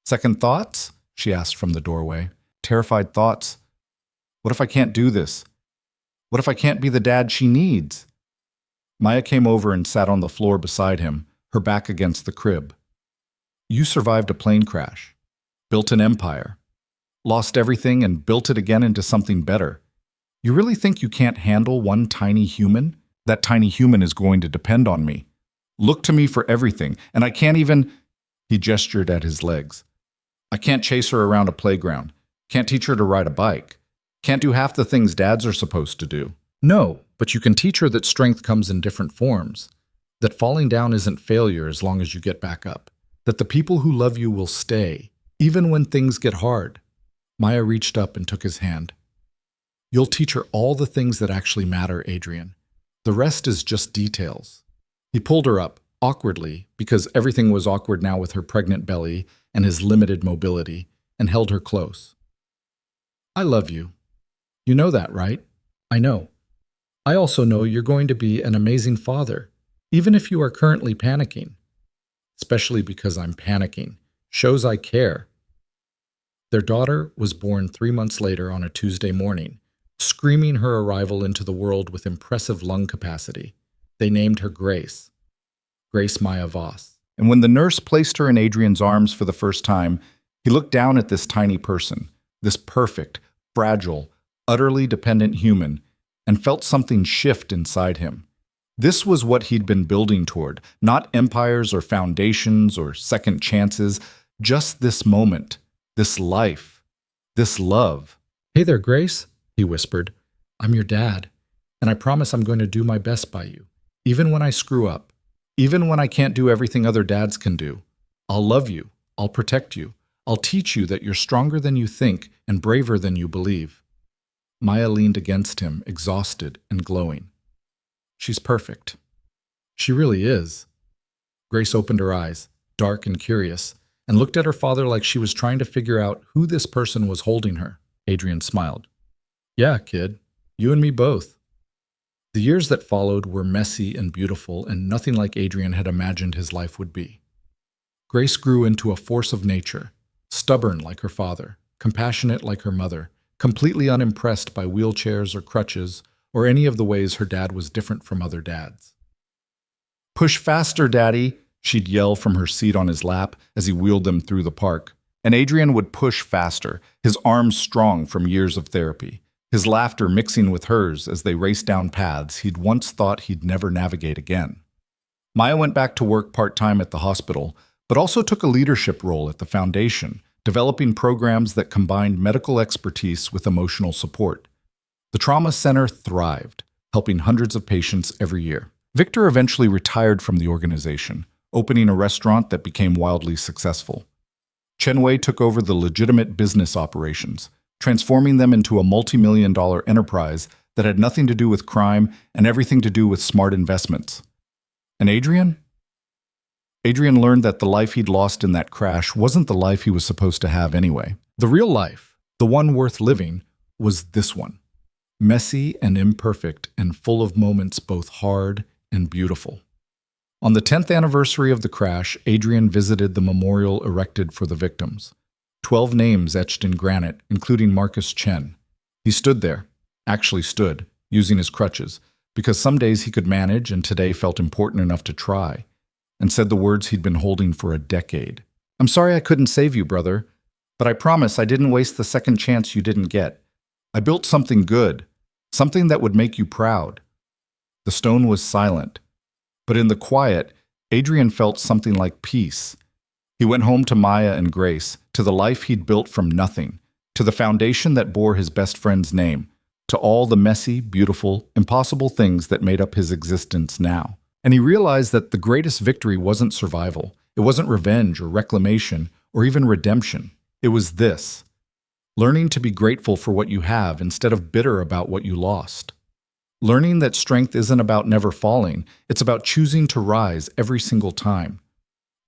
Second thoughts? She asked from the doorway. Terrified thoughts. What if I can't do this? What if I can't be the dad she needs? Maya came over and sat on the floor beside him, her back against the crib. You survived a plane crash, built an empire, lost everything and built it again into something better. You really think you can't handle one tiny human? That tiny human is going to depend on me. Look to me for everything, and I can't even— He gestured at his legs. I can't chase her around a playground. Can't teach her to ride a bike. Can't do half the things dads are supposed to do. No, but you can teach her that strength comes in different forms. That falling down isn't failure as long as you get back up. That the people who love you will stay, even when things get hard. Maya reached up and took his hand. You'll teach her all the things that actually matter, Adrian. The rest is just details. He pulled her up, awkwardly, because everything was awkward now with her pregnant belly and his limited mobility, and held her close. I love you. You know that, right? I know. I also know you're going to be an amazing father, even if you are currently panicking. Especially because I'm panicking. Shows I care. Their daughter was born 3 months later on a Tuesday morning, screaming her arrival into the world with impressive lung capacity. They named her Grace. Grace Maya Voss. And when the nurse placed her in Adrian's arms for the first time, he looked down at this tiny person, this perfect, fragile, utterly dependent human, and felt something shift inside him. This was what he'd been building toward, not empires or foundations or second chances, just this moment, this life, this love. Hey there, Grace, he whispered. I'm your dad, and I promise I'm going to do my best by you, even when I screw up, even when I can't do everything other dads can do. I'll love you. I'll protect you. I'll teach you that you're stronger than you think and braver than you believe. Maya leaned against him, exhausted and glowing. She's perfect. She really is. Grace opened her eyes, dark and curious, and looked at her father like she was trying to figure out who this person was holding her. Adrian smiled. Yeah, kid, you and me both. The years that followed were messy and beautiful and nothing like Adrian had imagined his life would be. Grace grew into a force of nature, stubborn like her father, compassionate like her mother, completely unimpressed by wheelchairs or crutches or any of the ways her dad was different from other dads. Push faster, Daddy, she'd yell from her seat on his lap as he wheeled them through the park. And Adrian would push faster, his arms strong from years of therapy, his laughter mixing with hers as they raced down paths he'd once thought he'd never navigate again. Maya went back to work part-time at the hospital, but also took a leadership role at the foundation, developing programs that combined medical expertise with emotional support. The trauma center thrived, helping hundreds of patients every year. Victor eventually retired from the organization, opening a restaurant that became wildly successful. Chen Wei took over the legitimate business operations, transforming them into a multi-million-dollar enterprise that had nothing to do with crime and everything to do with smart investments. And Adrian? Adrian learned that the life he'd lost in that crash wasn't the life he was supposed to have anyway. The real life, the one worth living, was this one. Messy and imperfect and full of moments both hard and beautiful. On the 10th anniversary of the crash, Adrian visited the memorial erected for the victims. 12 names etched in granite, including Marcus Chen. He stood there, actually stood, using his crutches, because some days he could manage and today felt important enough to try, and said the words he'd been holding for a decade. I'm sorry I couldn't save you, brother, but I promise I didn't waste the second chance you didn't get. I built something good, something that would make you proud. The stone was silent, but in the quiet, Adrian felt something like peace. He went home to Maya and Grace, to the life he'd built from nothing, to the foundation that bore his best friend's name, to all the messy, beautiful, impossible things that made up his existence now. And he realized that the greatest victory wasn't survival. It wasn't revenge or reclamation or even redemption. It was this: learning to be grateful for what you have instead of bitter about what you lost. Learning that strength isn't about never falling, it's about choosing to rise every single time.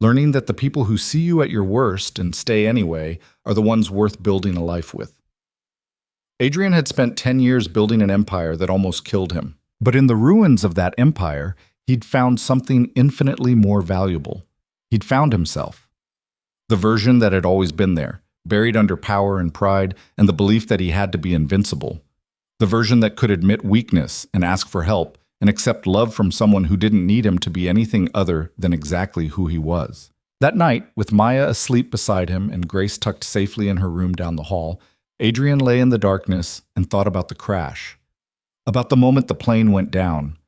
Learning that the people who see you at your worst and stay anyway are the ones worth building a life with. Adrian had spent 10 years building an empire that almost killed him. But in the ruins of that empire, he'd found something infinitely more valuable. He'd found himself. The version that had always been there, buried under power and pride and the belief that he had to be invincible. The version that could admit weakness and ask for help and accept love from someone who didn't need him to be anything other than exactly who he was. That night, with Maya asleep beside him and Grace tucked safely in her room down the hall, Adrian lay in the darkness and thought about the crash, about the moment the plane went down,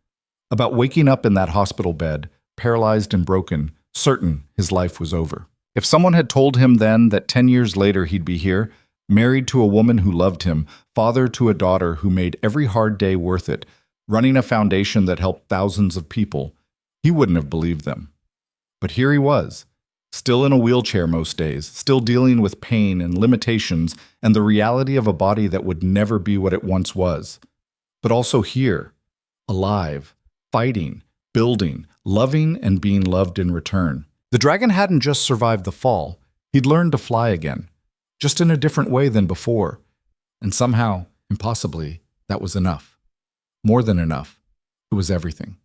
about waking up in that hospital bed, paralyzed and broken, certain his life was over. If someone had told him then that 10 years later he'd be here, married to a woman who loved him, father to a daughter who made every hard day worth it, running a foundation that helped thousands of people, he wouldn't have believed them. But here he was, still in a wheelchair most days, still dealing with pain and limitations and the reality of a body that would never be what it once was. But also here, alive, fighting, building, loving, and being loved in return. The dragon hadn't just survived the fall, he'd learned to fly again, just in a different way than before. And somehow, impossibly, that was enough. More than enough. It was everything.